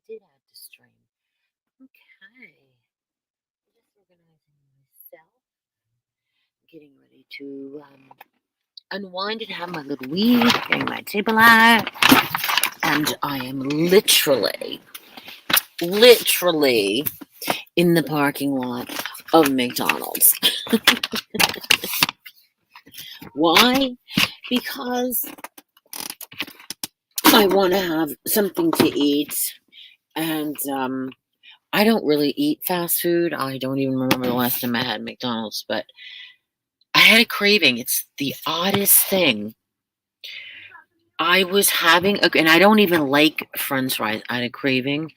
did add to stream. Okay. Just organizing myself. Getting ready to unwind and have my little weed. Getting my table out. And I am literally in the parking lot of McDonald's. Why? Because I want to have something to eat, and I don't really eat fast food. I don't even remember the last time I had McDonald's, but I had a craving. It's the oddest thing. I was having, and I don't even like French fries. I had a craving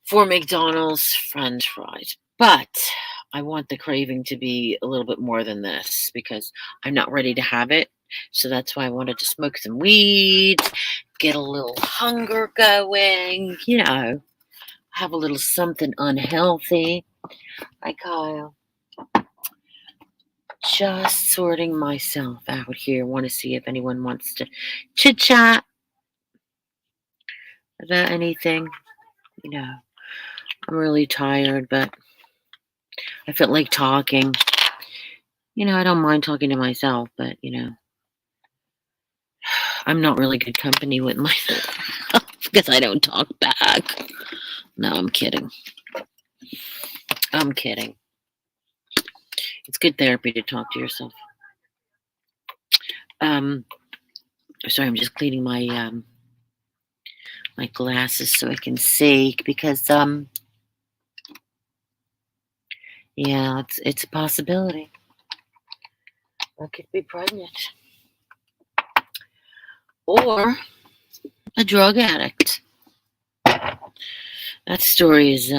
for McDonald's French fries, but I want the craving to be a little bit more than this because I'm not ready to have it. So that's why I wanted to smoke some weed, get a little hunger going, have a little something unhealthy. Hi, Kyle. Just sorting myself out here. Want to see if anyone wants to chit chat about anything. I'm really tired, but I felt like talking. I don't mind talking to myself, but I'm not really good company with myself because I don't talk back. No, I'm kidding. It's good therapy to talk to yourself. Sorry, I'm just cleaning my my glasses so I can see because yeah, it's a possibility. I could be pregnant or a drug addict. That story is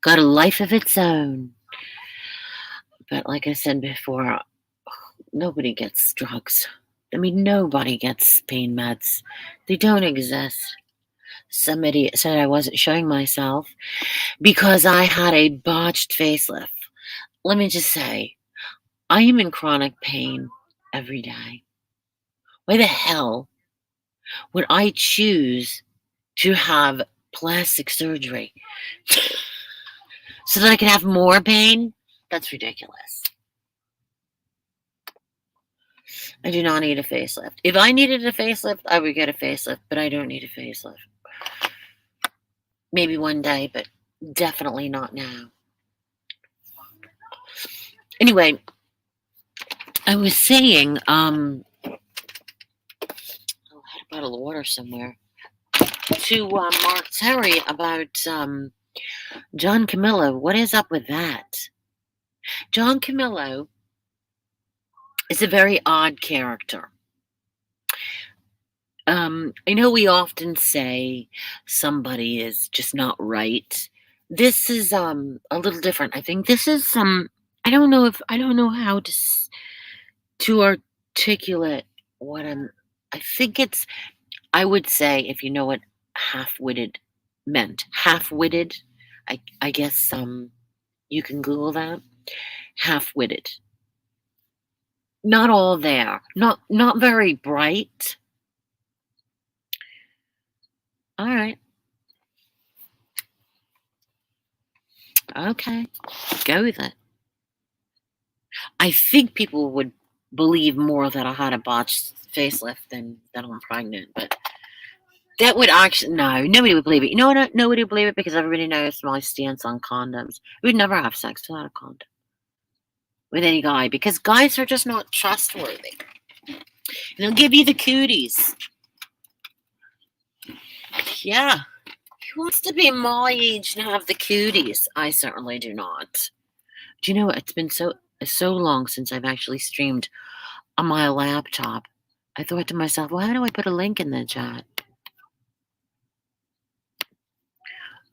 got a life of its own. But like I said before, nobody gets drugs. I mean, nobody gets pain meds. They don't exist. Somebody said I wasn't showing myself because I had a botched facelift. Let me just say, I am in chronic pain every day. Why the hell would I choose to have plastic surgery so that I can have more pain? That's ridiculous. I do not need a facelift. If I needed a facelift, I would get a facelift, but I don't need a facelift. Maybe one day, but definitely not now. Anyway, I was saying, I had a bottle of water somewhere, to Mark Terry about John Camilo. What is up with that? John Camilo is a very odd character. I know we often say somebody is just not right. This is a little different. I think this is I don't know how to articulate what I think it's. I would say if you know what half-witted meant. Half-witted. I guess you can Google that. Half-witted. Not all there. Not very bright. All right. Okay. Go with it. I think people would believe more that I had a botched facelift than that I'm pregnant, but that would actually, no, nobody would believe it. You know what? Nobody would believe it because everybody knows my stance on condoms. We would never have sex without a condom with any guy because guys are just not trustworthy. And they'll give you the cooties. Yeah. Who wants to be my age and have the cooties? I certainly do not. Do you know what? It's been so long since I've actually streamed on my laptop. I thought to myself, well, how do I put a link in the chat?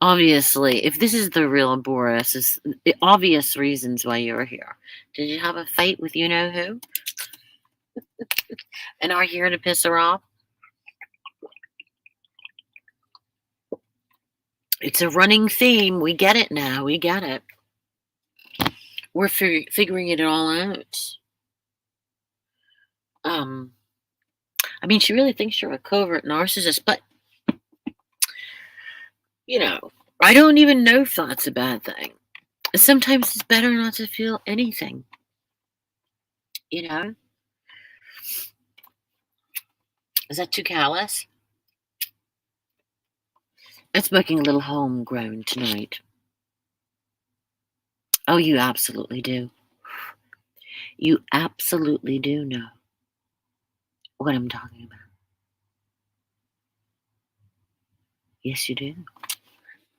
Obviously, if this is the real Boris, is the obvious reasons why you're here. Did you have a fight with you-know-who? And are here to piss her off? It's a running theme. We get it now. We get it. We're figuring it all out. I mean, she really thinks you're a covert narcissist, but I don't even know if that's a bad thing. Sometimes it's better not to feel anything, you know? Is that too callous? I'm smoking a little homegrown tonight. Oh, you absolutely do. You absolutely do know what I'm talking about. Yes, you do.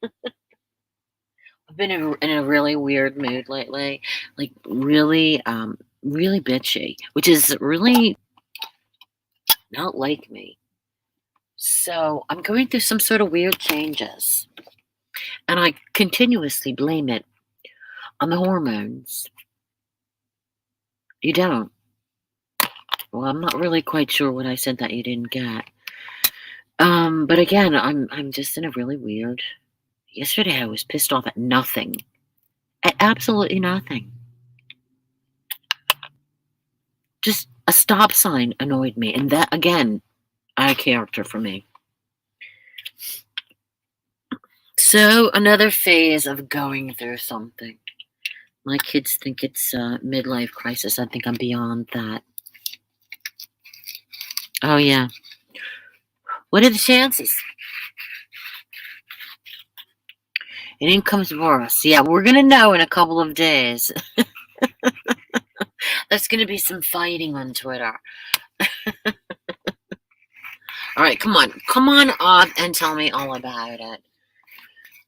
I've been in a really weird mood lately, like really bitchy, which is really not like me. So I'm going through some sort of weird changes, and I continuously blame it on the hormones. You don't? Well, I'm not really quite sure what I said that you didn't get. But again, I'm just in a really weird. Yesterday I was pissed off at nothing, at absolutely nothing. Just a stop sign annoyed me, and that again, out of character for me. So another phase of going through something. My kids think it's a midlife crisis. I think I'm beyond that. Oh yeah. What are the chances? It incomes for us. Yeah, we're gonna know in a couple of days. There's gonna be some fighting on Twitter. All right, come on up and tell me all about it.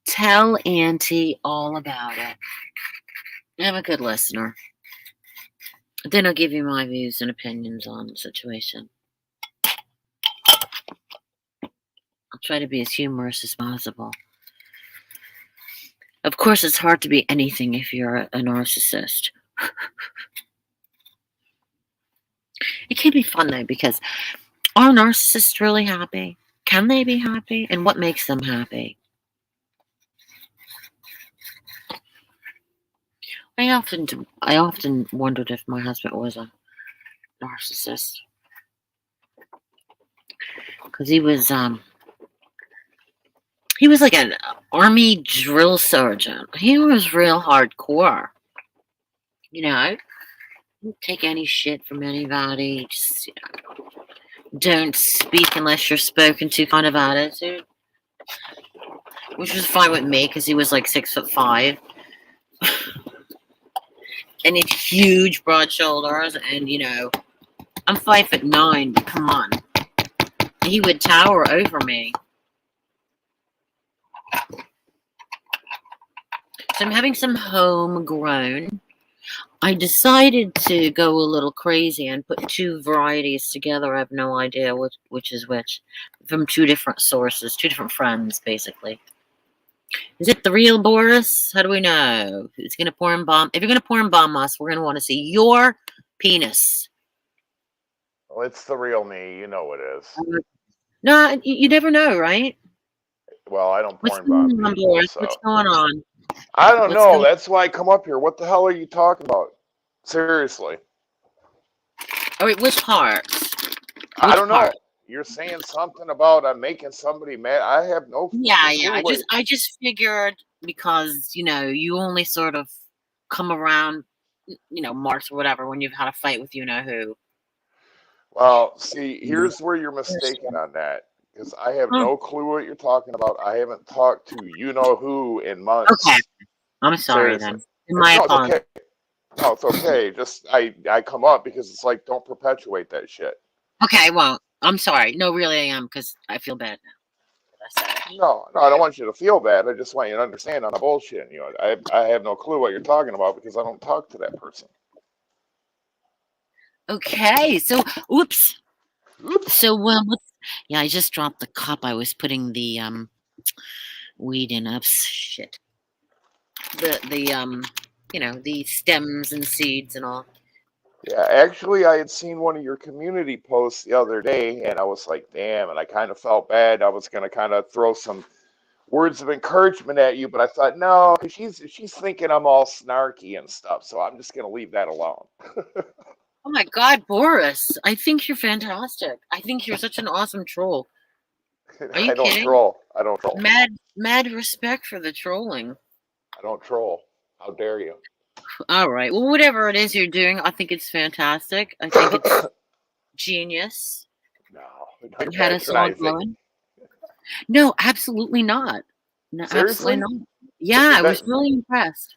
Tell Auntie all about it. I'm a good listener. Then I'll give you my views and opinions on the situation. I'll try to be as humorous as possible. Of course, it's hard to be anything if you're a narcissist. It can be fun though, because are narcissists really happy? Can they be happy? And what makes them happy? I often wondered if my husband was a narcissist, because he was like an army drill sergeant. He was real hardcore. Didn't take any shit from anybody. Just don't speak unless you're spoken to kind of attitude, which was fine with me because he was like 6'5" and it's huge, broad shoulders, and I'm 5'9", but come on, he would tower over me. So I'm having some homegrown. I decided to go a little crazy and put two varieties together. I have no idea which is which, from two different sources, two different friends, basically. Is it the real Boris? How do we know? Who's going to pour and bomb? If you're going to pour and bomb us, we're going to want to see your penis. Well, it's the real me. You know it is. No, you never know, right? Well, I don't What's porn bomb going on, people, Boris? so. What's going on? I don't What's know. going That's why I come up here. What the hell are you talking about? Seriously. All right, which parts? I don't Part? know. You're saying something about I'm making somebody mad. I have no Yeah. clue what. I just figured because you only sort of come around, March or whatever when you've had a fight with who. Well, see, here's where you're mistaken on that. Because I have Oh, no clue what you're talking about. I haven't talked to you know who in okay. months. I'm sorry Seriously. then. My No, it's apologies. okay. No, it's okay. Just I come up because it's like don't perpetuate that shit. Okay, well, I'm sorry. No, really, I am because I feel bad now that I said it. No, I don't want you to feel bad. I just want you to understand I'm not bullshitting you. I have no clue what you're talking about because I don't talk to that person. Okay, so oops. Oops. So yeah, I just dropped the cup. I was putting the weed in. Oops, shit. The stems and seeds and all. Yeah, actually, I had seen one of your community posts the other day, and I was like, damn, and I kind of felt bad. I was gonna kind of throw some words of encouragement at you, but I thought no, because she's thinking I'm all snarky and stuff, so I'm just gonna leave that alone. Oh my God, Boris! I think you're fantastic. I think you're such an awesome troll. Are you I don't kidding? troll. I don't troll. Mad respect for the trolling. I don't troll. How dare you? All right. Well, whatever it is you're doing, I think it's fantastic. I think it's genius. No, you're You had us all patronizing. going. No, absolutely not. No, absolutely Seriously? not. Yeah, I That was really impressed.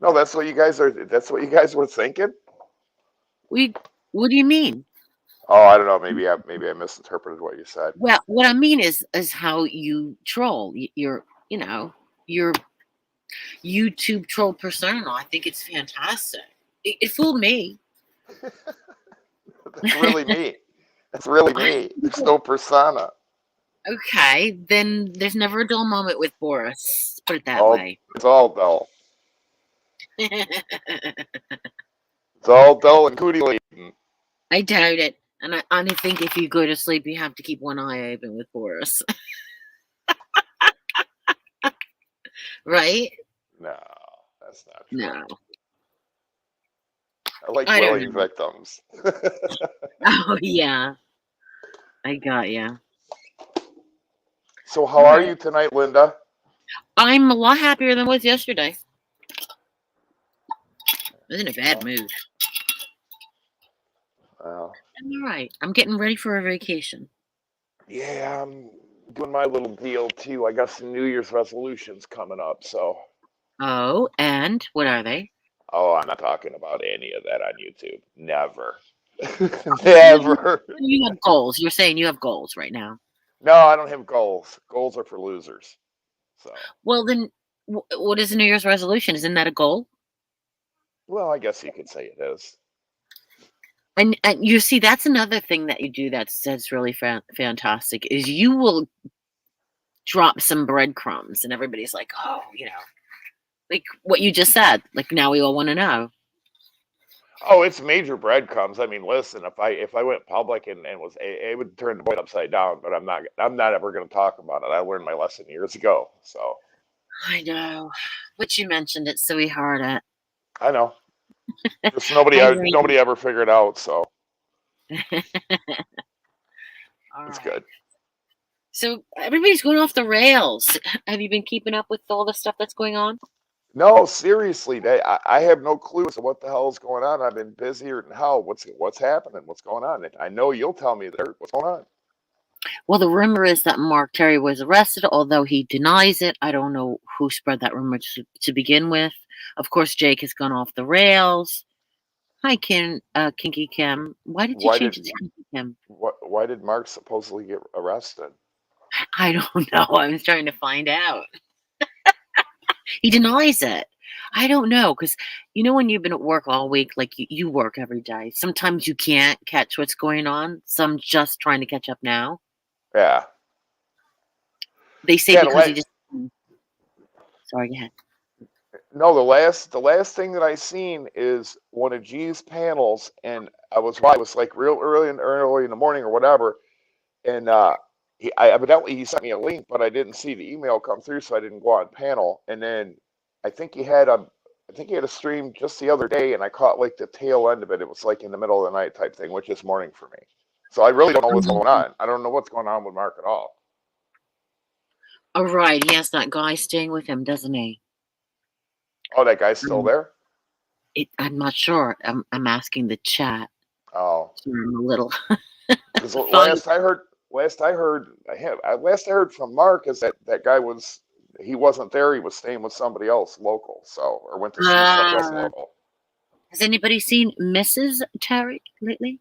no, that's what you guys are. That's what you guys were thinking. We. What do you mean? Oh, I don't know. Maybe I misinterpreted what you said. Well, what I mean is how you troll. Your YouTube troll persona. I think it's fantastic. It fooled me. That's really me. That's really I me. There's no persona. Okay, then there's never a dull moment with Boris. Put it that All way. it's all dull. I It's all dull and cootie laden. doubt it. And I think if you go to sleep, you have to keep one eye open with Boris. Right? No, that's not true. No. I like I don't willing know. victims. Oh, yeah. I got ya. So how All are right. you tonight, Linda? I'm a lot happier than I was yesterday. I was in a bad Well, mood. well, I'm all right. I'm getting ready for a vacation. yeah, I'm doing my little deal too. I got some New Year's resolutions coming up, so Oh, and what are they? oh, I'm not talking about any of that on YouTube. Never. You Never. you have goals. You're saying you have goals right now. No, I don't have goals. Goals are for losers. So, Well, then, what is a New Year's resolution? Isn't that a goal? well, I guess you could say it is. And you see, that's another thing that you do that's really fantastic is you will drop some breadcrumbs, and everybody's like, oh, like what you just said. Like now we all want to know. Oh, it's major breadcrumbs. I mean, listen, if I went public and was it would turn the boy upside down, but I'm not ever going to talk about it. I learned my lesson years ago. So, I know, but you mentioned it, so we heard it. I know. Just I agree. nobody ever figured out, so All it's right. good. So everybody's going off the rails. Have you been keeping up with all the stuff that's going on? No, seriously, I have no clue as to what the hell is going on. I've been busier than hell. What's happening? What's going on? And I know you'll tell me there. What's going on? Well, the rumor is that Mark Terry was arrested, although he denies it. I don't know who spread that rumor to begin with. Of course, Jake has gone off the rails. Hi, Kinky Kim. Why did you Why change did it to Kinky Kim? why did Mark supposedly get arrested? I don't know. I was trying to find out. He denies it. I don't know because when you've been at work all week, like you work every day. Sometimes you can't catch what's going on. So I'm just trying to catch up now. Yeah, They say yeah. because he just. Sorry, go ahead. No, the last thing that I seen is one of G's panels, and I was like real early in the morning or whatever, and evidently he sent me a link, but I didn't see the email come through, so I didn't go on panel. And then I think he had a stream just the other day, and I caught like the tail end of it. It was like in the middle of the night type thing, which is morning for me. So I really don't know what's going on. I don't know what's going on with Mark at all. All right, he has that guy staying with him, doesn't he? Oh, that guy's still there? I'm not sure. I'm asking the chat. Oh, So I'm a little because foggy. last I heard from Mark is that guy he wasn't there. He was staying with somebody else local, so or went to see somebody else Uh, local. has anybody seen Mrs. Terry lately?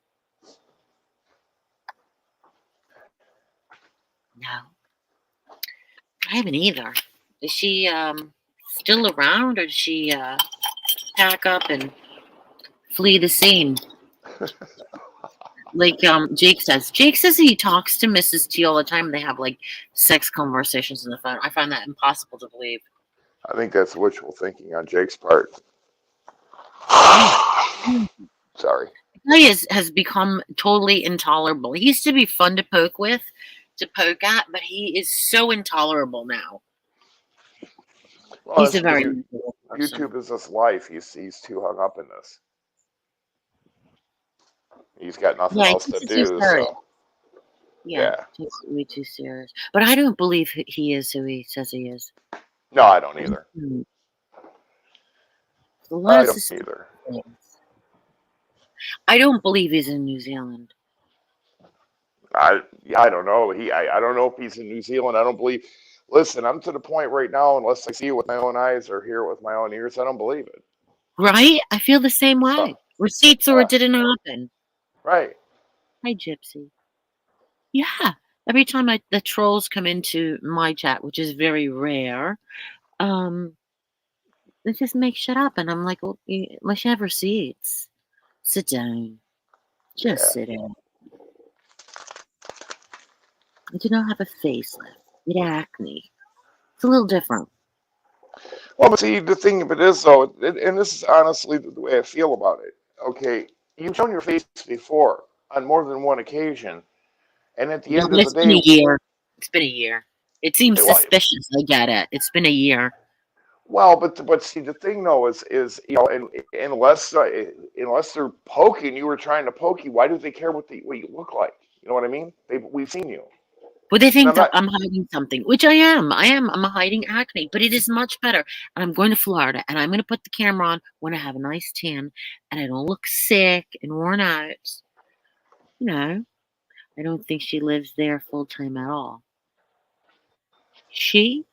No, I haven't either. Is she still around, or does she pack up and flee the scene? Like Jake says. Jake says he talks to Mrs. T all the time. They have like sex conversations on the phone. I find that impossible to believe. I think that's wishful thinking on Jake's part. Yeah. Sorry. He has become totally intolerable. He used to be fun to poke at, but he is so intolerable now. Well, He's that's a because very miserable person. YouTube is his life. He's too hung up in this. He's got nothing Yeah, he else to thinks it's his do. turret. So Yeah, Yeah. takes it way too serious. But I don't believe he is who he says he is. No, I don't either. Mhm. A lot I of don't suspicious either. things. I don't believe he's in New Zealand. I don't know. I don't know if he's in New Zealand. I don't believe. Listen, I'm to the point right now. Unless I see it with my own eyes or hear it with my own ears, I don't believe it. Right? I feel the same So, way. Receipts or it didn't happen. right. Hi, Gypsy. Yeah. Every time the trolls come into my chat, which is very rare, um, they just make shit up, and I'm like, well, unless you have receipts, sit down. Just Yeah. sit down. I do not have a facelift. Get acne. It's a little different. Well, but see, the thing of it is, though, and this is honestly the way I feel about it. Okay, you've shown your face before on more than one occasion, and at the Yeah, end but of the it's been day, a year. It's been a year. It seems well, suspicious. I get it. It's been a year. but see, the thing though is and unless they're poking you or trying to poke you, why do they care what you look like? You know what I mean? We've seen you, But they and think I'm that not. I'm hiding something, which I am. I'm hiding acne, but it is much better. And I'm going to Florida, and I'm going to put the camera on when I have a nice tan, and I don't look sick and worn out. You know, I don't think she lives there full time at all. She?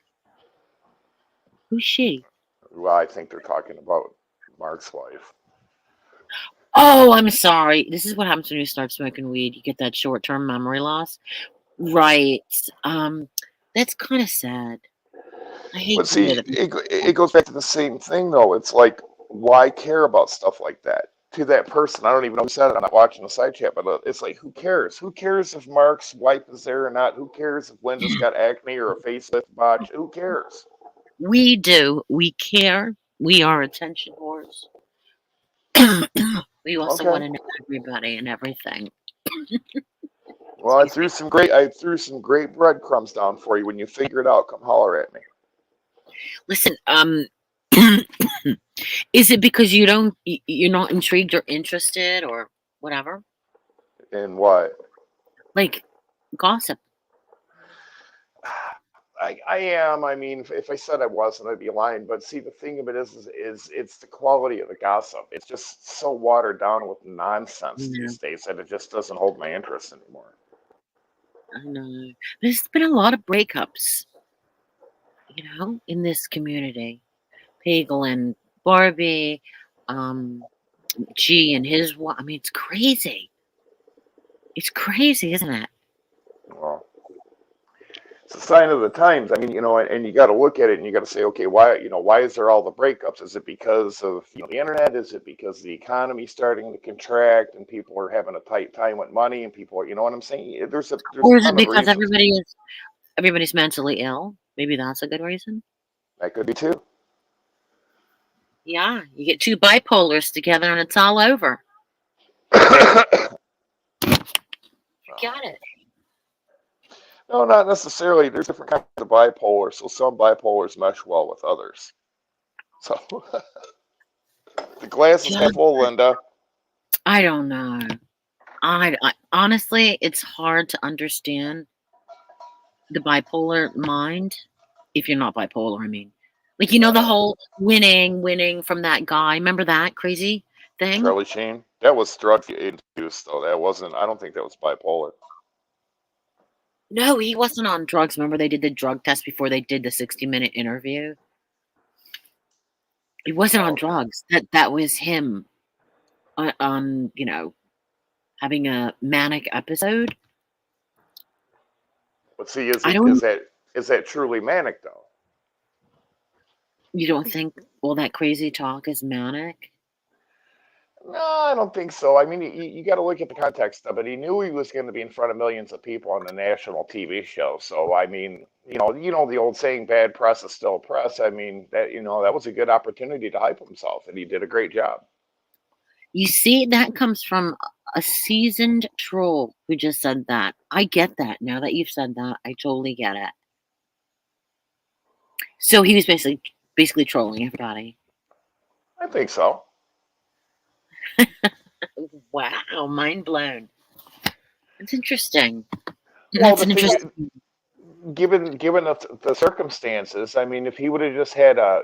Who's she? Well, I think they're talking about Mark's wife. Oh, I'm sorry. This is what happens when you start smoking weed. You get that short-term memory loss. Right. Um, that's kind of sad. I hate But to hear see, that. it goes back to the same thing though. It's like, why care about stuff like that? To that person, I don't even know who said it. I'm not watching the side chat, but it's like, who cares? Who cares if Mark's wife is there or not? Who cares if Linda's got acne or a facelift botch? Who cares? We do. We care. We are attention whores. We also want Okay. to know everybody and everything. Well, Excuse me. I threw some great breadcrumbs down for you. When you figure it out, come holler at me. Listen, is it because you're not intrigued or interested or whatever? And what? Like gossip. I am. I mean, if I said I wasn't, I'd be lying. But see, the thing of it is it's the quality of the gossip. It's just so watered down with nonsense Yeah, these days that it just doesn't hold my interest anymore. I know. There's been a lot of breakups, in this community. Pagel and Barbie, um, G and his wife. I mean, it's crazy. It's crazy, isn't it? Well, it's a sign of the times. I mean, and you got to look at it and you got to say, okay, why is there all the breakups? Is it because of the internet? Is it because the economy's starting to contract and people are having a tight time with money and people, you know what I'm saying? There's a Or is it ton of because reasons. everybody's mentally ill? Maybe that's a good reason. That could be too. Yeah, you get two bipolars together and it's all over. Got it. No, not necessarily. There's different kinds of bipolar, so some bipolars mesh well with others. So the glass is half Yeah, full, Linda. I don't know. I honestly, it's hard to understand the bipolar mind if you're not bipolar. I mean, like the Uh, whole winning from that guy. Remember that crazy thing? Charlie Sheen. That was drug induced, though. That wasn't. I don't think that was bipolar. No, he wasn't on drugs. Remember they did the drug test before they did the 60-minute interview? He wasn't on Okay. drugs. That was him on having a manic episode. But see, I don't. is that truly manic though? You don't think all that crazy talk is manic? No, I don't think so. I mean, you got to look at the context of it. He knew he was going to be in front of millions of people on a national TV show. So, I mean, the old saying, "Bad press is still press." I mean, that was a good opportunity to hype himself, and he did a great job. You see, that comes from a seasoned troll who just said that. I get that now that you've said that. I totally get it. So he was basically trolling everybody. I think so. Wow, mind blown. It's interesting. Well, That's the an thing, interesting. given the circumstances, I mean, if he would have just had a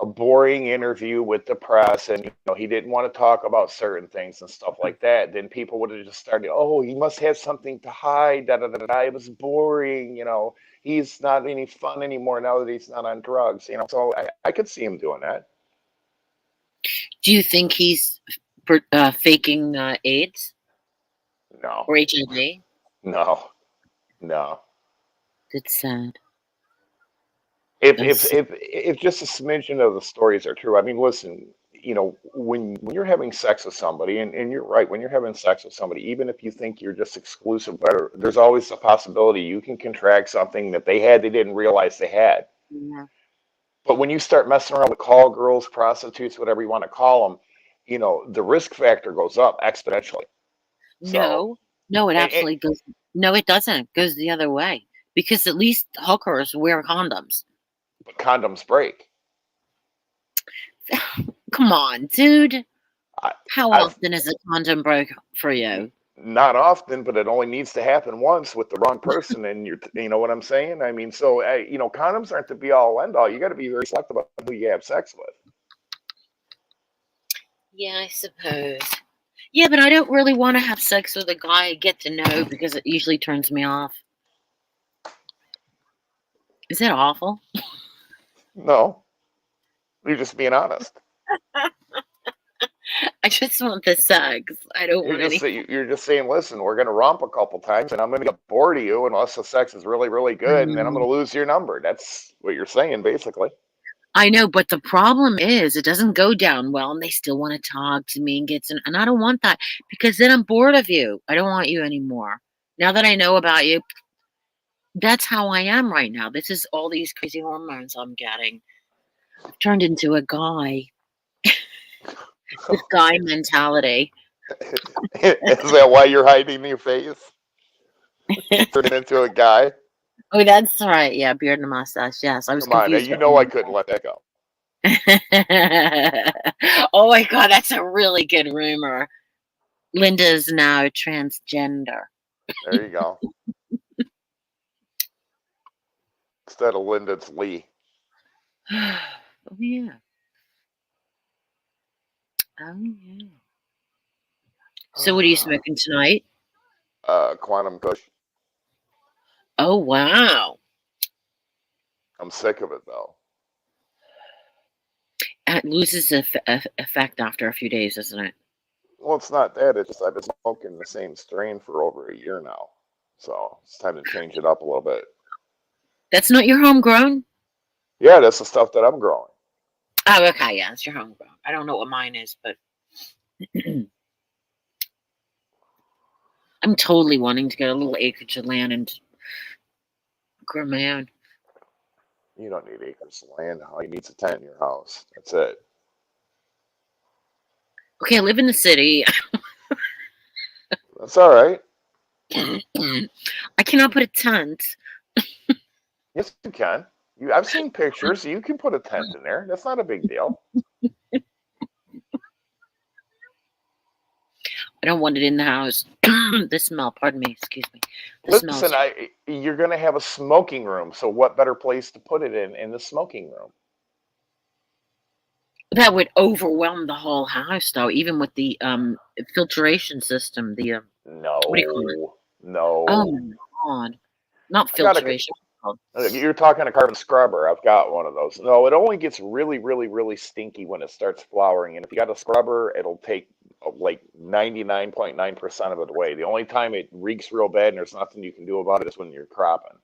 boring interview with the press, and he didn't want to talk about certain things and stuff like that, then people would have just started, oh, he must have something to hide, da da da da. It was boring, he's not any fun anymore now that he's not on drugs, So I could see him doing that. Do you think he's faking AIDS No, or HIV? no, no. That's sad. If That's if if just a smidgen of the stories are true, I mean, listen, when you're having sex with somebody, and you're right, when you're having sex with somebody, even if you think you're just exclusive, there's always a possibility you can contract something that they didn't realize they had. yeah. But when you start messing around with call girls, prostitutes, whatever you want to call them, the risk factor goes up exponentially. So, No, no, it and absolutely goes. No, it doesn't. It goes the other way because at least hookers wear condoms. but condoms break. Come on, dude. I, How I've often is a condom broke for you? Not often, but it only needs to happen once with the wrong person, and you know what I'm saying? I mean, so condoms aren't the be all end all. You got to be very selective about who you have sex with. Yeah, I suppose. Yeah, but I don't really want to have sex with a guy I get to know because it usually turns me off. Is that awful? No, you're just being honest. I just want the sex. I don't want any. You're just saying, listen, we're gonna romp a couple times, and I'm gonna get bored of you unless the sex is really really good, and then I'm Mm, gonna lose your number. That's what you're saying, basically. I know, but the problem is it doesn't go down well, and they still want to talk to me and and I don't want that because then I'm bored of you. I don't want you anymore. Now that I know about you, that's how I am right now. This is all these crazy hormones I'm getting. I've turned into a guy with guy mentality. Is that why you're hiding your face? You turn it into a guy. Oh, that's right. Yeah, beard and mustache. Yes, I was Come on, confused you with know I couldn't let that go. Oh my god, that's a really good rumor. Linda's now transgender. There you go. Instead of Linda, it's Lee. Oh yeah. Oh yeah. So what are you smoking tonight? Quantum Kush. Oh wow. I'm sick of it though. It loses effect after a few days, doesn't it? Well, it's not that. It's just I've been smoking the same strain for over a year now, so it's time to change it up a little bit. That's not your homegrown? Yeah, that's the stuff that I'm growing. Oh, okay, yeah, it's your homegrown. I don't know what mine is, but I'm totally wanting to get a little acreage of land and grow my own. You don't need acres of land. All you need is a tent in your house. That's it. Okay, I live in the city. That's all right. I cannot put a tent. Yes, you can. I've seen pictures. You can put a tent in there. That's not a big deal. I don't want it in the house. The smell, pardon me, excuse me. The smell Listen, is you're going to have a smoking room, so what better place to put it in the smoking room? that would overwhelm the whole house though, even with the filtration system, the what do you call it? No, Oh no. my god. Not I got a. filtration. What's You're talking a carbon scrubber. I've got one of those. No, it only gets really, really, really stinky when it starts flowering. And if you got a scrubber, it'll take like 99.9% of it away. The only time it reeks real bad and there's nothing you can do about it is when you're cropping.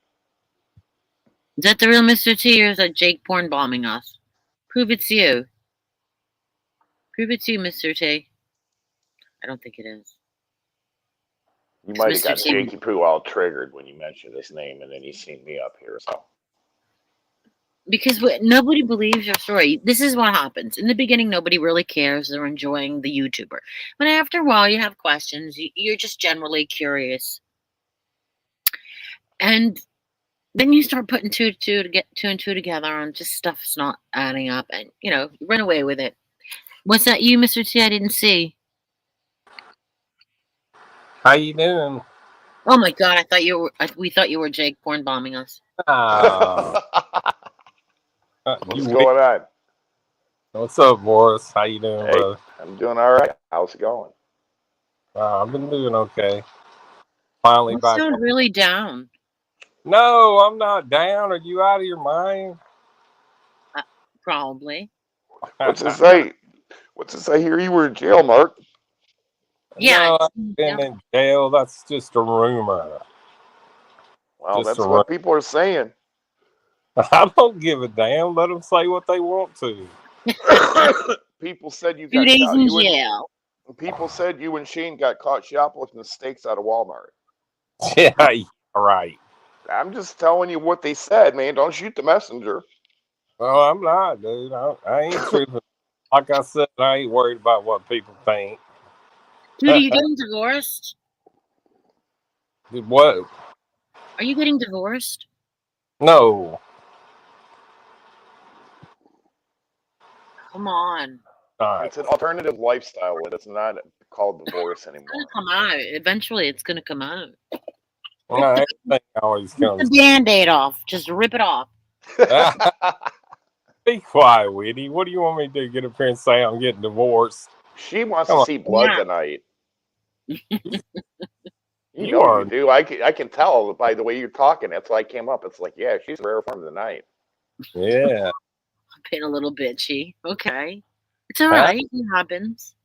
Is that the real Mr. T or is that Jake porn bombing us? Prove it's you. Prove it's you, Mr. T. I don't think it is. You Because might have Mr. got T Jakey Poo all triggered when you mentioned his name, and then you seen me up here. So because nobody believes your story. This is what happens. In the beginning, nobody really cares. They're enjoying the YouTuber. But after a while, you have questions. You're just generally curious. And then you start putting two and two together, and just stuff's not adding up. And, you run away with it. Was that you, Mr. T? I didn't see. How you doing? Oh my god! I thought you were. We thought you were Jake porn bombing us. Ah, What's going on? What's up, Boris? How you doing, Hey, brother? I'm doing all right. How's it going? I've been doing okay. Finally You back. sound really down. No, I'm not down. Are you out of your mind? Probably. What's it say? What's it say here? You were in jail, Mark. Yeah. No, I've been in jail. That's just a rumor. Well, Just a that's rumor. what people are saying. I don't give a damn. Let them say what they want to. People said you 2 got days caught. in jail. People said you and Shane got caught shoplifting steaks out of Walmart. Yeah, right. I'm just telling you what they said, man. Don't shoot the messenger. Well, I'm not, dude. I ain't tripping. Like I said, I ain't worried about what people think. Dude, are you getting divorced? What? Are you getting divorced? No. Come on. Not. It's an alternative lifestyle. It's not called divorce It's anymore. gonna come out. Eventually, it's gonna come out. No, everything always Rip comes. the Band-Aid off. Just rip it off. Be quiet, Whitney. What do you want me to do? Get up here and say I'm getting divorced? She wants Come to on. see blood Yeah. tonight. You You know are. you do. I can tell by the way you're talking. That's why I came up. It's like, yeah, she's rare form tonight. Yeah. I'm being a little bitchy. Okay. It's all right. It happens.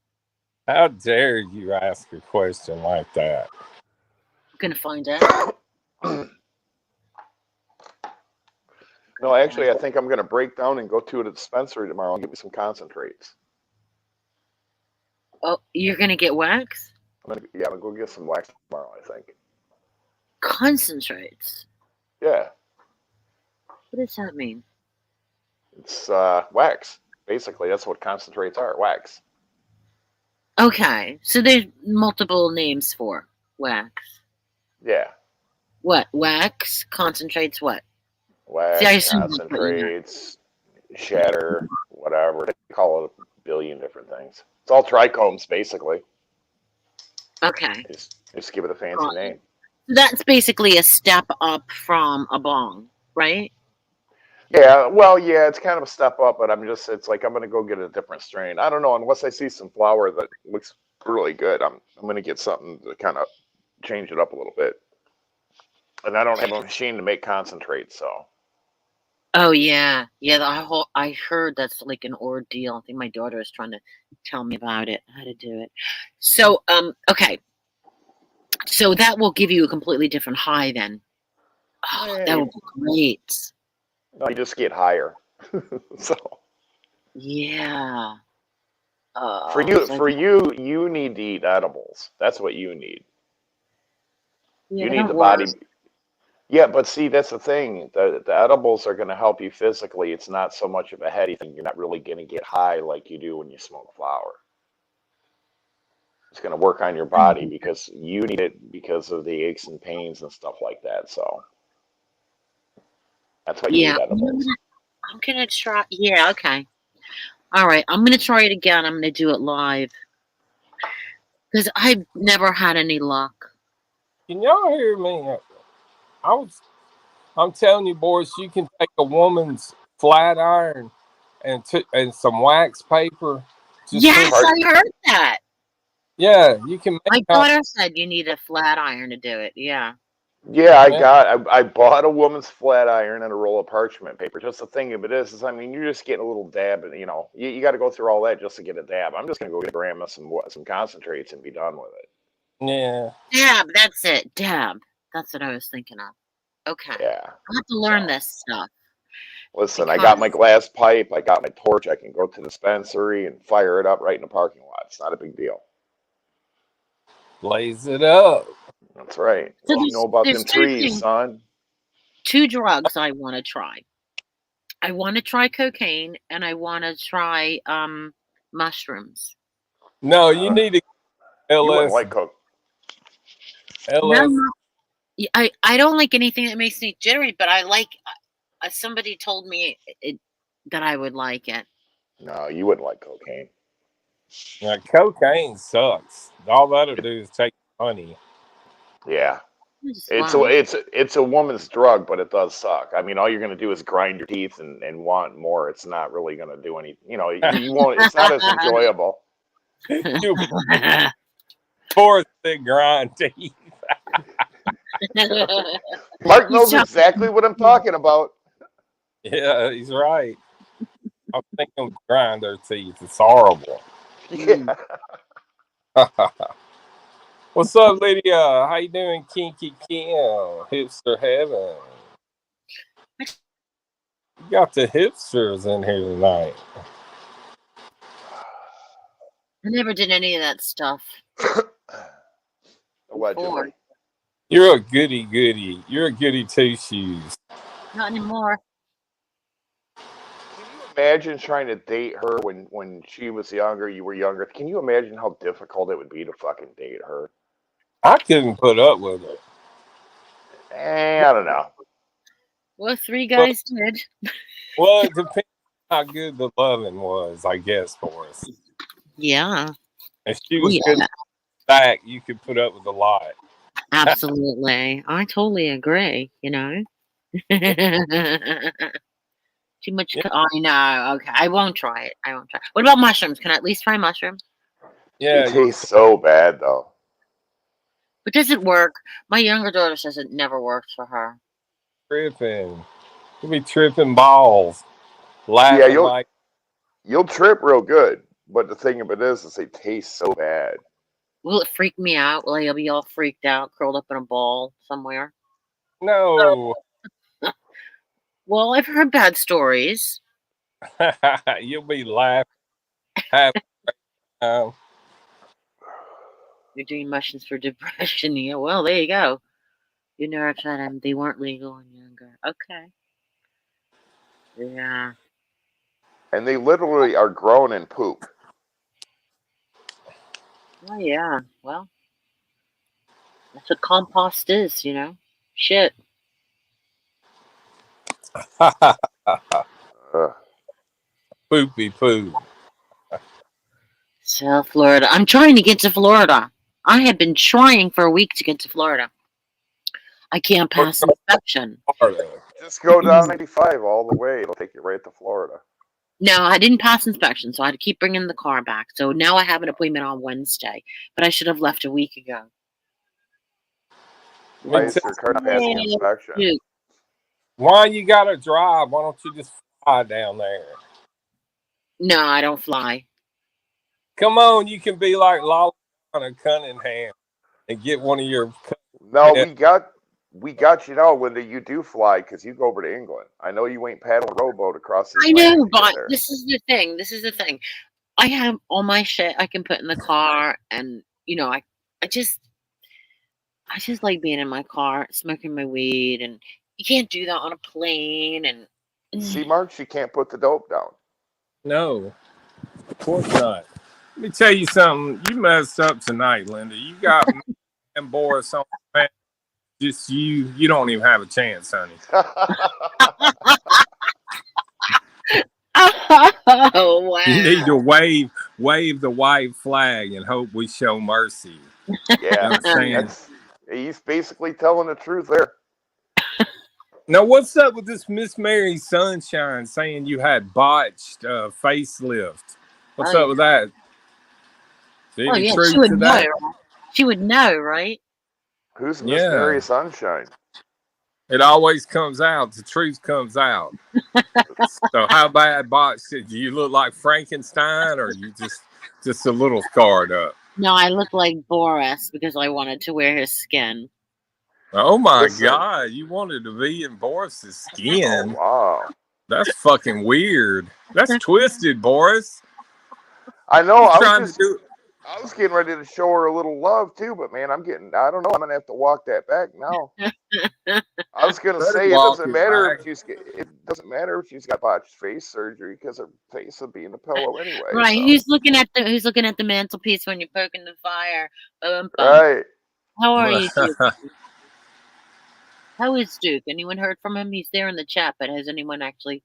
How dare you ask a question like that? I'm gonna find out. No, actually, I think I'm going to break down and go to a dispensary tomorrow and get me some concentrates. Oh, you're gonna get wax? I'm gonna go get some wax tomorrow. I think. Concentrates. Yeah, What does that mean? it's wax. Basically, that's what concentrates are. Wax. Okay, so there's multiple names for wax. Yeah, What? Wax concentrates what? See, I wax, assume that's what you meant. concentrates, shatter, whatever. They call it a billion different things. It's all trichomes, basically. Okay. Just give it a fancy name. That's basically a step up from a bong, right? Yeah, well, yeah, it's kind of a step up, but it's like I'm gonna go get a different strain. I don't know, unless I see some flower that looks really good, I'm gonna get something to kind of change it up a little bit. And I don't have a machine to make concentrate, so. Oh yeah, yeah. I heard that's like an ordeal. I think my daughter is trying to tell me about it, how to do it. So okay, so that will give you a completely different high then. Oh, Yeah, that would be great. no, you just get higher. So Yeah. for you, you need to eat edibles. That's what you need. Yeah, You they need don't the work. body. Yeah, but see, that's the thing. The edibles are going to help you physically. It's not so much of a heady thing. You're not really going to get high like you do when you smoke flower. It's going to work on your body because you need it because of the aches and pains and stuff like that. So that's why you Yeah, need edibles. I'm gonna try. Yeah, okay. All right, I'm gonna try it again. I'm gonna do it live because I've never had any luck. Can y'all hear me? I'm telling you, boys, you can take a woman's flat iron and some wax paper. Just Yes, put, I heard that. yeah, you can My make daughter said you need a flat iron to do it. Yeah. Yeah, yeah, I bought a woman's flat iron and a roll of parchment paper. Just the thing of it is I mean, you're just getting a little dab, and you got to go through all that just to get a dab. I'm just gonna go get a gram of some concentrates and be done with it. yeah. Dab, that's it. Dab. That's what I was thinking of. Okay. Yeah. I have to learn So this stuff. listen, I got my Because glass pipe, I got my torch. I can go to the dispensary and fire it up right in the parking lot. It's not a big deal. Blaze it up. That's right. so What you know about there's them trees, son? two drugs I want to try. I want to try cocaine and I want to try mushrooms. No, you Uh, need to you wouldn't LS like coke. No, LS. I don't like anything that makes me jittery, but I like. Somebody told me that I would like it. No, you wouldn't like cocaine. Now, cocaine sucks. All that'll do is take money. Yeah. Wow. It's a woman's drug, but it does suck. I mean, all you're gonna do is grind your teeth and want more. It's not really gonna do any. You won't. It's not as enjoyable. You force the grind teeth. Mark knows exactly what I'm talking about. Yeah, he's right. I think they'll grind their teeth. It's horrible. Yeah. What's up, Lydia? How you doing, Kinky Kim? Hipster Heaven. You got the hipsters in here tonight. I never did any of that stuff. Allegedly. You're a goody. You're a goody two shoes. Not anymore. Can you imagine trying to date her when she was younger, you were younger? Can you imagine how difficult it would be to fucking date her? I couldn't put up with it. I don't know. Well, 3 guys did. Well, it depends on how good the loving was, I guess, for us. Yeah. If she was good back, you could put up with a lot. Absolutely. I totally agree, Too much. Yeah. I know. Okay. I won't try it. What about mushrooms? Can I at least try mushrooms? Yeah. It tastes so bad, though. But does it work? My younger daughter says it never works for her. Tripping. You'll be tripping balls. Laughing you'll trip real good. But the thing of it is they taste so bad. Will it freak me out? Will I be all freaked out, curled up in a ball somewhere? No. Well, I've heard bad stories. You'll be laughing. You're doing mushrooms for depression. Yeah, well, there you go. You never tried them. They weren't legal when younger. Okay. Yeah. And they literally are grown in poop. Oh, yeah. Well, that's what compost is, Shit. Poopy poo. South Florida. I'm trying to get to Florida. I have been trying for a week to get to Florida. I can't pass inspection. Just go down 95 all the way. It'll take you right to Florida. No, I didn't pass inspection, so I had to keep bringing the car back. So now I have an appointment on Wednesday, but I should have left a week ago. Why is your car not passing inspection? Dude. Why you gotta drive? Why don't you just fly down there? No, I don't fly. Come on, you can be like Lala and Cunningham and get one of your. No, we got you now, Linda. You do fly because you go over to England. I know you ain't paddling a rowboat across the. I know, but this is the thing. I have all my shit I can put in the car, and I just like being in my car, smoking my weed, and you can't do that on a plane. And see, Mark, she can't put the dope down. No, of course not. Let me tell you something. You messed up tonight, Linda. You got me and Boris on the just you don't even have a chance, honey. Oh, wow. You need to wave the white flag and hope we show mercy. Yeah, he's basically telling the truth there. Now, what's up with this Miss Mary Sunshine saying you had botched facelift? What's up with that? Yeah, she would know. She would know, right? Who's Miss Mary Sunshine? It always comes out. The truth comes out. So how bad botched? Do you look like Frankenstein, or you just a little scarred up? No, I look like Boris because I wanted to wear his skin. Oh my God! You wanted to be in Boris's skin? Oh, wow, that's fucking weird. That's twisted, Boris. I know. I was getting ready to show her a little love too, but man, I don't know. I'm gonna have to walk that back now. I was gonna say it doesn't matter if she's got botched face surgery because her face will be in the pillow anyway. Right? So. Who's looking at the mantelpiece when you're poking the fire? Right. How are you, Duke? How is Duke? Anyone heard from him? He's there in the chat, but has anyone actually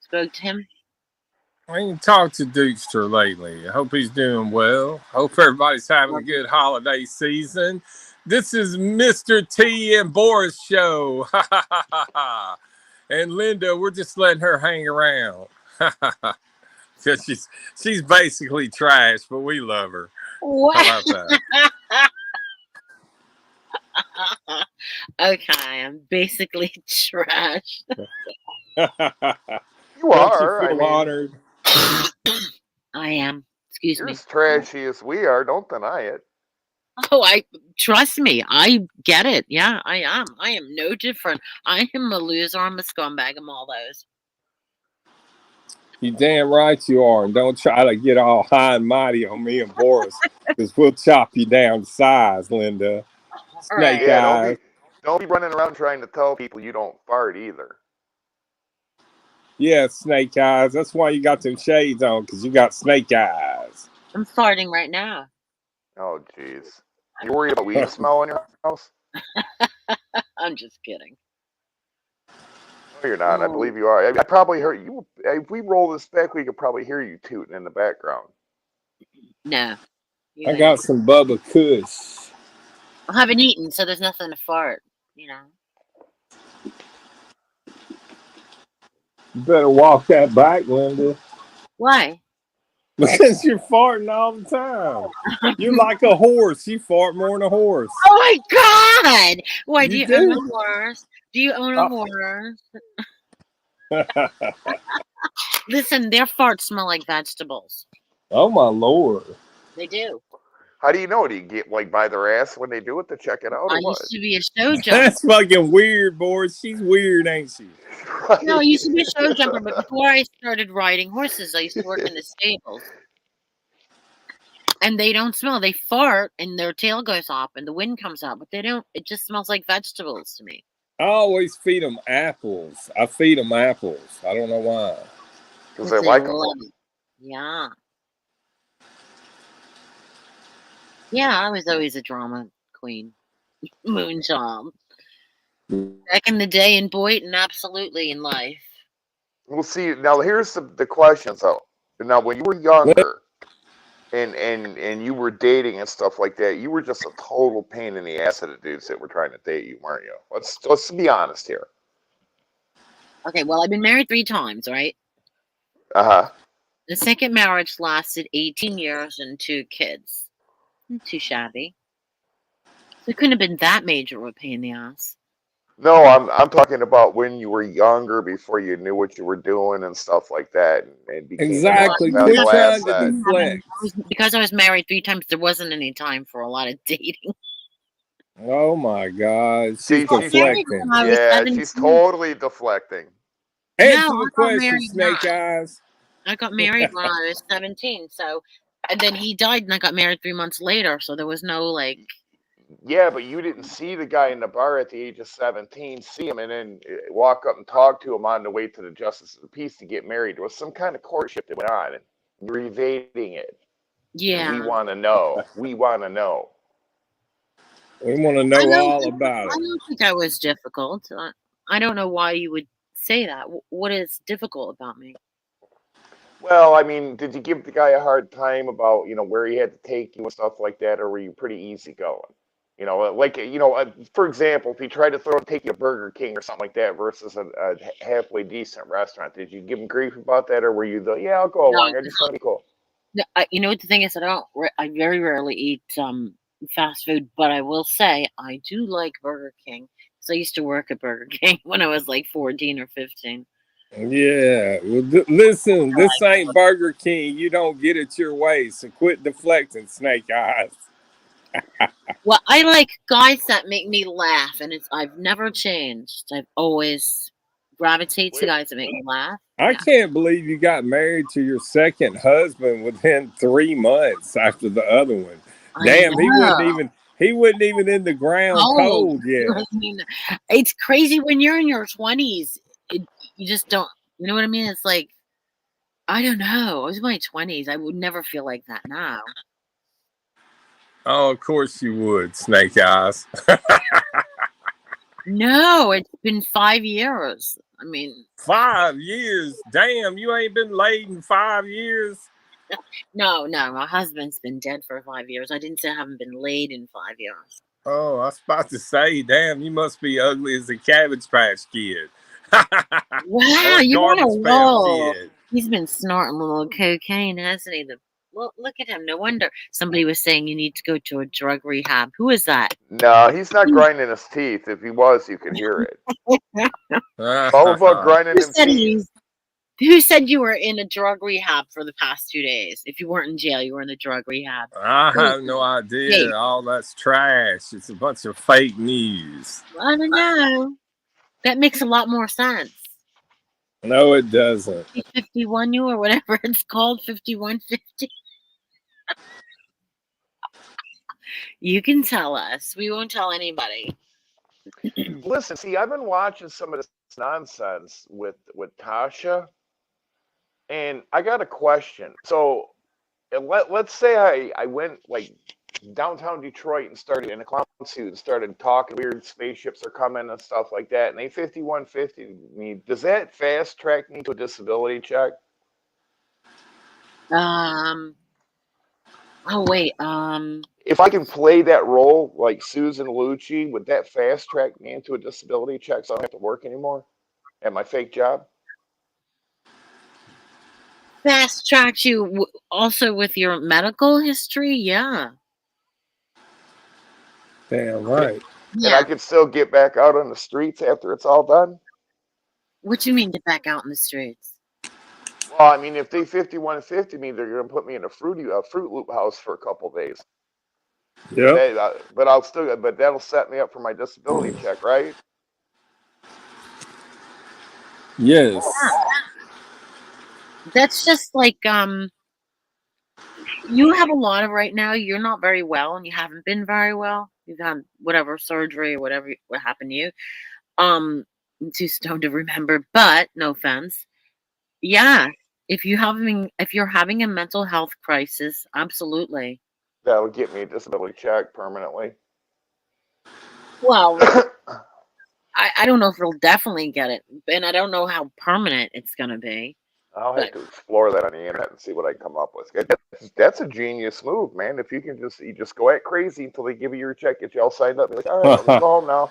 spoke to him? I ain't talked to Dukester lately. I hope he's doing well. Hope everybody's having a good holiday season. This is Mr. T and Boris show. And Linda, we're just letting her hang around. Because she's basically trash, but we love her. What? How about that? Okay, I'm basically trash. You Don't are. you feel honored? I am. Excuse You're me. as trashy as we are. Don't deny it. Oh, I trust me. I get it. Yeah, I am. I am no different. I am a loser. I'm a scumbag. I'm all those. You damn right you are. And don't try to get all high and mighty on me and Boris, because we'll chop you down to size, Linda. All Snake right. Yeah, eyes. don't be running around trying to tell people you don't fart either. Yeah, snake eyes. That's why you got them shades on, because you got snake eyes. I'm farting right now. Oh, jeez. You worried about weed smell in your house? I'm just kidding. No, you're not. I Oh, believe you are. I probably heard you. If we roll this back, we could probably hear you tooting in the background. no. You I don't. got some Bubba Kush. I haven't eaten, so there's nothing to fart. You know. You better walk that back, Linda. Why? Because you're farting all the time. You're like a horse. You fart more than a horse. Oh my God! Why do You you own a do. horse? Do you own a horse? Listen, their farts smell like vegetables. Oh, my Lord. They do. How do you know? Do you get like by their ass when they do it to check it out, I or what? used to be a show jumper. That's fucking weird, Boris. She's weird, ain't she? Right. No, I used to be a show jumper, but before I started riding horses, I used to work in the stables. And they don't smell. They fart and their tail goes up and the wind comes out, but they don't. It just smells like vegetables to me. I always feed them apples. I feed them apples. I don't know why. Because they like them. love it. Yeah. Yeah, I was always a drama queen. Moonchild. Back in the day in Boynton, absolutely in life. We'll see. Now here's the questions though. Now when you were younger, and you were dating and stuff like that, you were just a total pain in the ass of the dudes that were trying to date you, weren't you? Let's be honest here. Okay, well, I've been married 3 times, right? Uh-huh. The second marriage lasted 18 years and 2 kids. Not too shabby. So it couldn't have been that major of a pain in the ass. No, I'm talking about when you were younger, before you knew what you were doing and stuff like that, and became Exactly. a valuable Quit trying to asset. deflect. Because I was married 3 times, there wasn't any time for a lot of dating. Oh my God. She's See, deflecting. I was yeah, 17. she's totally deflecting. Answer No, the I got question, married Snake young. Eyes. I got married when I was 17, so, and then he died and I got married 3 months later, so there was no like. Yeah, but you didn't see the guy in the bar at the age of 17, see him, and then walk up and talk to him on the way to the Justice of the Peace to get married. There was some kind of courtship that went on, and you're evading it. Yeah. We want to know. We want to know. We want to know all about I it. don't think I was difficult. I don't know why you would say that. What is difficult about me? Well, I mean, did you give the guy a hard time about, where he had to take you and stuff like that, or were you pretty easygoing? For example, if he tried to take you to Burger King or something like that versus a halfway decent restaurant, did you give him grief about that, or were you yeah, I'll go along. I just want to be cool. No, you know what the thing is? I very rarely eat fast food, but I will say I do like Burger King. So I used to work at Burger King when I was like 14 or 15. Yeah. Well, listen, this ain't Burger King. You don't get it your way. So quit deflecting, Snake Eyes. Well, I like guys that make me laugh, and I've never changed. I've always gravitated to guys that make me laugh. I can't believe you got married to your second husband within 3 months after the other one. Damn, he wasn't even in the ground cold yet. I mean, it's crazy when you're in your 20s. You just don't. You know what I mean? It's like, I don't know. I was in my 20s. I would never feel like that now. Oh, of course you would, Snake Eyes. No, it's been 5 years. I mean, 5 years? Damn, you ain't been laid in 5 years? No. My husband's been dead for 5 years. I didn't say I haven't been laid in 5 years. Oh, I was about to say, damn, you must be ugly as a Cabbage Patch Kid. Wow, Or a you're on a Garbage Pail roll. Kid. He's been snorting a little cocaine, hasn't he? Well, look at him. No wonder somebody was saying you need to go to a drug rehab. Who is that? No, he's not grinding his teeth. If he was, you could hear it. It's all about grinding them teeth. Who said you were in a drug rehab for the past 2 days? If you weren't in jail, you were in a drug rehab. I have no idea. Hey, All that's trash. It's a bunch of fake news. I don't know. That makes a lot more sense. No, it doesn't. 51 you or whatever it's called, 5150. You can tell us. We won't tell anybody. Listen, see, I've been watching some of this nonsense with Tasha, and I got a question. So let's say I went like downtown Detroit and started in a clown suit and started talking weird spaceships are coming and stuff like that, and they 5150 me. Does that fast track me to a disability check? Oh wait, If I can play that role like Susan Lucci, would that fast track me into a disability check so I don't have to work anymore at my fake job? fast tracked you also with your medical history, yeah. Damn right. And I Yeah. could still get back out on the streets after it's all done? What do you mean get back out in the streets? Well, I mean, if they 5150 me, they're going to put me in a Fruit Loop house for a couple days. Yep. But that'll set me up for my disability check, right? Yes. That's just like you have a lot of right now. You're not very well, and you haven't been very well. You've had whatever surgery or whatever what happened to you. I'm too stoned to remember, but no offense. Yeah, if you're having a mental health crisis, absolutely. That'll get me a disability check permanently. Well, I don't know if it'll definitely get it, and I don't know how permanent it's gonna be. I'll But have to explore that on the internet and see what I come up with. That's a genius move, man. If you just go at crazy until they give you your check, get you all signed up, be like, all right, let me go home now.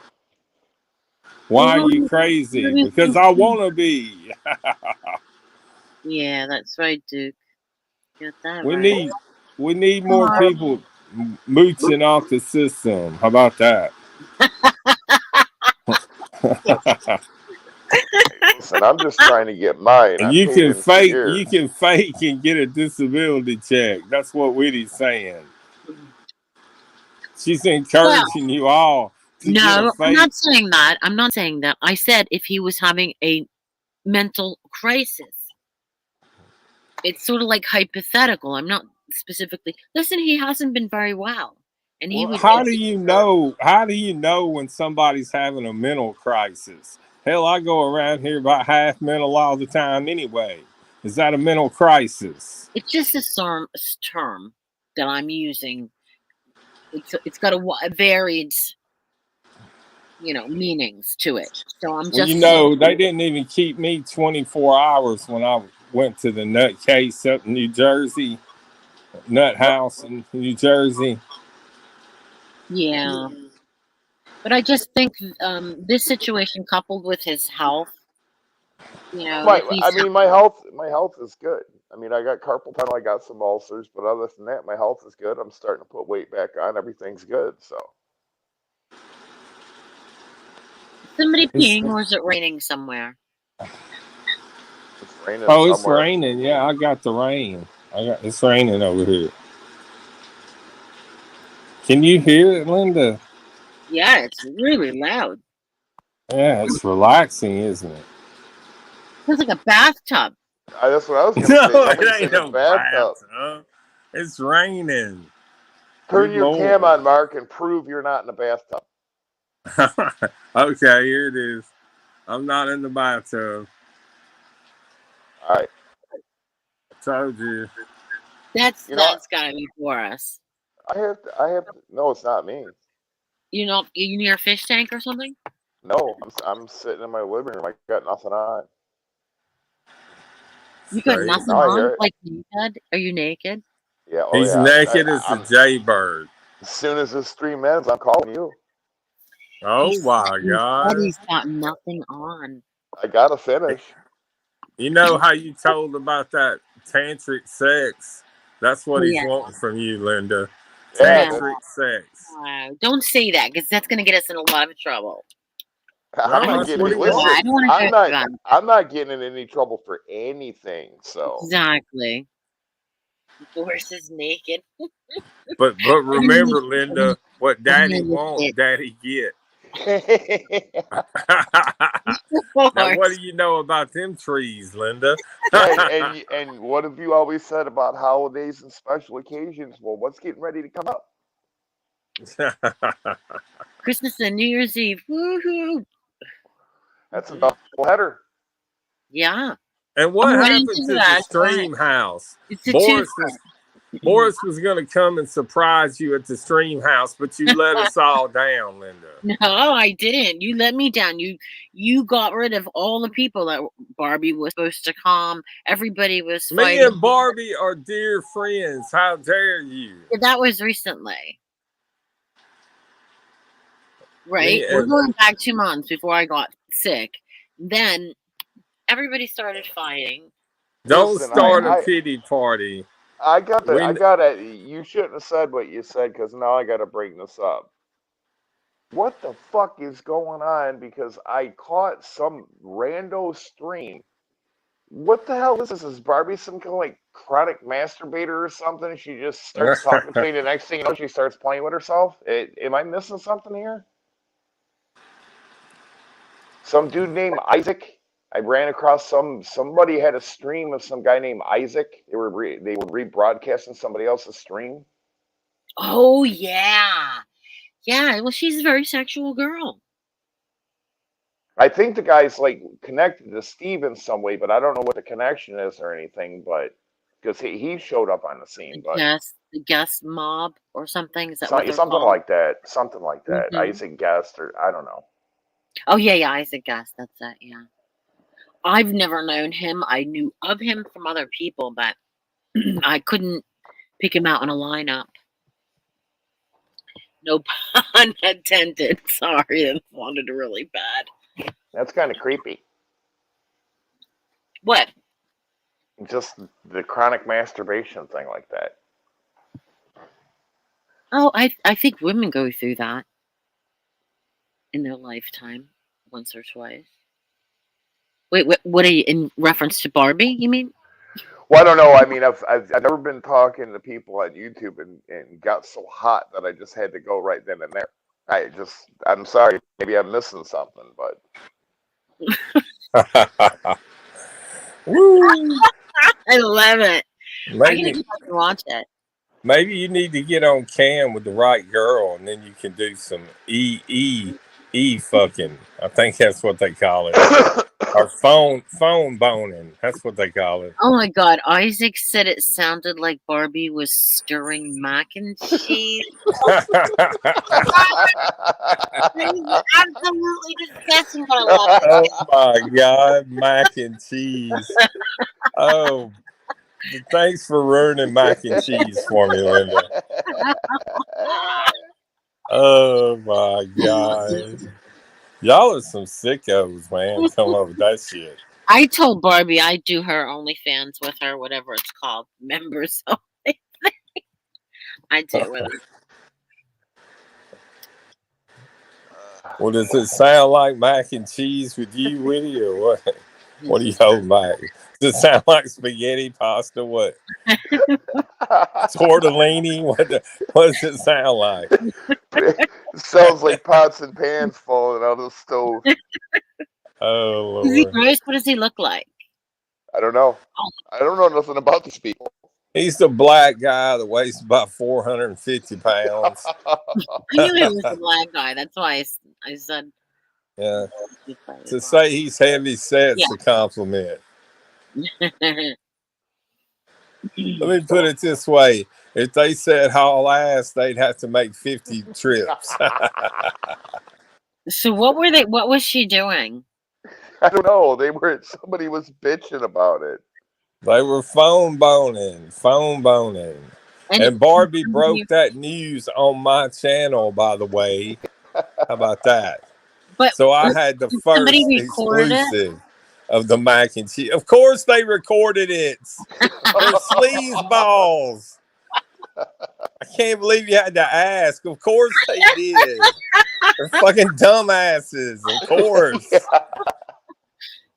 Why are you crazy? Because I want to be. Yeah, that's right, Duke. Get that We right. need more people mooching off the system. How about that? Listen, I'm just trying to get mine. And I'm paid in for years. you can fake and get a disability check. That's what Whitty's saying. She's encouraging you all to get a No, I'm fake. not saying that. I'm not saying that. I said if he was having a mental crisis. It's sort of like hypothetical. I'm not specifically. Listen, he hasn't been very well, and he Well, would. how do you know? How do you know when somebody's having a mental crisis? Hell, I go around here about half mental all the time anyway. Is that a mental crisis? It's just a term that I'm using. It's got a varied, meanings to it. So I'm Well, just. they didn't even keep me 24 hours when I went to the nut case up in New Jersey, nut house in New Jersey. Yeah, but I just think this situation coupled with his health, if he's. My health is good. I mean, I got carpal tunnel, I got some ulcers, but other than that, my health is good. I'm starting to put weight back on. Everything's good. So. Somebody peeing, or is it raining somewhere? It's raining Oh, it's somewhere. raining. Yeah, I got the rain. It's raining over here. Can you hear it, Linda? Yeah, it's really loud. Yeah, it's relaxing, isn't it? Sounds like a bathtub. That's what I was going to say. No, it Nobody's ain't in the no bathtub. bathtub. It's raining. Turn Good your Lord. cam on, Mark, and prove you're not in the bathtub. Okay, here it is. I'm not in the bathtub. All right. I told you. That's gotta be for us. I have to. No, it's not me. You near a fish tank or something? No, I'm sitting in my living room. I got nothing on. You got nothing I on? hear it. Like naked? Are you naked? Yeah. Oh He's yeah. naked as a jaybird. As soon as this stream ends, I'm calling you. Oh my He said God. he's got nothing on. I gotta finish. You know how you told about that tantric sex? That's what he's Yeah. wanting from you, Linda. Yeah, Tantric sex. Don't say that because that's going to get us in a lot of trouble. I'm No, not that's getting what it. he Listen, wants. I don't want to go through that. I'm not getting in any trouble for anything. So Exactly. Horse is naked. But remember, Linda, what daddy Look want, at daddy get. horse. Now, what do you know about them trees, Linda? and what have you always said about holidays and special occasions? Well, what's getting ready to come up? Christmas and New Year's Eve. Woohoo! That's a double header. Yeah. And what I'm happened into to the that. stream house? It's a Boris was going to come and surprise you at the stream house, but you let us all down, Linda. No, I didn't. You let me down. You got rid of all the people that Barbie was supposed to calm. Everybody was Me fighting. and Barbie are dear friends. How dare you? That was recently. Right? Me We're and- going back 2 months before I got sick. Then everybody started fighting. Don't Listen, start a pity party. I gotta. You shouldn't have said what you said because now I gotta bring this up. What the fuck is going on? Because I caught some rando stream. What the hell is this? Is Barbie some kind of like chronic masturbator or something? She just starts talking to me. The next thing you know, she starts playing with herself. Am I missing something here? Some dude named Isaac. I ran across somebody had a stream of some guy named Isaac. They were rebroadcasting somebody else's stream. Oh yeah. Yeah, well she's a very sexual girl. I think the guy's like connected to Steve in some way, but I don't know what the connection is or anything. But because he showed up on the scene, but The guest mob or something. Is that what they're something called? like that. Something like that. Mhm. Isaac Guest or I don't know. Oh yeah, Isaac Guest. That's it. Yeah. I've never known him. I knew of him from other people, but I couldn't pick him out in a lineup. No pun intended. Sorry, it sounded really bad. That's kind of creepy. What? Just the chronic masturbation thing like that. Oh, I think women go through that in their lifetime once or twice. Wait, what are you in reference to Barbie? You mean? Well, I don't know. I mean, I've never been talking to people on YouTube and got so hot that I just had to go right then and there. I'm sorry. Maybe I'm missing something, but. Woo. I love it. I gotta Maybe, go back and watch it. maybe you need to get on cam with the right girl, and then you can do some E fucking. I think that's what they call it. Or phone boning. That's what they call it. Oh my god, Isaac said it sounded like Barbie was stirring mac and cheese. Absolutely disgusting, but I love it. Oh my God, mac and cheese. Oh, thanks for ruining mac and cheese for me, Linda. Oh my God. Y'all are some sickos, man. Come up with that shit. I told Barbie I'd do her OnlyFans with her, whatever it's called, members only. I do it with her. Well, does it sound like mac and cheese with you, Winnie, or what? What do you hold back? Does it sound like spaghetti pasta? What? Tortellini? What does it sound like? It sounds like pots and pans falling out of the stove. Oh, Is he Lord. gross? What does he look like? I don't know. I don't know nothing about these people. He's the black guy that weighs about 450 pounds. I knew he was a black guy. That's why I said. Yeah. To say he's heavy set's a compliment. Let me put it this way. If they said haul ass, they'd have to make 50 trips. So what were they? What was she doing? I don't know. Somebody was bitching about it. They were phone boning. And Barbie broke that news on my channel, by the way. How about that? But So I had the somebody first recorded it. exclusive of the mac and cheese. Of course they recorded it. They're sleazeballs. I can't believe you had to ask. Of course they did. They're fucking dumbasses. Of course. Yeah.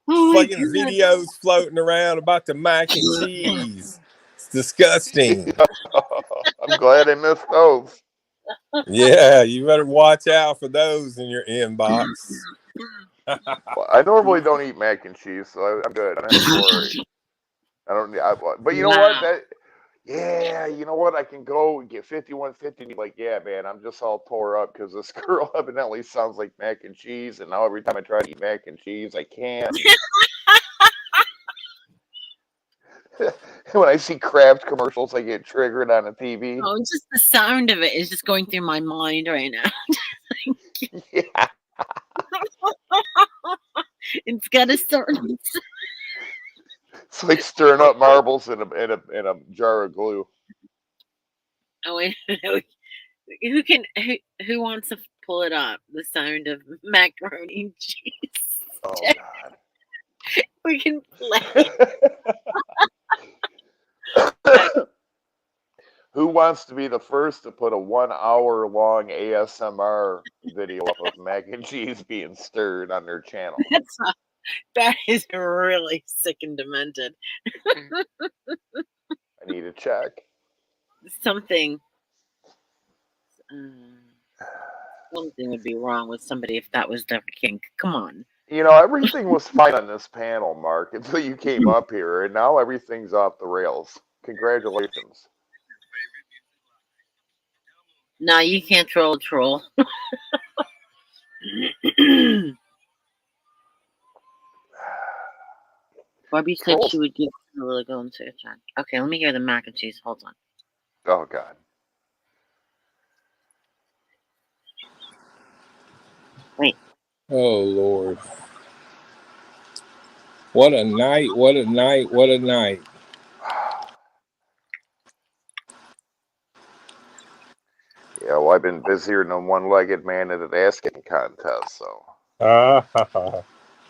Oh my Fucking God. videos floating around about the mac and cheese. It's disgusting. I'm glad I missed those. Yeah, you better watch out for those in your inbox. Well, I normally don't eat mac and cheese, so I'm good. I don't have to worry. I don't. But you know what? Wow. Yeah, you know what? I can go and get 5150 and be like, yeah, man, I'm just all tore up because this girl evidently sounds like mac and cheese, and now every time I try to eat mac and cheese, I can't. When I see Kraft commercials, I get triggered on the TV. Oh, just the sound of it is just going through my mind right now. Yeah, It's got a certain. it's like stirring up marbles in a jar of glue. Oh wait, who wants to pull it up? The sound of macaroni and cheese. Oh God. We can play. Who wants to be the first to put a 1 hour long ASMR video up of mac and cheese being stirred on their channel? That is really sick and demented. I need to check. Something something would be wrong with somebody if that was their kink. Come on. You know, everything was fine on this panel, Mark, until you came up here, and now everything's off the rails. Congratulations. No, you can't troll a troll. Barbie said Trolls. she would give Camilo a go and say a time. Okay, let me hear the mac and cheese. Hold on. Oh God. Wait. Oh Lord. What a night, what a night, what a night. Yeah, well, I've been busier than a one-legged man at an ass-kicking contest, so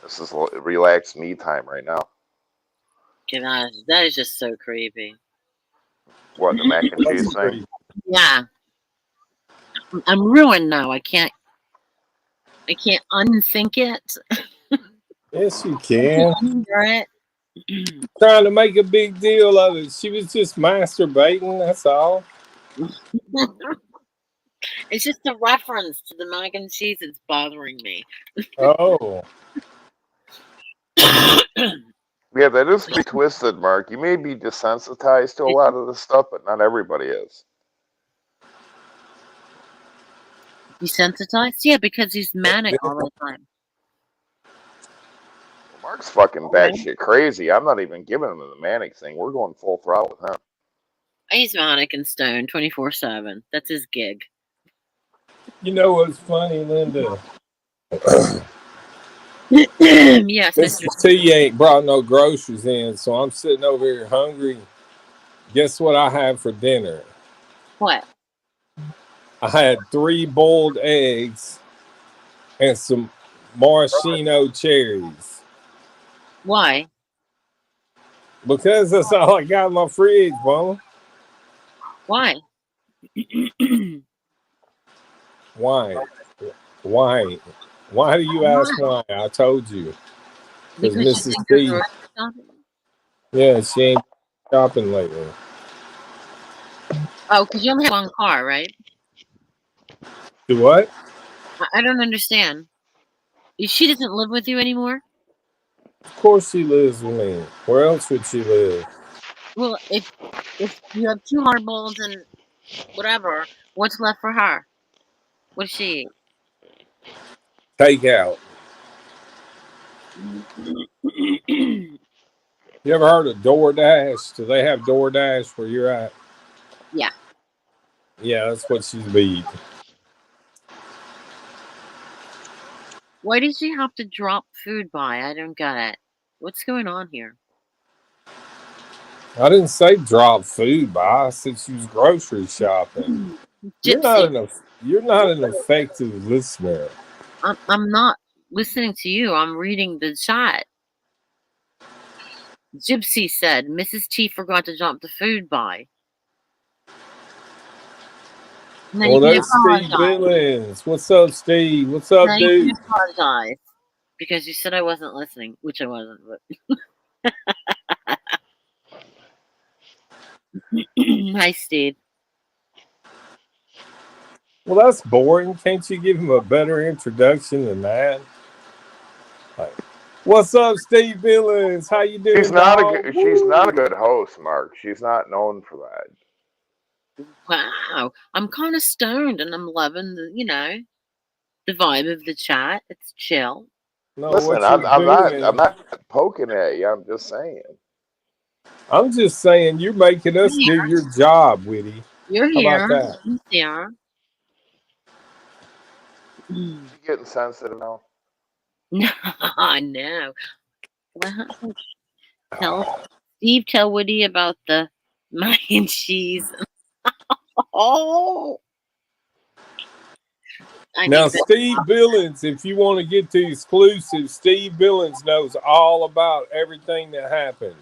this is relaxed me time right now. Gosh, that is just so creepy. What, the mac and cheese thing? Yeah. I'm ruined now. I can't unthink it. Yes, you can. Undo it. Trying to make a big deal of it. She was just masturbating, that's all. It's just a reference to the mac and cheese that's bothering me. Oh. Yeah, that is pretty twisted, Mark. You may be desensitized to a lot of this stuff, but not everybody is. Desensitized? Yeah, because he's manic all the time. Well, Mark's fucking batshit crazy. I'm not even giving him the manic thing. We're going full throttle with him. He's manic and stoned 24/7. That's his gig. You know what's funny, Linda? Yes, Mr. Mr. T ain't brought no groceries in, so I'm sitting over here hungry. Guess what I had for dinner? What? I had 3 boiled eggs and some maraschino cherries. Why? Because that's all I got in my fridge, Mama. Why? Why? Why? Why do you ask why? I told you. Because Because Mrs. you think T, you're shopping? yeah, she ain't shopping lately. Oh, because you only have one car, right? Do what? I don't understand. She doesn't live with you anymore? Of course she lives with me. Where else would she live? Well, if you have 2 hard bowls and whatever, what's left for her? What's she Takeout. eat? You ever heard of DoorDash? Do they have DoorDash where you're at? Yeah. Yeah, that's what she's be eating. Why does she have to drop food by? I don't get it. What's going on here? I didn't say drop food by. I said she was grocery shopping. You're Gypsy. you're not an effective listener. I'm not listening to you. I'm reading the chat. Gypsy said Mrs. T forgot to drop the food by. And then you Well, can there's Steve apologize. Billings. What's up, Steve? What's up, Now you can dude? apologize because you said I wasn't listening, which I wasn't. But hi, Steve. Well, that's boring. Can't you give him a better introduction than that? Like, what's up, Steve Billings? How you doing, dog? She's not a Woo! good host, Mark. She's not known for that. Wow, I'm kind of stoned and I'm loving the vibe of the chat. It's chill. No, Listen, what you're I'm doing. not poking at you. I'm just saying. I'm just saying you're making us You're do here. your job, Witty. You're How about here. that? I'm here. Is she getting sensitive now? No. Tell Woody about the mac and cheese. Oh, I Now, need that. Steve Billings, if you want to get to exclusive, Steve Billings knows all about everything that happened.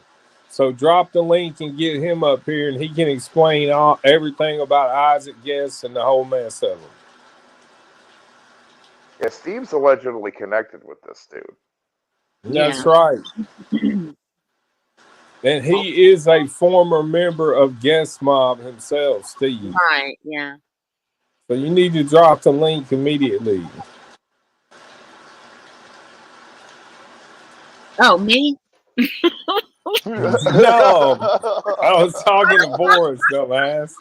So drop the link and get him up here, and he can explain everything about Isaac Guest and the whole mess of him. Yeah, Steve's allegedly connected with this dude. That's right. And he is a former member of Guest Mob himself, Steve. Right, yeah. So you need to drop the link immediately. Oh, me? No, I was talking to Boris, dumbass.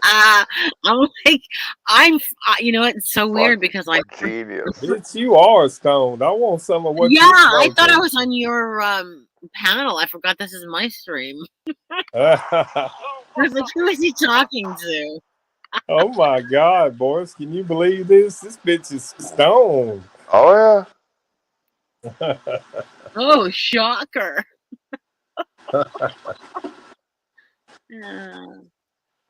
I'm like, you know what? It's so weird because I'm genius. Bitch, you are stoned. I want some of what. Yeah, I thought I was on your panel. I forgot this is my stream. I was like, who is he talking to? Oh my God, Boris! Can you believe this? This bitch is stoned. Oh yeah. Oh, shocker!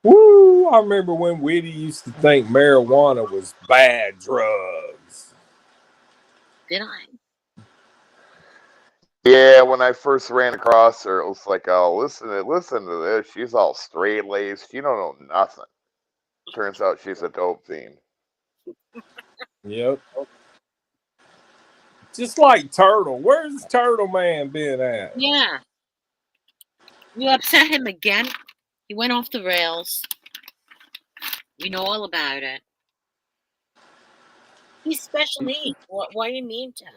Woo! I remember when Whitty used to think marijuana was bad drugs. Did I? Yeah, when I first ran across her, it was like, oh, listen to this. She's all straight laced. You don't know nothing. Turns out she's a dope fiend. Yep. Just like Turtle. Where's Turtle Man been at? Yeah. You upset him again? He went off the rails. We know all about it. He's special needs. Why are you mean to him?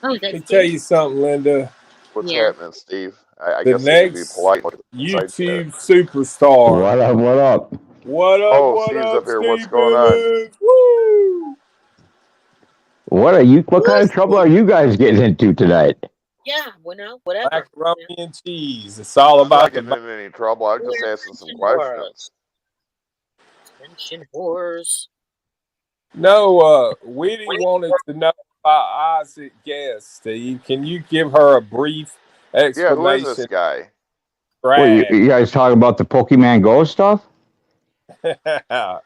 Oh, Let me tell you something, Linda. What's happening, Steve? I the guess next be polite YouTube superstar. What up? What up? What up? Oh, what Steve's up, up here. Steve What's going Billings? Woo! What are you? What kind of trouble are you guys getting into tonight? Yeah, whatever. Macaroni and cheese. It's all about getting into any trouble. I'm just asking some questions. Attention whores. No, Whitty wanted to know about Isaac Guest, Steve. Can you give her a brief explanation? Yeah, who is this guy? What, you guys talking about the Pokemon Go stuff? The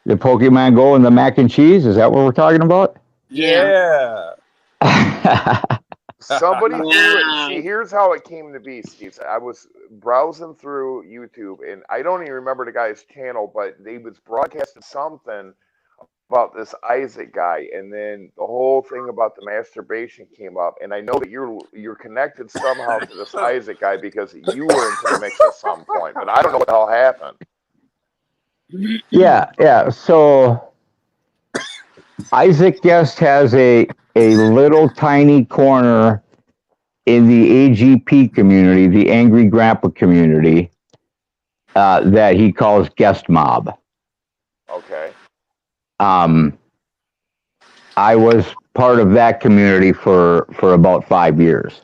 Pokemon Go and the mac and cheese? Is that what we're talking about? Yeah. Somebody threw it. See, here's how it came to be, Steve. I was browsing through YouTube, and I don't even remember the guy's channel, but they was broadcasting something about this Isaac guy, and then the whole thing about the masturbation came up, and I know that you're connected somehow to this Isaac guy because you were into the mix at some point, but I don't know what the hell happened. Yeah. So Isaac Guest has a little tiny corner in the AGP community, the Angry Grandpa community, that he calls Guest Mob. Okay. I was part of that community for about 5 years.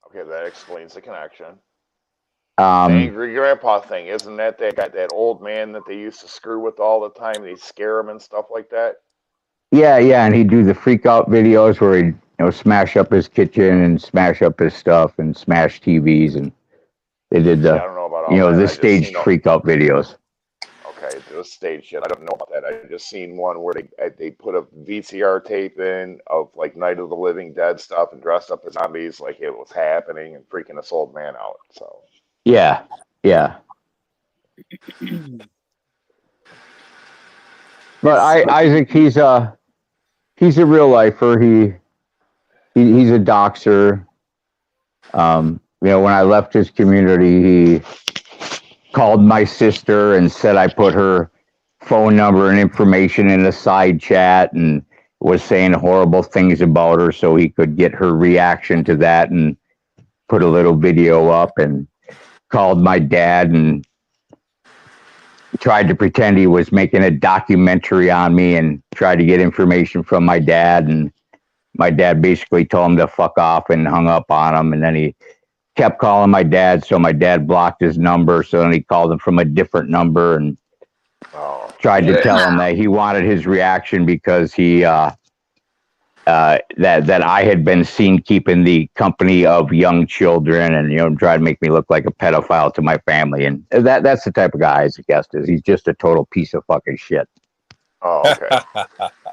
Okay, that explains the connection. The Angry Grandpa thing, isn't that guy, that old man that they used to screw with all the time? They scare him and stuff like that. Yeah, and he'd do the freak out videos where he'd smash up his kitchen and smash up his stuff and smash TVs, and they did See, I the don't know about all that. the I just staged seen freak out videos. okay, the stage shit. I don't know about that. I just seen one where they put a VCR tape in of like Night of the Living Dead stuff and dressed up as zombies like it was happening and freaking this old man out. So Yeah, yeah. But Isaac, he's a real lifer. He's a doxer. When I left his community, he called my sister and said I put her phone number and information in a side chat and was saying horrible things about her so he could get her reaction to that and put a little video up, and called my dad and tried to pretend he was making a documentary on me and tried to get information from my dad, and my dad basically told him to fuck off and hung up on him, and then he kept calling my dad, so my dad blocked his number, so then he called him from a different number and tried to tell him that he wanted his reaction because he that I had been seen keeping the company of young children, and try to make me look like a pedophile to my family, and that's the type of guy Isaac Guest is. He's just a total piece of fucking shit. oh, okay.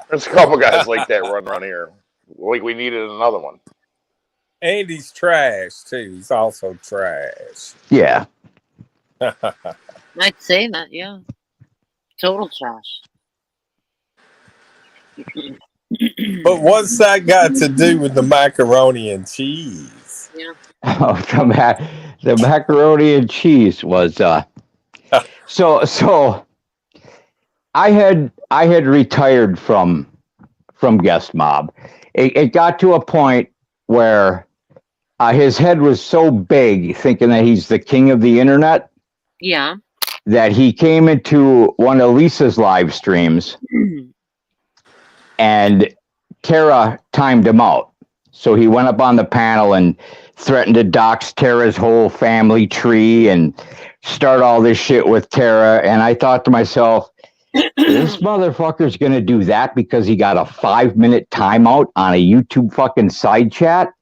There's a couple guys like that running around here. Like we needed another one. And he's trash too. He's also trash. Yeah. I'd say that, yeah. Total trash. But what's that got to do with the macaroni and cheese? Yeah. Oh, the macaroni and cheese was so I had retired from Guest Mob. It got to a point where his head was so big, thinking that he's the king of the internet. Yeah. That he came into one of Lisa's live streams, and Tara timed him out. So he went up on the panel and threatened to dox Tara's whole family tree and start all this shit with Tara. And I thought to myself, this motherfucker's going to do that because he got a 5-minute timeout on a YouTube fucking side chat.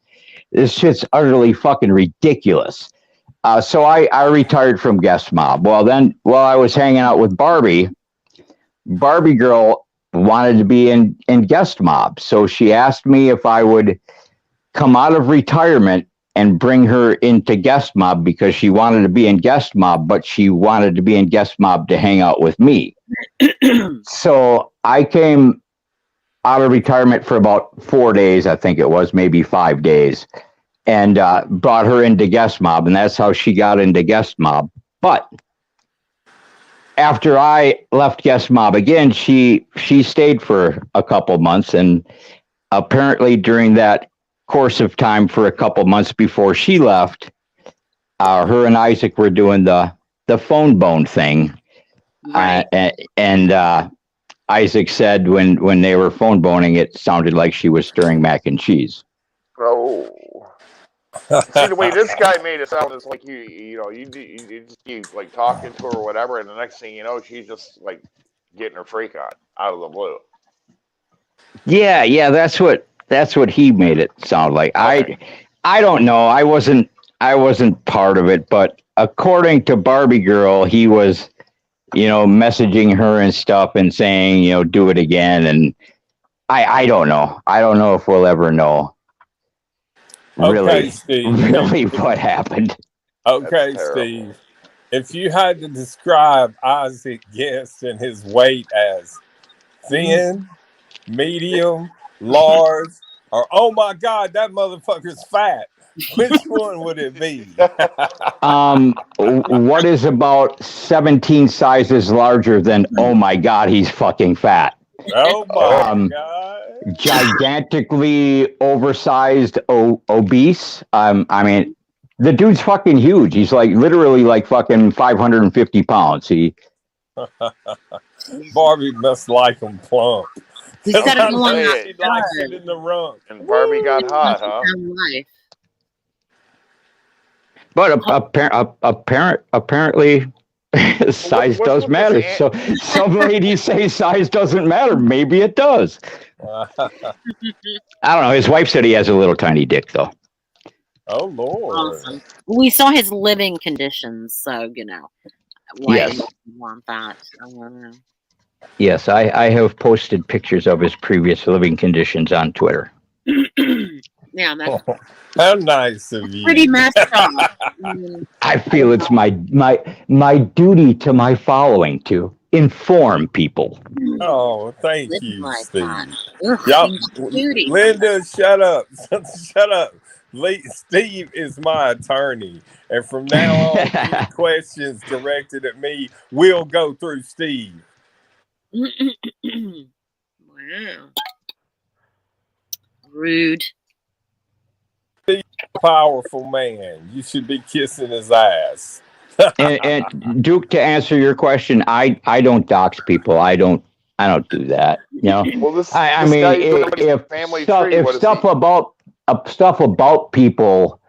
This shit's utterly fucking ridiculous. So I retired from Guest Mob. Well, then while I was hanging out with Barbie girl wanted to be in Guest Mob. So she asked me if I would come out of retirement and bring her into Guest Mob because she wanted to be in Guest Mob, but she wanted to be in Guest Mob to hang out with me. So I came out of retirement for about 4 days, I think it was, maybe 5 days, and brought her into Guest Mob, and that's how she got into Guest Mob. But after I left Guest Mob again, she stayed for a couple months, and apparently during that course of time for a couple months before she left, her and Isaac were doing the phone bone thing. Right. And Isaac said when they were phone boning, it sounded like she was stirring mac and cheese. Oh. See, the way this guy made it sound is like you just keep like talking to her or whatever, and the next thing you know, she's just like getting her freak on out of the blue. Yeah, that's what he made it sound like. Okay. I don't know. I wasn't part of it, but according to Barbie Girl, he was, messaging her and stuff and saying, do it again. And I don't know. I don't know if we'll ever know. Okay, Steve. Really what happened. Okay, Steve. If you had to describe Isaac Guest and his weight as thin, medium, large, or oh my God, that motherfucker's fat, which one would it be? What is about 17 sizes larger than oh my God, he's fucking fat? Oh my God. Gigantically oversized, obese. I mean, the dude's fucking huge. He's like literally like fucking 550 pounds. Barbie must like him plump. He's got to go on He likes it in the rump. And Barbie got hot, huh? But apparently, Size What's does with matter. this So some ladies say size doesn't matter. Maybe it does. I don't know. His wife said he has a little tiny dick, though. Oh Lord. Awesome. We saw his living conditions, so why Yes. do you want that? I don't know. Yes, I have posted pictures of his previous living conditions on Twitter. Yeah, that's How nice of you. pretty messed up. I feel it's my duty to my following to inform people. Oh, thank Living you, like Steve. that. Ugh, Y'all, duty. Linda, shut up. Shut up. Steve is my attorney. And from now on, any questions directed at me will go through Steve. Wow. Rude. Powerful man. You should be kissing his ass. and Duke, to answer your question, I don't dox people. I don't do that. You know. Well, this I this mean, guy doing family tree. What is stuff he? about people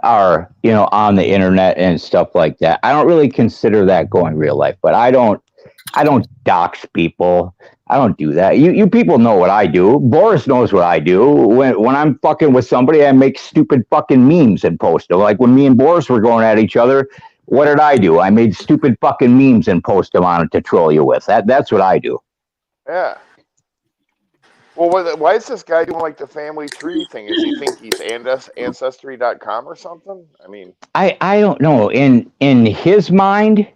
are on the internet and stuff like that, I don't really consider that going real life. But I don't dox people. I don't do that. You people know what I do. Boris knows what I do. When I'm fucking with somebody, I make stupid fucking memes and post them. Like when me and Boris were going at each other, what did I do? I made stupid fucking memes and post them on it to troll you with. That's what I do. Yeah. Well, why is this guy doing like the family tree thing? Does he think he's Ancestry.com or something? I mean, I don't know. In his mind,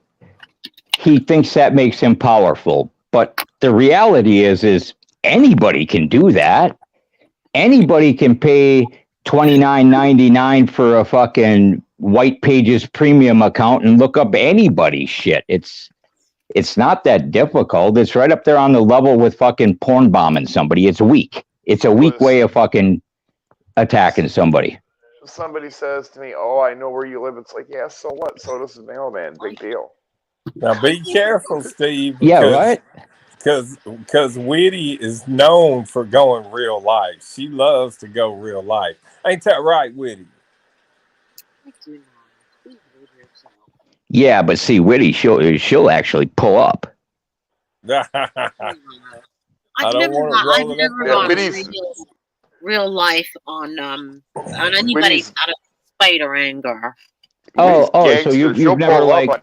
he thinks that makes him powerful. But the reality is anybody can do that. Anybody can pay $29.99 for a fucking White Pages premium account and look up anybody's shit. It's not that difficult. It's right up there on the level with fucking porn bombing somebody. It's weak. It's a weak way of fucking attacking somebody. Somebody says to me, "Oh, I know where you live." It's like, yeah, so what? So does the mailman. Big deal. Now be careful, Steve. Yeah, right? Because Whitty is known for going real life. She loves to go real life. Ain't that right, Whitty? Yeah, but see, Whitty, she'll actually pull up. I don't want to roll it up. Real life on anybody out of spite or anger. Oh, so you've never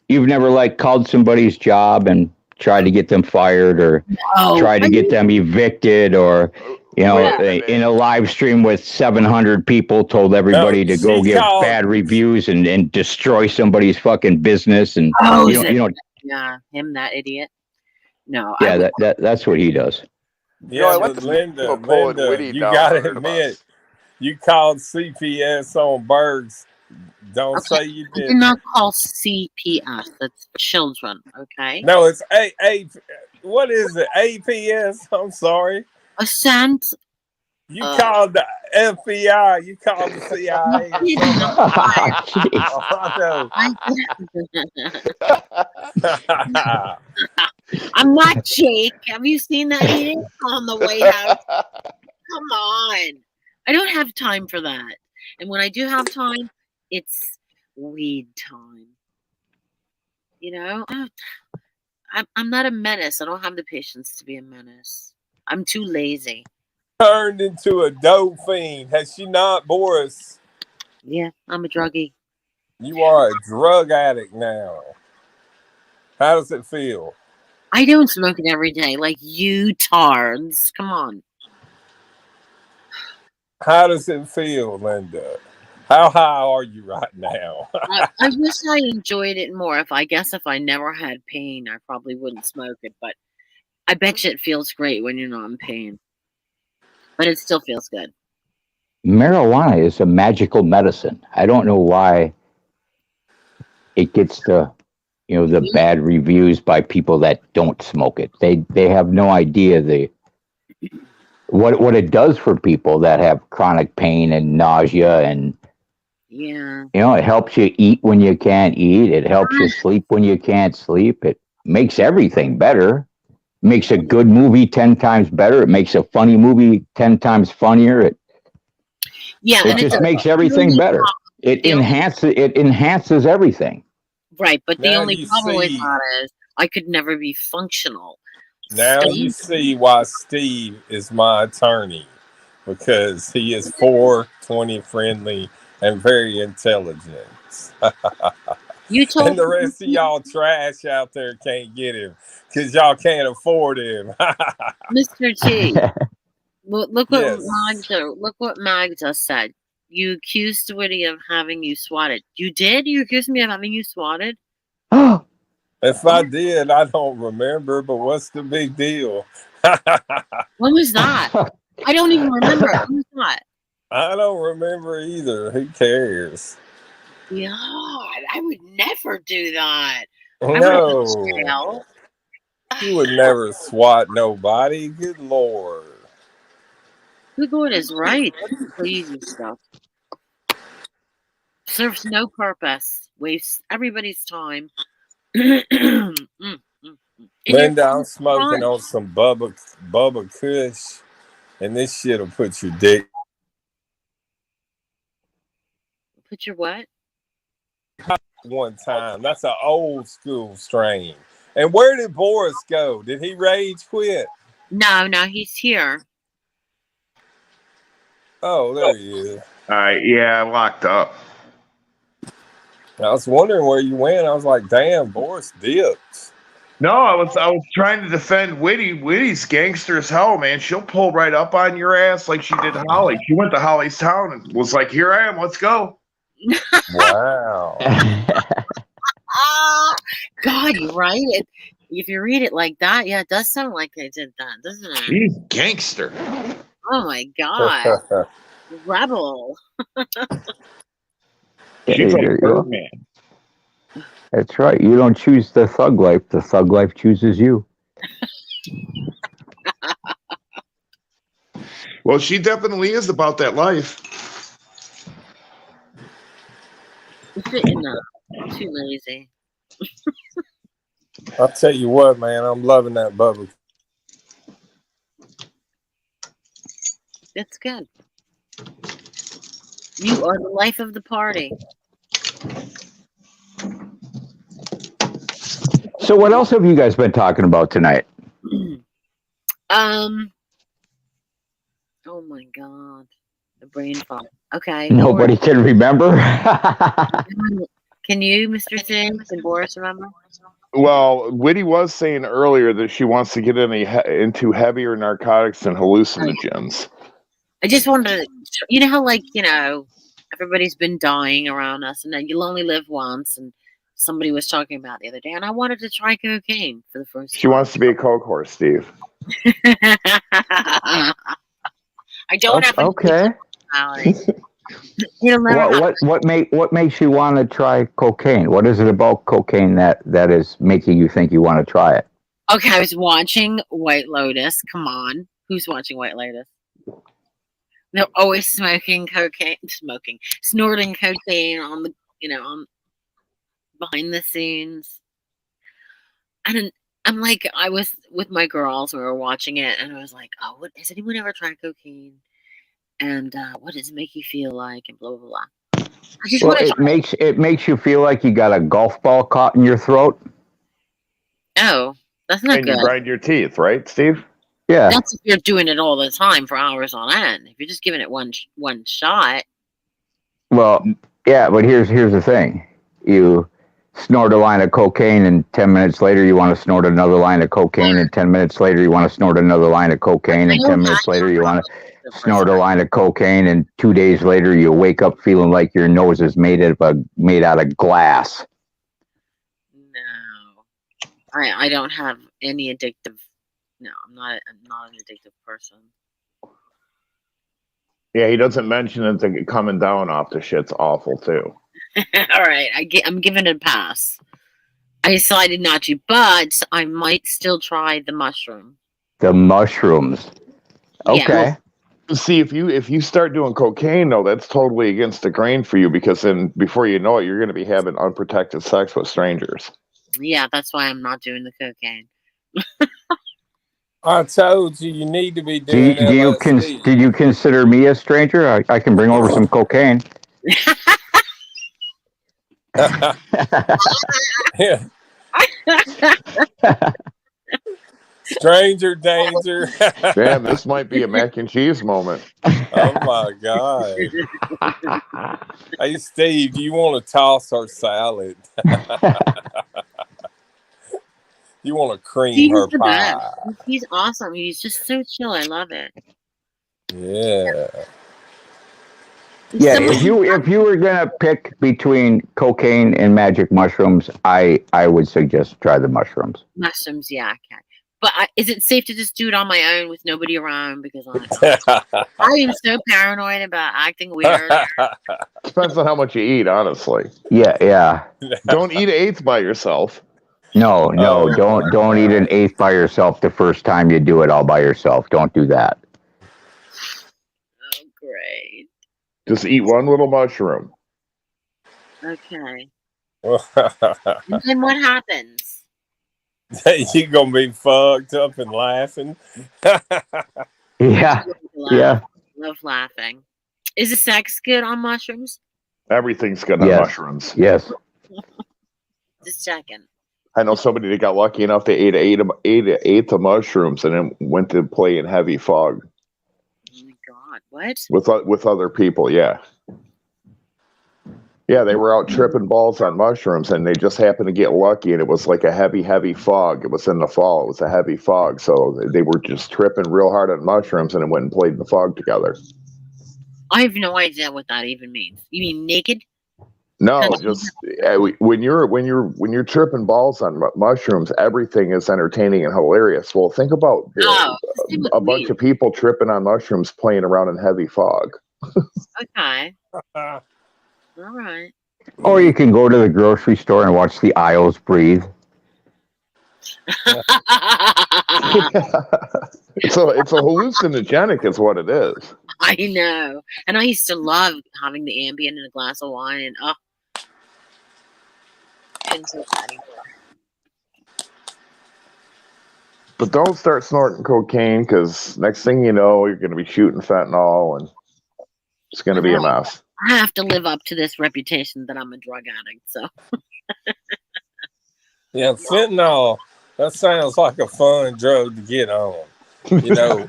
you've never called somebody's job and tried to get them fired or tried to get them evicted or in a live stream with 700 people told everybody to go give bad reviews and destroy somebody's fucking business and yeah, him, that idiot. No, yeah, that's what he does. Yeah, but Linda, you gotta admit, you called CPS on Bergs. Don't say you did. I did not call CPS. That's children, okay? No, it's A. What is it? APS? I'm sorry. Assent. You called the FBI. You called the CIA. I'm not Jake. Have you seen that idiot on the way out? Come on. I don't have time for that. And when I do have time, it's weed time. I'm not a menace. I don't have the patience to be a menace. I'm too lazy. Turned into a dope fiend. Has she not, Boris? Yeah, I'm a druggie. You are a drug addict now. How does it feel? I don't smoke it every day like you tards. Come on. How does it feel, Linda? How high are you right now? I wish I enjoyed it more. If I never had pain, I probably wouldn't smoke it. But I bet you it feels great when you're not in pain. But it still feels good. Marijuana is a magical medicine. I don't know why it gets the bad reviews by people that don't smoke it. They have no idea what it does for people that have chronic pain and nausea and it helps you eat when you can't eat. It helps you sleep when you can't sleep. It makes everything better. Makes a good movie 10 times better. It makes a funny movie 10 times funnier. It just makes everything better. It enhances everything. Right, but the Now only you problem with see. that is I could never be functional. Now So, you see why Steve is my attorney, because he is 420 friendly and very intelligent. you And told the rest of y'all trash out there can't get him because y'all can't afford him. Mr. T. Yes. Look what Magda said. You accused Woody of having you swatted. You did? You accused me of having you swatted? If I did, I don't remember, but what's the big deal? When was that? I don't even remember. When was that? I don't remember either. Who cares? God, I would never do that. I would have been in No. jail. You would never swat nobody. Good Lord. Good Lord is right. That's crazy stuff. Serves no purpose. Wastes everybody's time. Mm, mm, mm. And you're Linda, I'm smoking fine. on some Bubba Kush, and this shit'll put your dick Put your what? one time. That's an old school strain. And where did Boris go? Did he rage quit? No, he's here. Oh, there he is. Yeah, locked up. I was wondering where you went. I was like, damn, Boris dipped. No, I was trying to defend Whitty. Whitty's gangster as hell, man. She'll pull right up on your ass like she did Holly. She went to Holly's town and was like, "Here I am, let's go." Wow. Ah, God, you're right. If you read it like that, yeah, it does sound like they did that, doesn't it? She's gangster. Oh my God, rebel. She's like There you go. Birdman. That's right. You don't choose the thug life. The thug life chooses you. Well, she definitely is about that life. It's good enough. I'm too lazy. I'll tell you what, man, I'm loving that Bubba. That's good. You are the life of the party. So, what else have you guys been talking about tonight? Oh my God, the brain fog. Okay, Nobody can remember. Can you, Mr. Singh? Can Boris remember? Well, Whitty was saying earlier that she wants to get into heavier narcotics and hallucinogens. I just wanted to, you know how, like, everybody's been dying around us, and then you'll only live once. And somebody was talking about the other day, and I wanted to try cocaine for the first time. She wants to be a coke horse, Steve. I don't have Okay. What makes you want to try cocaine? What is it about cocaine that is making you think you want to try it? Okay, I was watching White Lotus. Come on, who's watching White Lotus? They're always snorting cocaine on the, on behind the scenes. And I'm like, I was with my girls, we were watching it, and I was like, oh, has anyone ever tried cocaine? And what does it make you feel like? And blah blah blah. I just want to. It makes you feel like you got a golf ball caught in your throat. Oh, that's not and good. You grind your teeth, right, Steve? Yeah. That's if you're doing it all the time for hours on end. If you're just giving it one shot. Well, yeah, but here's the thing: you snort a line of cocaine, and 10 minutes later you want to snort another line of cocaine, and 10 minutes later you want to snort another line of cocaine, and 10 minutes later you want to snort a line of cocaine, and 2 days later you wake up feeling like your nose is made out of glass. No, I don't have any addictive. No, I'm not an addictive person. Yeah, he doesn't mention that the coming down off the shit's awful too. All right, I'm giving it a pass. I decided not to, but I might still try the mushroom. The mushrooms. Okay. Yeah. See, if you start doing cocaine, though, that's totally against the grain for you, because then before you know it, you're going to be having unprotected sex with strangers. Yeah, that's why I'm not doing the cocaine. I told you need to be doing LSD. Do you consider me a stranger? I can bring over some cocaine. Yeah. Stranger danger. Man, this might be a mac and cheese moment. Oh my God. Hey Steve, do you want to toss our salad? You want to cream her He's the pie? best. He's awesome. He's just so chill. I love it. Yeah. Yeah, if you were gonna pick between cocaine and magic mushrooms, I would suggest try the mushrooms. Mushrooms, yeah, okay. But is it safe to just do it on my own with nobody around? Because I am so paranoid about acting weird. Depends on how much you eat, honestly. Yeah. Don't eat an eighth by yourself. No, Oh, don't eat an eighth by yourself the first time you do it all by yourself. Don't do that. Oh, great. Just eat one little mushroom. Okay. And then what happens? You gonna be fucked up and laughing. Yeah. Love laughing. Is the sex good on mushrooms? Everything's good on mushrooms. Yes. Just checking. I know somebody that got lucky enough they ate an eighth of mushrooms and then went to play in heavy fog. Oh my God! What? With other people, yeah. Yeah, they were out tripping balls on mushrooms, and they just happened to get lucky, and it was like a heavy fog. It was in the fall. It was a heavy fog, so they were just tripping real hard on mushrooms, and then went and played in the fog together. I have no idea what that even means. You mean naked? No, just when you're tripping balls on mushrooms, everything is entertaining and hilarious. Well, think about a bunch of people tripping on mushrooms playing around in heavy fog. Okay. All right. Or you can go to the grocery store and watch the aisles breathe. It's a hallucinogenic is what it is. I know. And I used to love having the Ambien in a glass of wine and But don't start snorting cocaine because next thing you know, you're going to be shooting fentanyl and it's going to be a mess. I have to live up to this reputation that I'm a drug addict. So, yeah, fentanyl. That sounds like a fun drug to get on. You know,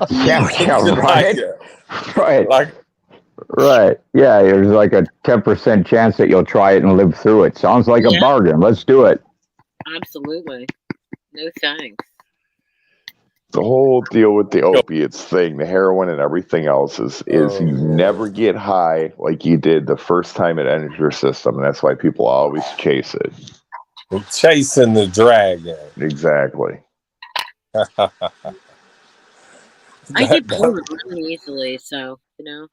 right. Yeah, there's like a 10% chance that you'll try it and live through it. Sounds like a bargain. Let's do it. Absolutely. No thanks. The whole deal with the opiates thing, the heroin and everything else is you never get high like you did the first time it enters your system, and that's why people always chase it. We're chasing the dragon. Exactly. I get bored really easily, so you know.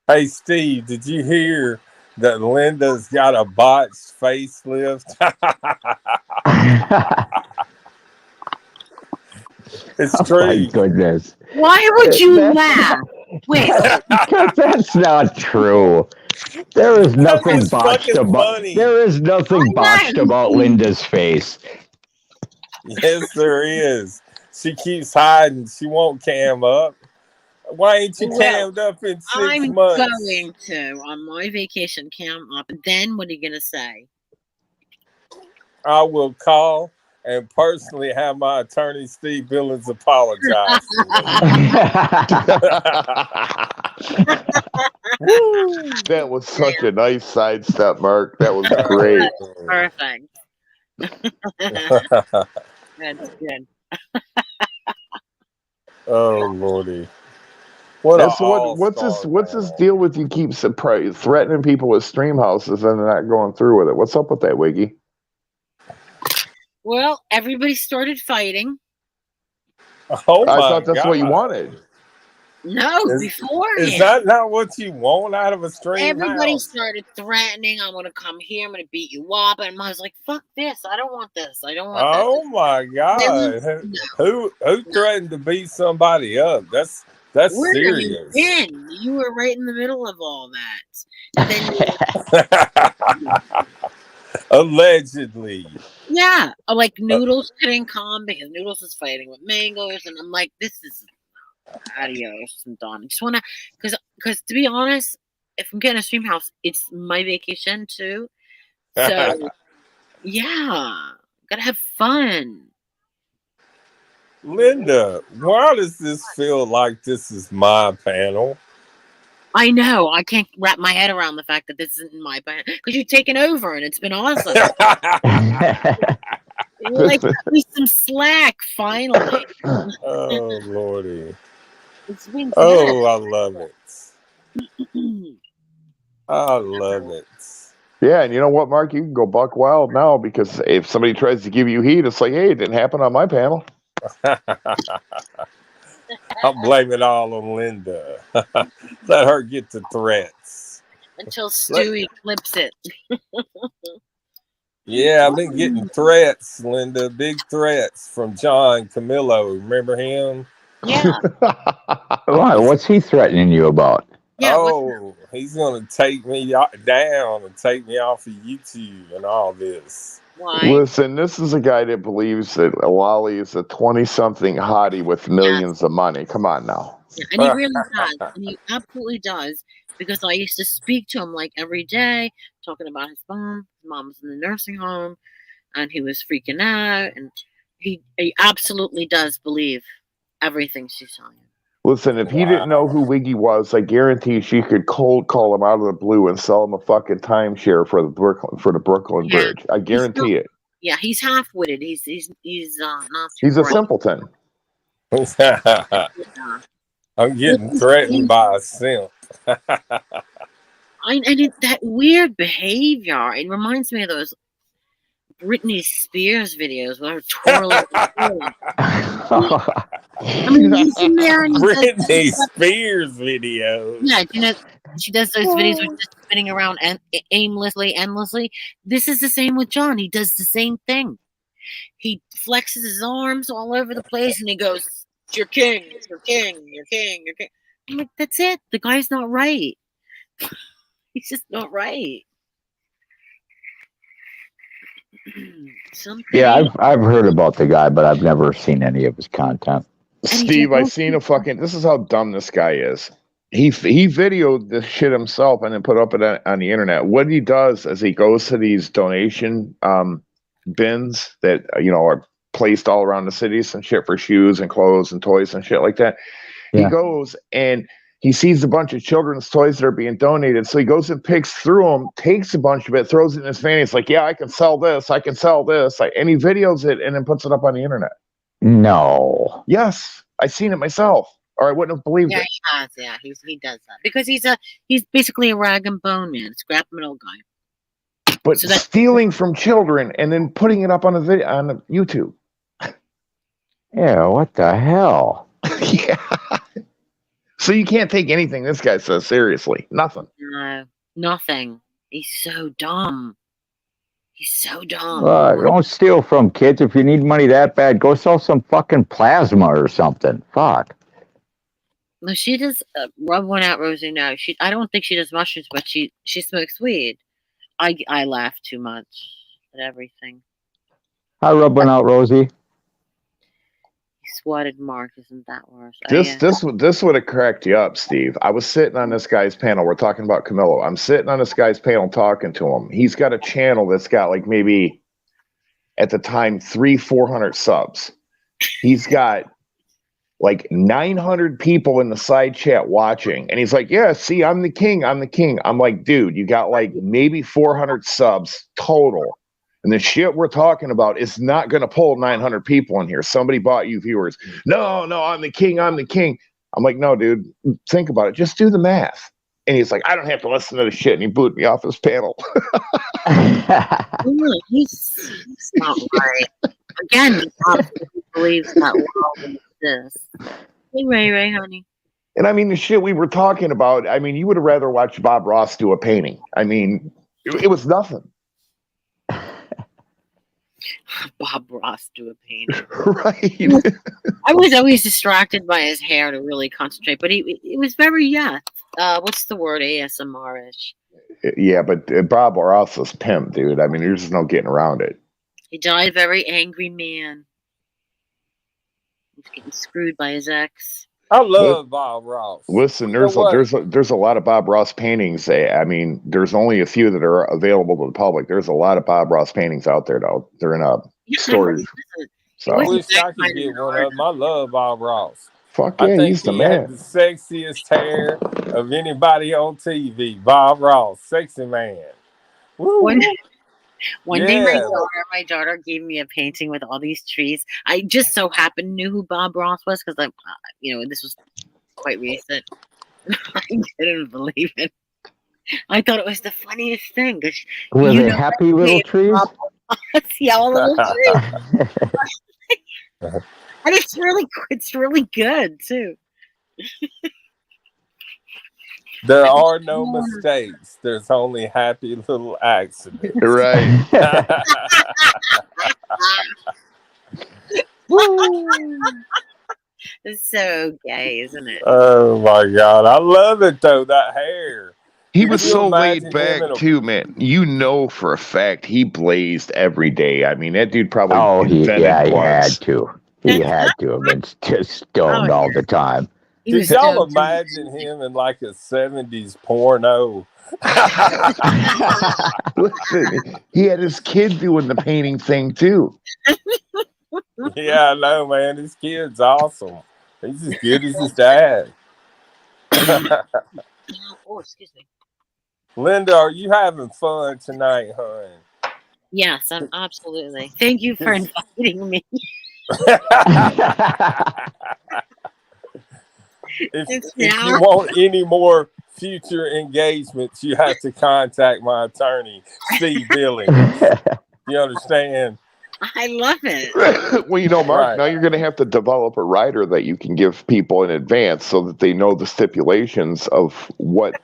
Hey Steve, did you hear that Linda's got a botched facelift? It's true. Oh my goodness. Why would you laugh? Wait. Because that's not true. There is nothing botched about. There is nothing botched about Linda's face. Yes, there is. She keeps hiding. She won't cam up. Why ain't you cammed up in 6 months? I'm going to on my vacation cam up. And then what are you gonna say? I will call and personally have my attorney Steve Billings apologize. That was such a nice sidestep, Mark. That was great. Perfect. That's good. Oh Lordy. What's this deal with you keep threatening people with stream houses and they're not going through with it? What's up with that, Wiggy? Well, everybody started fighting. Oh my I thought that's what you wanted. No, before. Is that not what you want out of a stream Everybody house? started threatening, I'm going to come here, I'm going to beat you up. And I was like, fuck this. I don't want this. I don't want this. Oh my God. Who threatened to beat somebody up? That's Where serious. have you been? You were right in the middle of all that. And then allegedly. Yeah. Like Noodles couldn't come because Noodles is fighting with Mangoes. And I'm like, this is adios and Donna. I just want to, because to be honest, if I'm getting a stream house, it's my vacation too. So, yeah, gotta have fun. Linda, why does this feel like this is my panel? I know. I can't wrap my head around the fact that this isn't my band because you've taken over and it's been awesome. Like, cut me some slack, finally. Oh, Lordy. It's been Oh, I love it. I love it. Yeah, and you know what, Mark? You can go buck wild now because if somebody tries to give you heat, it's like, hey, it didn't happen on my panel. I'll blame it all on Linda. Let her get the threats. until Stewie clips it. Yeah, I've been getting threats, Linda. Big threats from John Camilo. Remember him? Yeah. What's he threatening you about? Yeah. Oh, he's going to take me down and take me off of YouTube and all this. Why? Listen, this is a guy that believes that Lolly is a 20-something hottie with millions of money. Come on now. Yeah, and he really does. And he absolutely does. Because I used to speak to him like every day, talking about his mom. His mom was in the nursing home, and he was freaking out. And he absolutely does believe everything she's telling him. Listen, if he didn't know who Wiggy was, I guarantee she could cold call him out of the blue and sell him a fucking timeshare for the Brooklyn Bridge. I guarantee it. Yeah, he's half-witted. He's not too He's a bright. simpleton. Yeah. I'm getting threatened by a simp. That weird behavior. It reminds me of those Britney Spears videos where her twirling. I mean, he's in there and Britney Spears videos. Yeah, you know, she does those videos with just spinning around and aimlessly, endlessly. This is the same with John. He does the same thing. He flexes his arms all over the place and he goes, "You're king, you're king, you're king, you're king." I'm like, that's it. The guy's not right. He's just not right. Yeah, I've heard about the guy, but I've never seen any of his content. Steve, I seen a fucking. This is how dumb this guy is. He videoed this shit himself and then put up it on the internet. What he does is he goes to these donation bins that are placed all around the cities and shit for shoes and clothes and toys and shit like that. Yeah. He goes and he sees a bunch of children's toys that are being donated. So he goes and picks through them, takes a bunch of it, throws it in his van. He's like, yeah, I can sell this. I can sell this. And he videos it and then puts it up on the internet. No. Yes. I seen it myself. Or I wouldn't have believed it. Yeah, he has. Yeah, he does that. Because he's basically a rag and bone man. It's scrap metal guy. But so stealing from children and then putting it up on a video on YouTube. Yeah, what the hell? Yeah. So you can't take anything this guy says seriously. Nothing. No, nothing. He's so dumb. He's so dumb. Don't steal from kids. If you need money that bad, go sell some fucking plasma or something. Fuck. No, she does rub one out, Rosie. No, I don't think she does mushrooms, but she smokes weed. I laugh too much at everything. I rub one out, Rosie. Swatted Mark, isn't that worse? This would have cracked you up, Steve. I was sitting on this guy's panel. We're talking about Camilo. I'm sitting on this guy's panel talking to him. He's got a channel that's got like maybe at the time 300-400 subs. He's got like 900 people in the side chat watching, and he's like, yeah, see, I'm the king. I'm like, dude, you got like maybe 400 subs total. And the shit we're talking about is not going to pull 900 people in here. Somebody bought you viewers. No, I'm the king. I'm like, no, dude, think about it. Just do the math. And he's like, I don't have to listen to the shit. And he booted me off his panel. He's not right. Again, he believes that world exists. Hey, Ray, honey. And I mean, the shit we were talking about, I mean, you would have rather watched Bob Ross do a painting. I mean, it was nothing. Bob Ross do a painting. Right. I was always distracted by his hair to really concentrate, but it was very, what's the word, ASMR-ish. Yeah, but Bob Ross was pimp, dude. I mean, there's just no getting around it. He died a very angry man. He's getting screwed by his ex. I love Bob Ross. Listen, You know what? there's a lot of Bob Ross paintings. I mean, there's only a few that are available to the public. There's a lot of Bob Ross paintings out there, though. They're in a storage. I So wish I could get one of them. I love Bob Ross. fuck I yeah, think he's the he had man. the sexiest hair of anybody on TV. Bob Ross, sexy man. Woo. One day, Yeah. my daughter gave me a painting with all these trees. I just so happened knew who Bob Ross was because I, this was quite recent. I didn't believe it. I thought it was the funniest thing. Were they happy little trees? Yeah, all little trees. And it's really good too. There are no mistakes. There's only happy little accidents. Right. It's so gay, isn't it? Oh my God. I love it though, that hair. He was so laid imagine back him in a- too, man. You know for a fact he blazed every day. I mean, that dude probably he invented had blunts. to. He had to have been just stoned all the time. Did y'all imagine him in like a 70s porno? Listen, he had his kid doing the painting thing too. Yeah, I know, man. This kid's awesome. He's as good as his dad. Oh, excuse me. Linda, are you having fun tonight, hon? Yes, I'm absolutely. Thank you for inviting me. If you want any more future engagements, you have to contact my attorney, Steve Billings. You understand? I love it. Well, Mark, now you're going to have to develop a rider that you can give people in advance so that they know the stipulations of what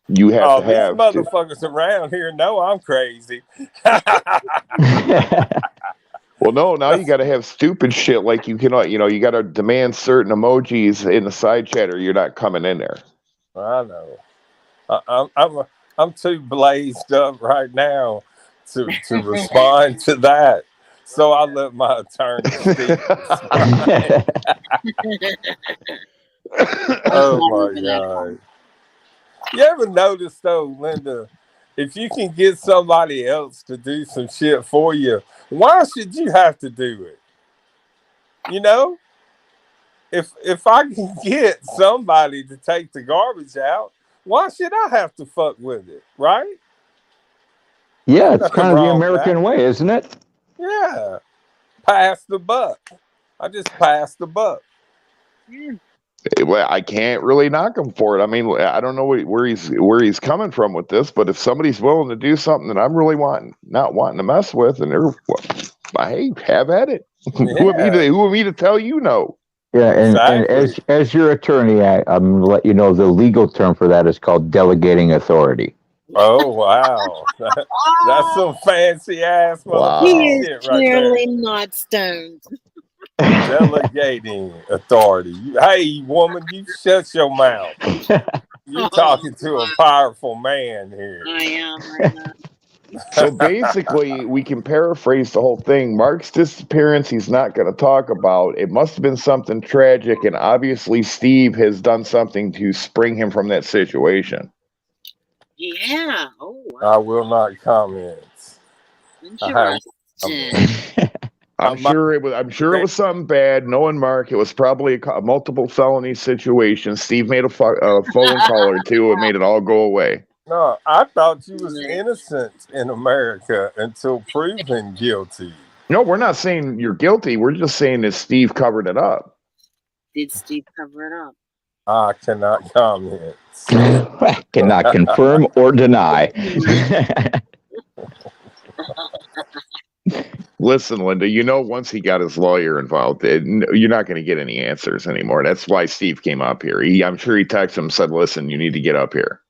you have to have. These motherfuckers around here know I'm crazy. Well, no, now you got to have stupid shit like you cannot, you got to demand certain emojis in the side chat or you're not coming in there. I know. I'm too blazed up right now to respond to that. So I let my attorney speak. Oh my God. You ever notice though, Linda, if you can get somebody else to do some shit for you, why should you have to do it? If I can get somebody to take the garbage out, why should I have to fuck with it, right? Yeah, it's kind of the American way, isn't it? Yeah. Pass the buck. I just pass the buck. Well, I can't really knock him for it. I mean, I don't know where he's coming from with this, but if somebody's willing to do something that I'm really not wanting to mess with, and hey, have at it. Yeah. Who am me to tell you no? Yeah, and as your attorney, I'm going to let you know the legal term for that is called delegating authority. Oh wow, that's some fancy ass motherfucker He is shit clearly right there. not stoned. Delegating authority. Hey, woman, you shut your mouth. You're talking to a powerful man here. I am right now. So basically, we can paraphrase the whole thing. Mark's disappearance, he's not going to talk about. It must have been something tragic, and obviously Steve has done something to spring him from that situation. Yeah. Oh, wow. I will not comment. Interesting. I'm sure it was something bad. Knowing Mark, it was probably a multiple felony situation. Steve made a phone call or two and made it all go away. No, I thought you was innocent in America until proven guilty. No, we're not saying you're guilty. We're just saying that Steve covered it up. Did Steve cover it up? I cannot comment. I cannot confirm or deny. Listen, Linda, once he got his lawyer involved, you're not going to get any answers anymore. That's why Steve came up here. I'm sure he texted him and said, listen, you need to get up here.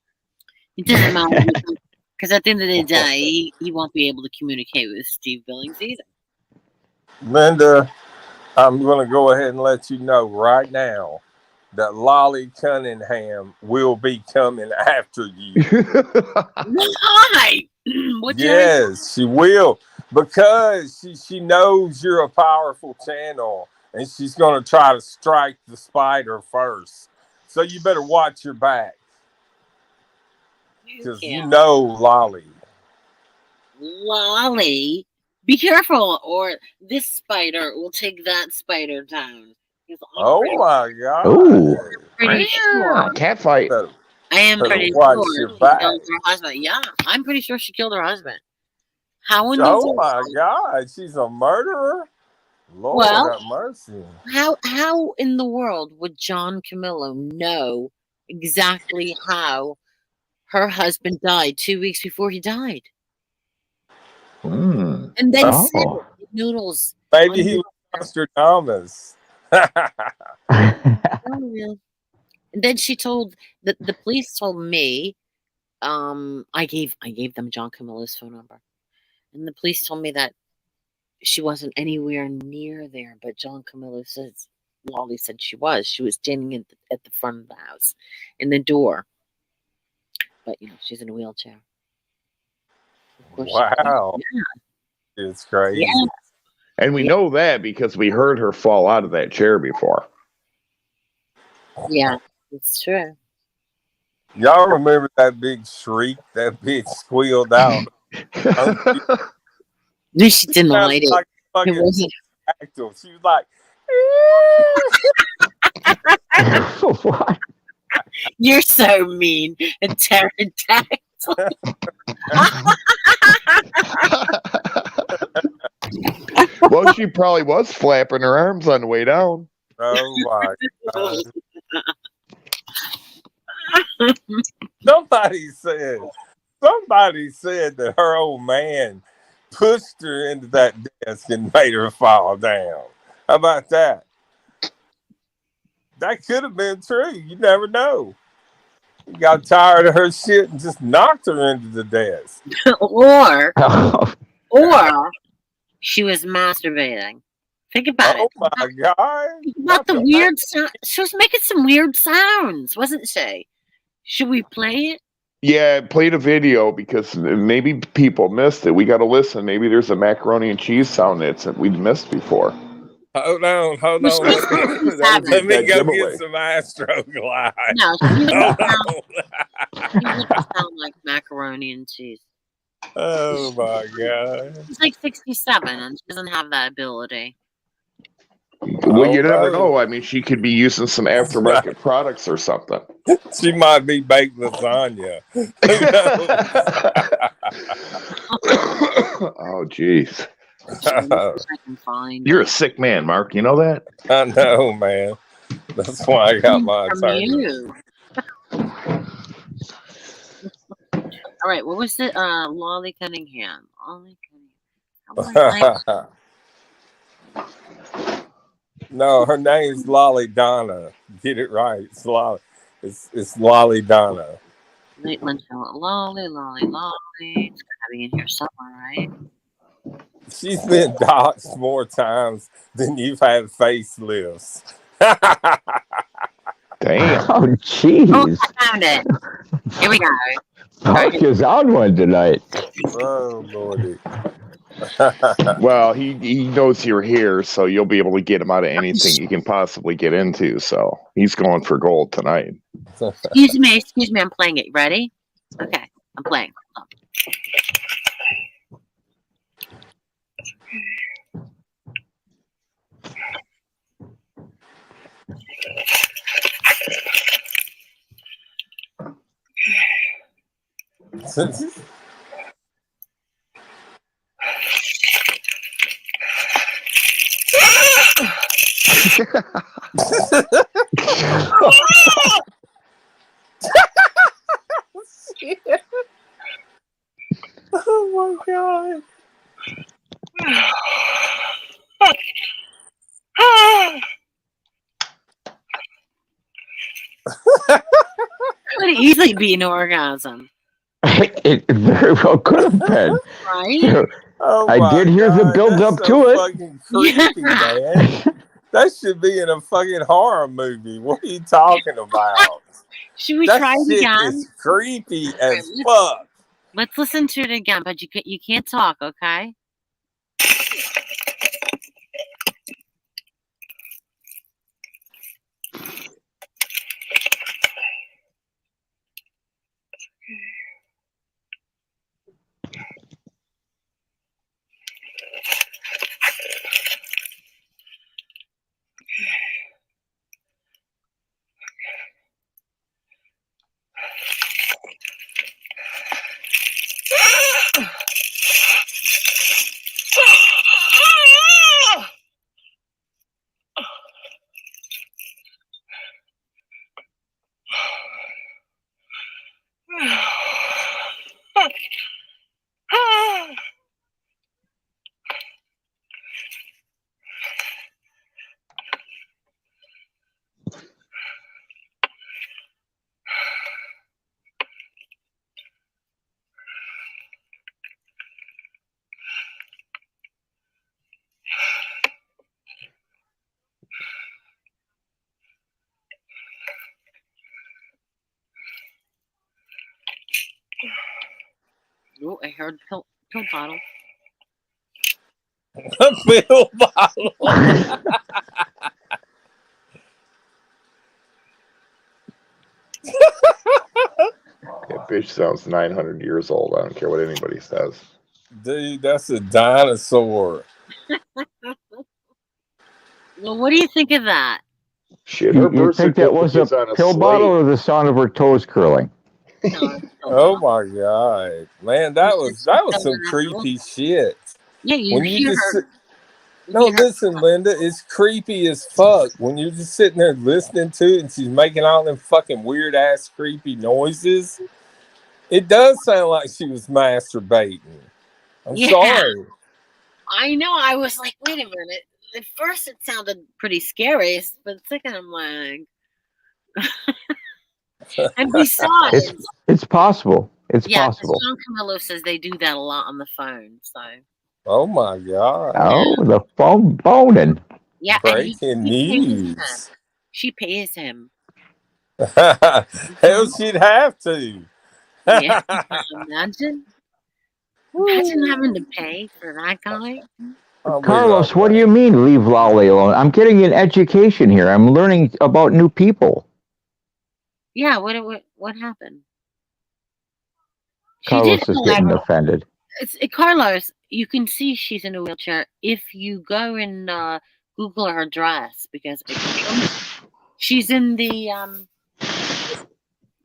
It doesn't matter because at the end of the day, he won't be able to communicate with Steve Billings either. Linda, I'm going to go ahead and let you know right now that Lolly Cunningham will be coming after you. Why? Yes, she will, because she knows you're a powerful channel and she's going to try to strike the spider first. So you better watch your back, because you know Lolly. Lolly, be careful, or this spider will take that spider down. Oh my God! Ooh. Pretty sure. Cat fight. I am pretty watch sure your she back. killed her husband. Yeah, I'm pretty sure she killed her husband. How in the Oh world? my God! She's a murderer. Lord Well, have mercy. How in the world would John Camilo know exactly how her husband died 2 weeks before he died? Mm. And then Oh. said noodles. Maybe he was Nostradamus. Oh, yeah. And then she told the police told me, I gave them John Camilo's phone number, and the police told me that she wasn't anywhere near there. But John Camilo says Lolly said she was. She was standing at the front of the house, in the door. But she's in a wheelchair. Of course. Wow, it's crazy. Yeah. And we know that because we heard her fall out of that chair before. Yeah, it's true. Y'all remember that big shriek? That bitch squealed out. She denied it. Like It wasn't. actor. She was like, What? You're so mean. A pterodactyl. Well, she probably was flapping her arms on the way down. oh my God. Somebody said that her old man pushed her into that desk and made her fall down. How about that? That could have been true. You never know. He got tired of her shit and just knocked her into the desk. or she was masturbating. Think about Oh it. my God. Think about the weird sound. She was making some weird sounds, wasn't she? Should we play it? Yeah, play the video because maybe people missed it. We got to listen. Maybe there's a macaroni and cheese sound that we'd missed before. Hold on. Let me go get some Astro Glide. No, she would sound like macaroni and cheese. Oh my God. She's like 67 and she doesn't have that ability. Well, you never know. I mean, she could be using some aftermarket products or something. She might be baked lasagna. Oh, jeez. I can find. You're a sick man, Mark. You know that? I know, man. That's why I got my attorney. All right, what was it? Lolly Cunningham. Lolly Cunningham. No, her name's Lolly Donna. Get it right. It's Lolly. It's Lolly Donna. Lolly. It's gotta be in here somewhere, right? She's been doxxed more times than you've had facelifts. Damn. Oh, jeez. Oh, I found it. Here we go. Mark is on one tonight. Oh, Lordy. Well, he knows you're here, so you'll be able to get him out of anything you can possibly get into. So he's going for gold tonight. Excuse me, I'm playing it. Ready? Okay, I'm playing. Hold on. Oh my God. Could easily be an orgasm. It very well could have been. Right? Oh I did hear the build up to it. Fucking creepy, man. That should be in a fucking horror movie. What are you talking about? Should we that try it shit again? Is creepy as fuck. Let's listen to it again, but you can't talk, okay? Oh, I heard pill bottle. A pill bottle. That bitch sounds 900 years old. I don't care what anybody says. Dude, that's a dinosaur. Well, what do you think of that? Shit, her You birth think that was a certificate's on a pill bottle slate. or the sound of her toes curling? No, it's pill Oh bottle. my god, man, that was some creepy shit. Yeah, you When you hear just her. no, You hear her. listen, Linda, it's creepy as fuck when you're just sitting there listening to it and she's making all them fucking weird ass creepy noises. It does sound like she was masturbating. I'm Yeah, sorry. I know. I was like, wait a minute. At first, it sounded pretty scary, but second, I'm like, and besides, It's possible. It's yeah, because possible. John Camilo says they do that a lot on the phone. So Oh my god. Oh, the phone boning. yeah, and Breaking he pays her. news. She pays him. Hell, she'd have to. Yeah, imagine having to pay for that guy. Carlos, what do you mean leave Lolly alone? I'm getting an education here. I'm learning about new people. Yeah, what happened? Carlos is getting offended. Carlos, you can see she's in a wheelchair if you go and Google her dress because she's in the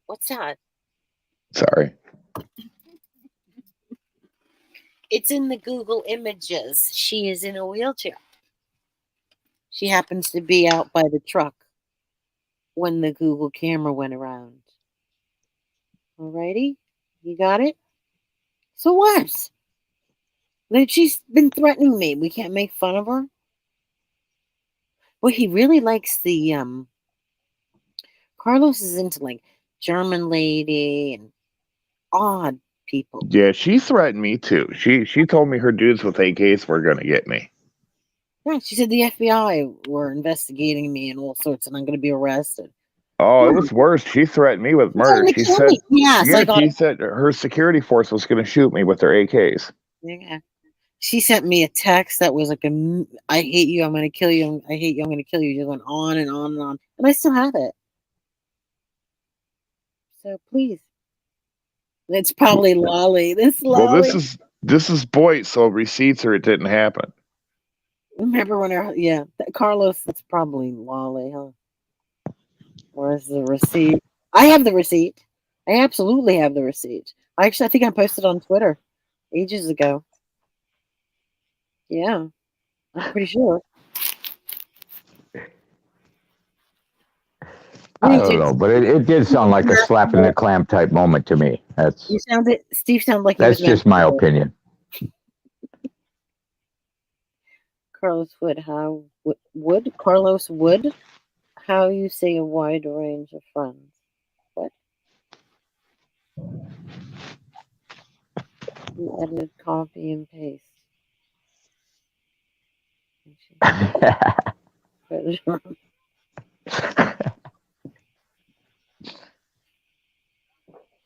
what's that? Sorry. It's in the Google images. She is in a wheelchair. She happens to be out by the truck when the Google camera went around. Alrighty, you got it? So what? Like she's been threatening me. We can't make fun of her. Well, he really likes the Carlos is into like German lady and odd people. Yeah, she threatened me too. She told me her dudes with AKs were gonna get me. Yeah, she said the FBI were investigating me and all sorts, and I'm going to be arrested. Oh, it was worse. She threatened me with murder. She said, she said her security force was going to shoot me with their AKs. Yeah. She sent me a text that was like, I hate you, I'm going to kill you, I hate you, I'm going to kill you. Just went on and on and on. And I still have it. So please. It's probably Lolly. Well, this is Boyd, so receipts or it didn't happen. Remember when Carlos, that's probably Lolly, huh? Where's the receipt? I have the receipt. I absolutely have the receipt. I think I posted on Twitter ages ago. Yeah, I'm pretty sure. I don't know, but it did sound like a slap in the clam type moment to me. Steve sounded like that's just my opinion. Carlos Wood, how you say a wide range of friends? What? You edit, copy, and paste.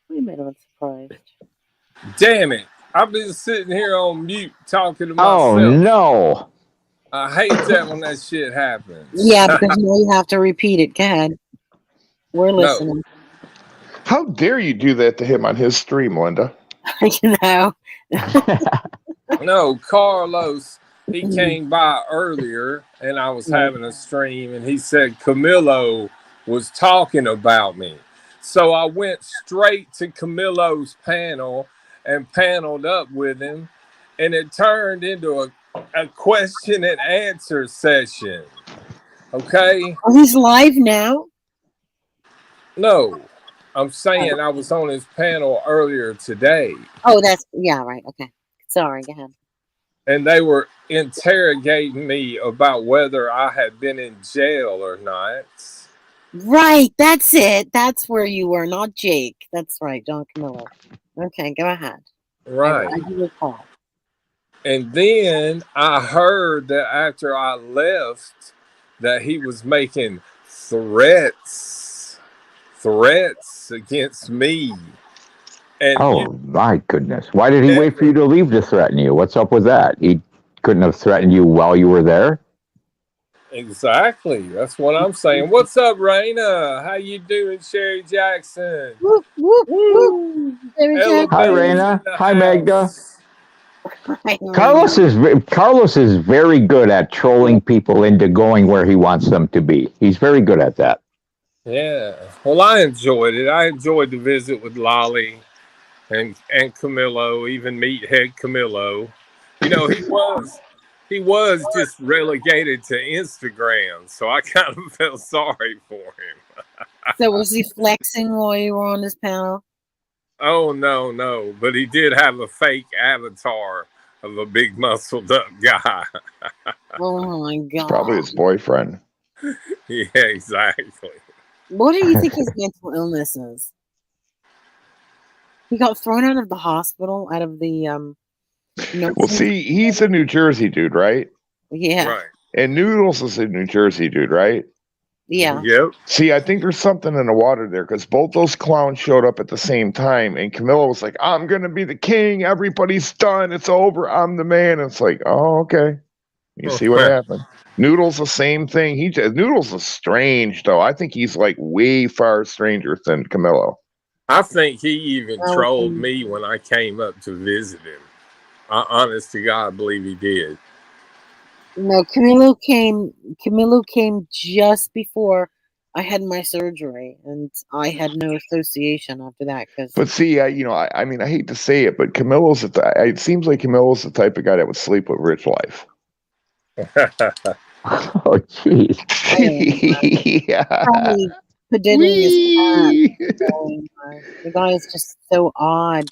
We might have been surprised. Damn it. I've been sitting here on mute talking to myself. Oh, no. I hate that when that shit happens. Yeah, because now you have to repeat it. Go ahead. We're listening. No. How dare you do that to him on his stream, Linda? You know. No, Carlos, he came by earlier and I was having a stream and he said Camilo was talking about me. So I went straight to Camilo's panel and paneled up with him, and it turned into a question and answer session. Okay? Oh, he's live now? No. I'm saying I was on his panel earlier today. Oh, right. Okay. Sorry, go ahead. And they were interrogating me about whether I had been in jail or not. Right, that's it. That's where you were, not Jake. That's right, John Camilo. Okay, go ahead. Right. I do recall. And then I heard that after I left that he was making threats against me. And Oh, my goodness. Why did he wait for you never to leave to threaten you? What's up with that? He couldn't have threatened you while you were there? exactly. That's what I'm saying. What's up, Raina? How you doing, Sherry Jackson? Whoop, whoop, whoop. Woo! There we Ella go. Hi, B's in Raina. the Hi, Magda. house. Hi, Raina. Carlos is very good at trolling people into going where he wants them to be. He's very good at that. Yeah. Well, I enjoyed it. I enjoyed the visit with Lolly and Camilo, even meathead Camilo. You know, he was just relegated to Instagram, so I kind of felt sorry for him. So was he flexing while you were on his panel? Oh no, but he did have a fake avatar of a big muscled up guy. Oh my god. Probably his boyfriend. Yeah, exactly. What do you think his mental illness is? He got thrown out of the hospital, out of the Well, see, he's a New Jersey dude, right? Yeah. Right. And Noodles is a New Jersey dude, right? Yeah. Yep. See, I think there's something in the water there because both those clowns showed up at the same time, and Camilla was like, "I'm gonna be the king. Everybody's done. It's over. I'm the man." And it's like, oh, okay. You see what happened? Noodles the same thing. Noodles is strange though. I think he's like way far stranger than Camilo. I think he even trolled me when I came up to visit him. Honest to God, I believe he did. No, Camilo came just before I had my surgery, and I had no association after that. But see, I mean, I hate to say it, but it seems like Camilo's the type of guy that would sleep with Rich Life. Oh, jeez. Yeah. Probably peddling his hat. The guy is just so odd.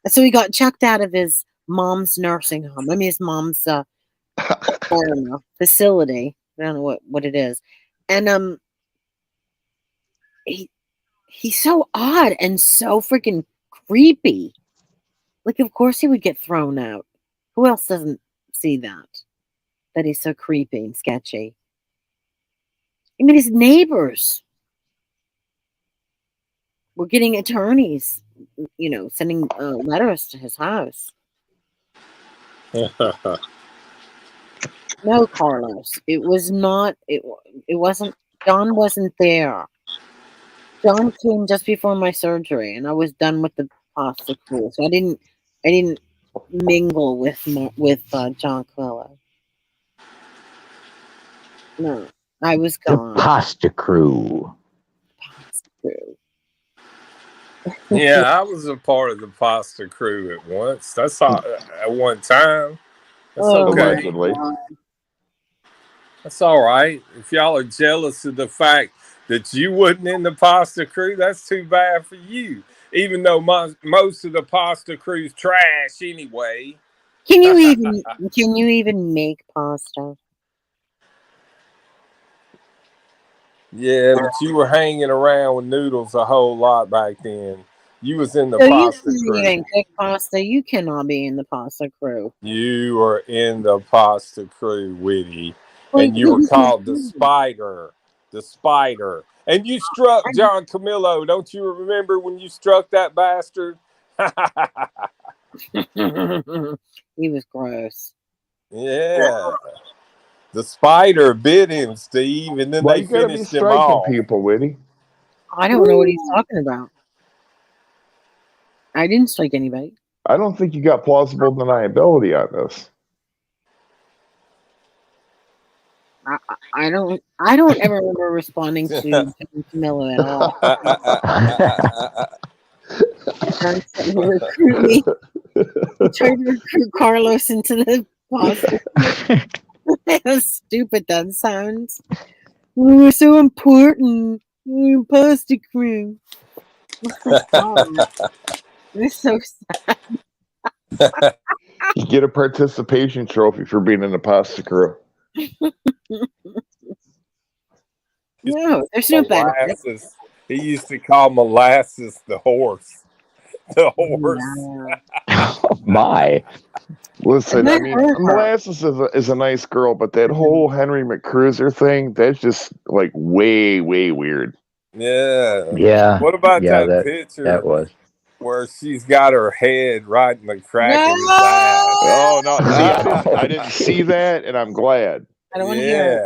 So he got chucked out of his mom's nursing home. I mean, his mom's I don't know, facility. I don't know what it is. And he's so odd and so freaking creepy. Like, of course he would get thrown out. Who else doesn't see that? That he's so creepy and sketchy. I mean, his neighbors were getting attorneys, sending letters to his house. No, Carlos, it was not. It wasn't. John wasn't there. John came just before my surgery, and I was done with the pasta crew, so I didn't mingle with John Camilo. No, I was gone. The pasta crew. Pasta crew. Yeah, I was a part of the pasta crew at once. That's all, at one time. That's okay. Allegedly. That's all right. If y'all are jealous of the fact that you wasn't in the pasta crew, that's too bad for you. Even though most of the pasta crew's trash anyway. Can you even make pasta? Yeah, but you were hanging around with Noodles a whole lot back then. You was in the So pasta you crew. can't even cook pasta. You cannot be in the pasta crew. You were in the pasta crew, Witty. Well, And you were called the Spider. The Spider. And you struck John Camilo. Don't you remember when you struck that bastard? He was gross. Yeah. The Spider bit him, Steve, and then Why they you gotta be finished him striking off. people, Whitty? I don't know what he's talking about. I didn't strike anybody. I don't think you got plausible deniability on this. I don't ever remember responding to Camilo at all. He tried to recruit Carlos into the pasta. How stupid that sounds. We're so important. We're pasta crew. We're so sad. You get a participation trophy for being in the pasta crew. No, there's no benefit. He used to call Molasses the horse. The horse. No. Oh, my. Listen, I mean, Molasses is a nice girl, but that whole Henry McCruiser thing, that's just like way, way weird. Yeah. Yeah. What about yeah, that picture? That was. where she's got her head right in the crack of his ass. Oh no, no, See, I didn't see that, and I'm glad. I don't want to hear it.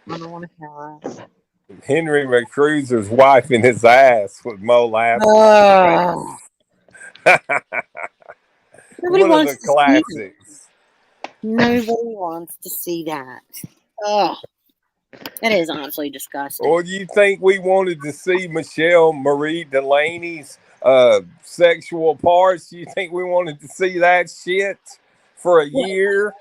Yeah. I don't want to hear it. Henry McCruiser's wiping his ass with molasses. Oh, nobody One of wants the to see it. classics. Nobody wants to see that. Oh, that is honestly disgusting. Or do you think we wanted to see Michelle Marie Delaney's sexual parts? Do you think we wanted to see that shit for a year?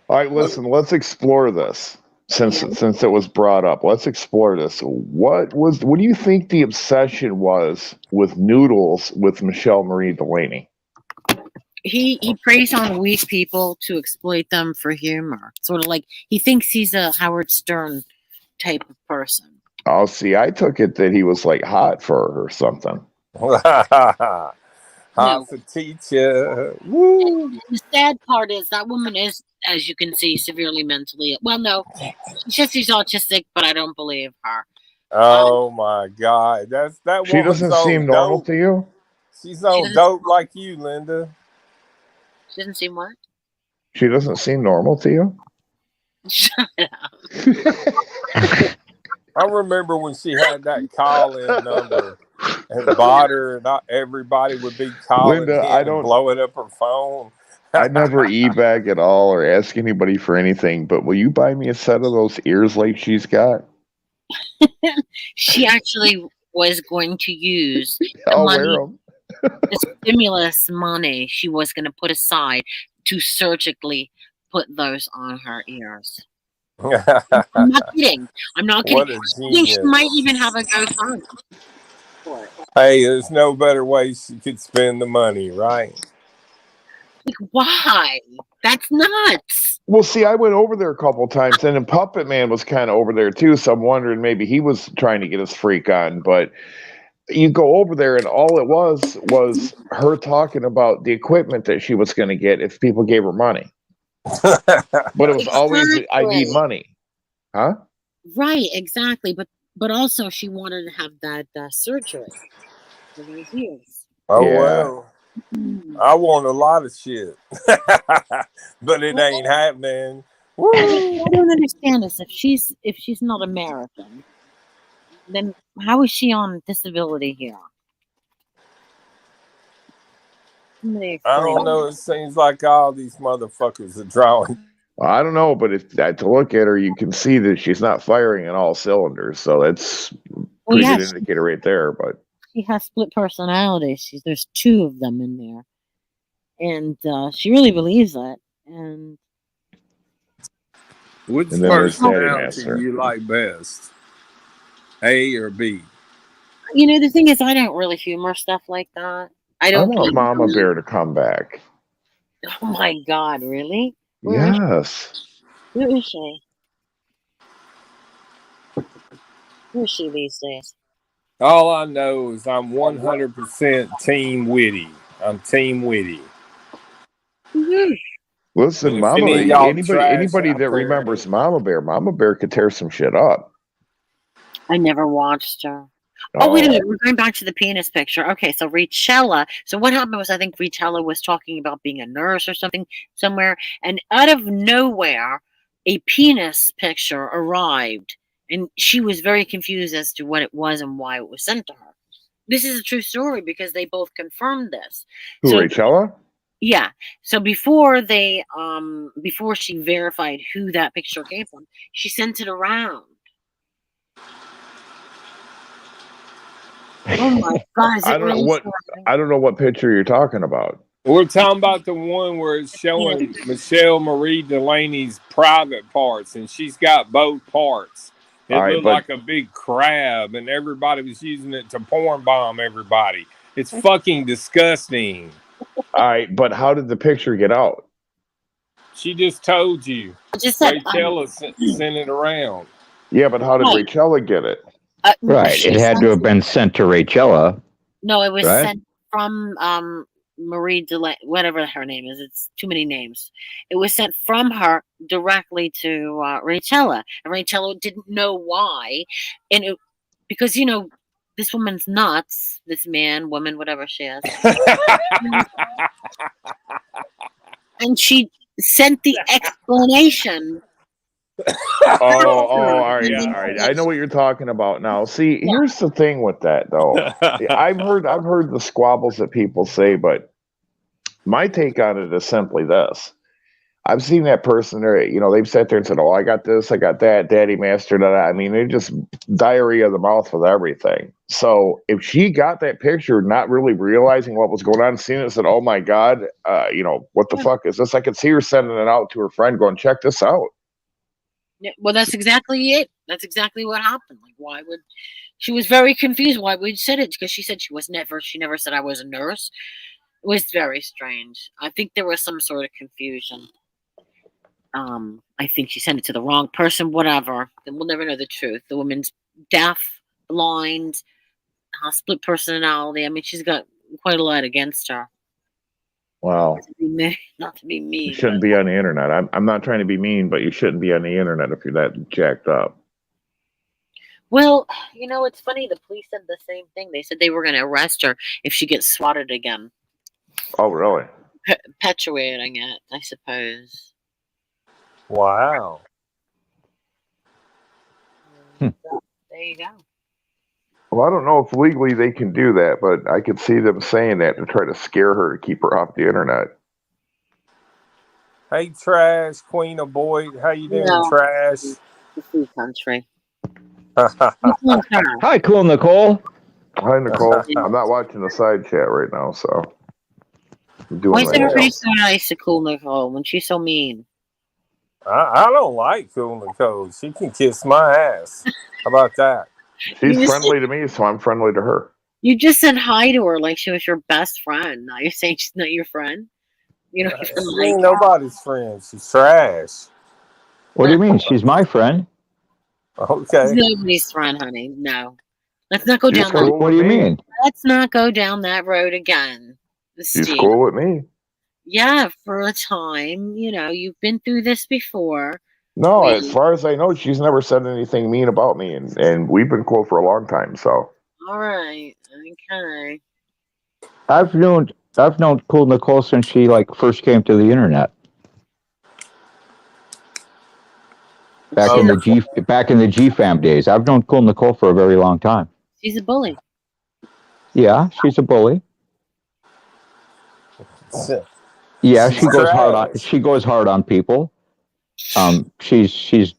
All right, listen, let's explore this. Since it was brought up, let's explore this. What do you think the obsession was with noodles with Michelle Marie Delaney? He preys on weak people to exploit them for humor. Sort of like he thinks he's a Howard Stern type of person. Oh, see, I took it that he was like hot for her or something. Hot No. for teacher. Woo. The sad part is that woman is, as you can see, severely mentally ill. Well, no, she says she's autistic, but I don't believe her. Oh my God. That She woman's doesn't on seem normal dope. to you? She's on doesn't- dope like you, Linda. She doesn't seem what? She doesn't seem normal to you? Shut up. I remember when she had that call-in number and bought her, and everybody would be calling Linda, in I and don't- blowing up her phone. I never e-bag at all or ask anybody for anything, but will you buy me a set of those ears like she's got? She actually was going to use the I'll money, wear them. the stimulus money she was going to put aside to surgically put those on her ears. I'm not kidding. I'm not kidding. What a I think she genius. might even have a GoFundMe for it. Hey, there's no better way she could spend the money, right? Like, why? That's nuts. Well, see, I went over there a couple times, and then Puppet Man was kind of over there too, so I'm wondering maybe he was trying to get his freak on, but you go over there and all it was her talking about the equipment that she was going to get if people gave her money. But it was always, I need Exactly. money. Huh? Right, exactly. But also she wanted to have that surgery for those ears. Oh, Yeah. well. I want a lot of shit. But it ain't happening. Woo. I don't understand this. If she's not American, then how is she on disability here? Somebody I explain. don't know. It seems like all these motherfuckers are drawing. Well, I don't know, but if to look at her, you can see that she's not firing on all cylinders, so that's pretty good indicator right there. But she has split personalities. There's two of them in there, and she really believes that. And Which And then there's Daddy personality Master. do you like best? A or B? you know, the thing is, I don't really humor stuff like that. I I don't. want Mama Bear to come back. Oh my God! Really? Where is Yes. Who is she? Who is she these days? All I know is I'm 100% Team Witty. I'm Team Witty. Listen, And if Mama, any of y'all anybody trash that out there- remembers Mama Bear could tear some shit up. I never watched her. Oh, wait a minute. We're going back to the penis picture. Okay, so Richella. So what happened was I think Richella was talking about being a nurse or something somewhere, and out of nowhere, a penis picture arrived, and she was very confused as to what it was and why it was sent to her. This is a true story because they both confirmed this. Who, So, Rachella? yeah. So before she verified who that picture came from, she sent it around. Oh my God! Is it I don't know really what scary? I don't know what picture you're talking about. We're talking about the one where it's showing Michelle Marie Delaney's private parts, and she's got both parts. It All right, looked but- like a big crab, and everybody was using it to porn bomb everybody. It's fucking disgusting. All right, but how did the picture get out? She just told you. I just said, Rachella sent it around. Yeah, but how did Right. Rachella get it? Right. she It had sent to have been sent to Rachella. No, it was Right. sent from Marie Delaney, whatever her name is. It's too many names. It was sent from her directly to Rachella, and Rachella didn't know why, and because this woman's nuts. This man, woman, whatever she is. And she sent the explanation. All right. I know what you're talking about now. See, here's the thing with that, though. I've heard the squabbles that people say, but my take on it is simply this. I've seen that person there, they've sat there and said, "Oh, I got this, I got that, daddy master, da." I mean, they just diarrhea of the mouth with everything. So if she got that picture, not really realizing what was going on, seeing it, said, "Oh my God, what the fuck is this?" I could see her sending it out to her friend going, "Check this out." Yeah, well, that's exactly it. That's exactly what happened. Like, why would she was very confused why we said it, because she said she never said I was a nurse. It was very strange. I think there was some sort of confusion. I think she sent it to the wrong person, whatever. And we'll never know the truth. The woman's deaf, blind, split personality. I mean, she's got quite a lot against her. Wow. Not to be mean. You shouldn't be on the internet. I'm not trying to be mean, but you shouldn't be on the internet if you're that jacked up. Well, it's funny. The police said the same thing. They said they were going to arrest her if she gets swatted again. Oh, really? Perpetuating it, I suppose. Wow. There you go. Well, I don't know if legally they can do that, but I could see them saying that to try to scare her to keep her off the internet. Hey, Trash, Queen of Boyd. How you doing, No. Trash? The free country. Hi, cool Nicole. Hi, Nicole. I'm not watching the side chat right now, so I'm doing Why is my everybody nails. so nice to cool Nicole when she's so mean? I don't like Cool Nicole. She can kiss my ass. How about that? She's friendly to me, so I'm friendly to her. You just said hi to her like she was your best friend. Now you're saying she's not your friend? You don't even She like ain't her. nobody's friend. She's trash. What do you mean? She's my friend. Okay. She's nobody's friend, honey. No. Let's not go She's down that. cool What with do you me. mean? Let's not go down that road again. She's Steve. cool with me. Yeah, for a time. You've been through this before. No, as far as I know, she's never said anything mean about me, and we've been cool for a long time. So, All right. Okay. I've known cool Nicole since she first came to the internet. Back in the GFAM days. I've known cool Nicole for a very long time. She's a bully. Yeah, she's a bully. Yeah, she goes hard on people. She's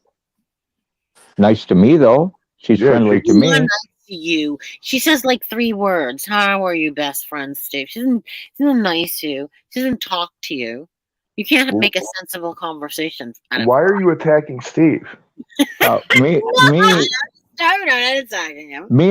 nice to me though. She's friendly to me. Nice to you. She says like 3 words. How are you best friends, Steve? She's not nice to you. She doesn't talk to you. You can't make a sensible conversation. why are you attacking Steve? Me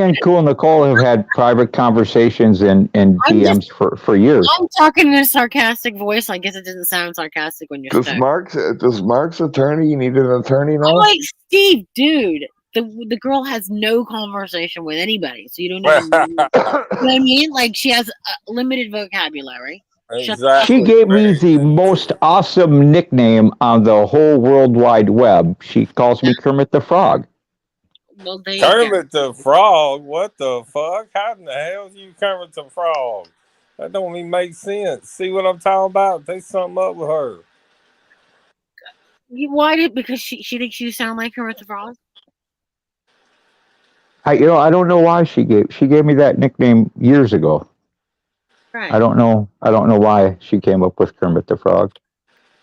and cool Nicole have had private conversations and DMs for years. I'm talking in a sarcastic voice. I guess it doesn't sound sarcastic when you're Does Mark's attorney? You need an attorney now? I'm like, Steve, dude. The girl has no conversation with anybody, so you don't even know. You know what I mean? Like, she has a limited vocabulary. Exactly. She gave me the most awesome nickname on the whole World Wide Web. She calls me Kermit the Frog. Well, Kermit the Frog? What the fuck? How in the hell is you Kermit the Frog? That don't even make sense. See what I'm talking about? There's something up with her. Why did? Because she thinks you sound like Kermit the Frog. I don't know why she gave me that nickname years ago. Right. I don't know why she came up with Kermit the Frog.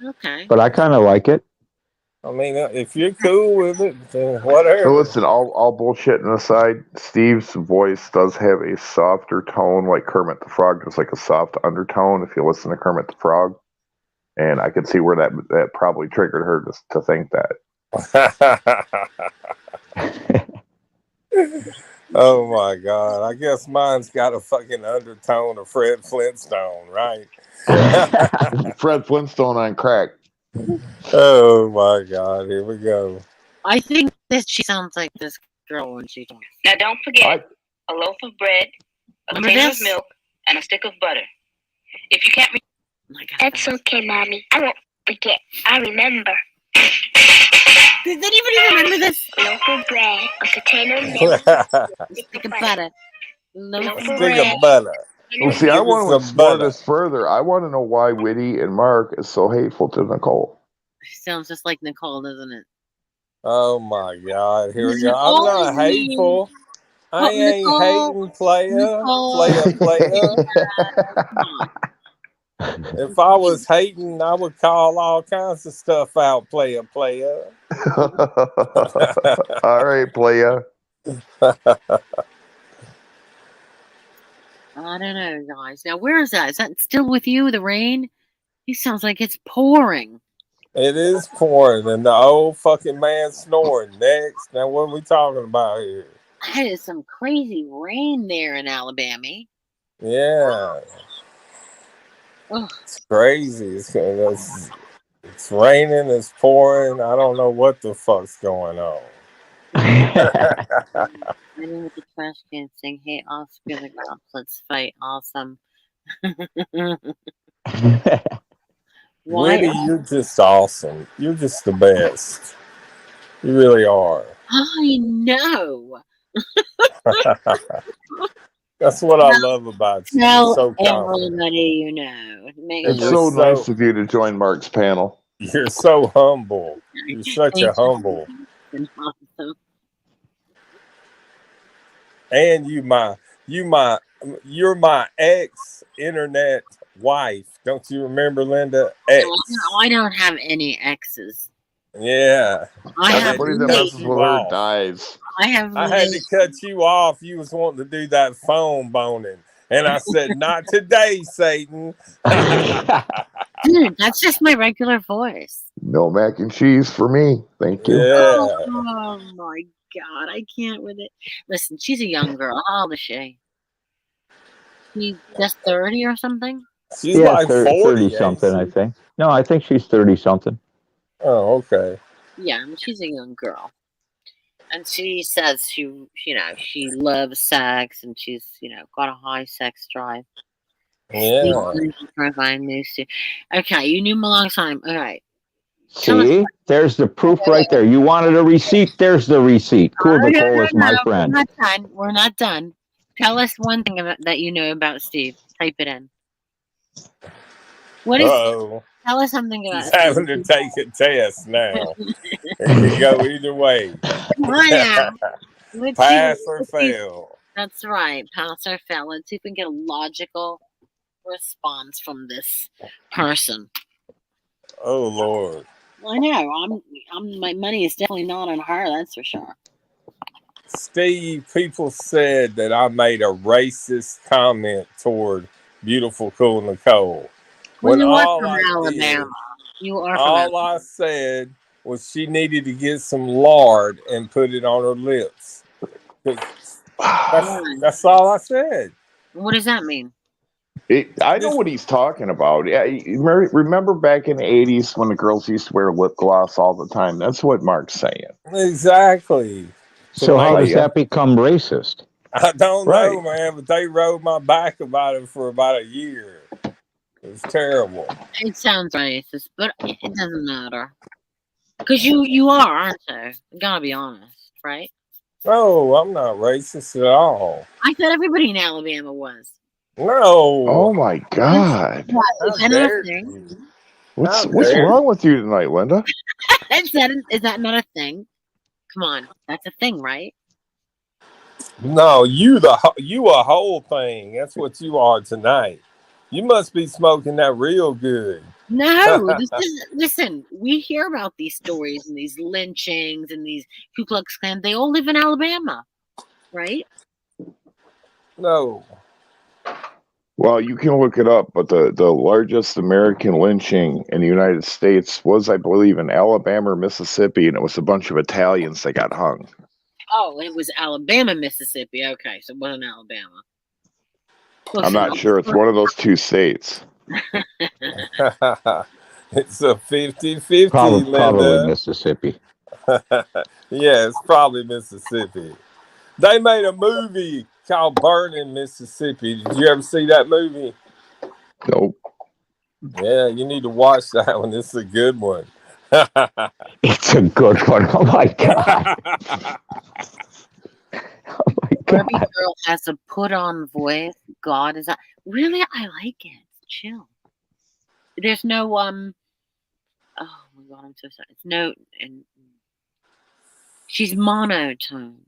Okay. But I kind of like it. I mean, if you're cool with it, then whatever. So listen, all bullshitting aside, Steve's voice does have a softer tone, like Kermit the Frog, just like a soft undertone. If you listen to Kermit the Frog, and I could see where that probably triggered her to think that. Oh my God! I guess mine's got a fucking undertone of Fred Flintstone, right? Fred Flintstone on crack. Oh my God! Here we go. I think that she sounds like this girl when she talks. Now, don't forget a loaf of bread, a container of milk, and a stick of butter. If you can't That's okay, Mommy. I won't forget. I remember. Does anybody remember this? A loaf of bread, a container of milk, Stick of butter. Loaf of Stick bread. of butter. Well, see, I Give want us to some explore butter. this further. I want to know why Whitty and Mark is so hateful to Nicole. Sounds just like Nicole, doesn't it? Oh my God! Here we Is go. it I'm not always me? hateful. I ain't Nicole, hating, player. Nicole, Player. come on. If I was hating, I would call all kinds of stuff out, player. All right, playa. I don't know, guys. Now, where is that? Is that still with you, the rain? He sounds like it's pouring. It is pouring, and the old fucking man snoring. Next, now what are we talking about here? That is some crazy rain there in Alabama. Yeah, Ugh. it's crazy. It's raining. It's pouring. I don't know what the fuck's going on. Running with the trash can saying, "Hey, Oscar the Cops, let's fight." Awesome. Why? Whitty, you're just awesome. You're just the best. You really are. I know. That's what I love about you. You're Tell so confident. everybody you know. It's You're so so- nice of you to join Mark's panel. You're so humble. You're such a humble. Awesome. And you're my ex internet wife. Don't you remember, Linda? Ex. I don't have any exes. Yeah. I have Everybody that cut messes you with her off. dies. I have I had to cut you off. You was wanting to do that phone boning. And I said, not today, Satan. Dude, that's just my regular voice. No mac and cheese for me. Thank you. Yeah. Oh my God, I can't with it. Listen, she's a young girl. How old is she? She's just 30 or something? She's like 40 30 something, I think. No, I think she's 30 something. Oh, okay. Yeah, she's a young girl. And she says she loves sex and she's, got a high sex drive. Yeah. Okay, you knew him a long time. All right. See, there's the proof right there. You wanted a receipt? There's the receipt. Cool, Nicole is my friend. We're not done. Tell us one thing that you know about Steve. Type it in. What is? Tell us something about He's Steve. having to take a test now. It could go either way. Pass or fail. That's right. Pass or fail. Let's see if we can get a logical response from this person. Oh Lord. I know. My money is definitely not on her. That's for sure. Steve, people said that I made a racist comment toward beautiful, cool Nicole. Well, you are from Alabama. All I said was she needed to get some lard and put it on her lips. That's all I said. What does that mean? I know what he's talking about. Yeah, remember back in the 80s when the girls used to wear lip gloss all the time? That's what Mark's saying. Exactly. So how does that become racist? I don't know, man, but they rode my back about it for about a year. It was terrible. It sounds racist, but it doesn't matter. Because you are, aren't you? You gotta be honest, right? No, I'm not racist at all. I thought everybody in Alabama was. No. Oh my God. Is that a thing? What's wrong with you tonight, Linda? Is that not a thing? Come on, that's a thing, right? No, you a whole thing. That's what you are tonight. You must be smoking that real good. No, listen. We hear about these stories and these lynchings and these Ku Klux Klan. They all live in Alabama, right? No. Well, you can look it up, but the largest American lynching in the United States was, I believe, in Alabama or Mississippi, and it was a bunch of Italians that got hung. Oh, it was Alabama, Mississippi. Okay, so it wasn't Alabama. I'm not sure. It's one of those two states. It's a 50-50, Probably Mississippi. Yeah, it's probably Mississippi. They made a movie called Burning Mississippi. Did you ever see that movie? Nope. Yeah, you need to watch that one. It's a good one. It's a good one. Oh my God. Oh my Barbie God. girl has a put on voice. God, is that really? I like it. It's chill. There's no oh my God, I'm so sorry. It's no, and she's monotoned,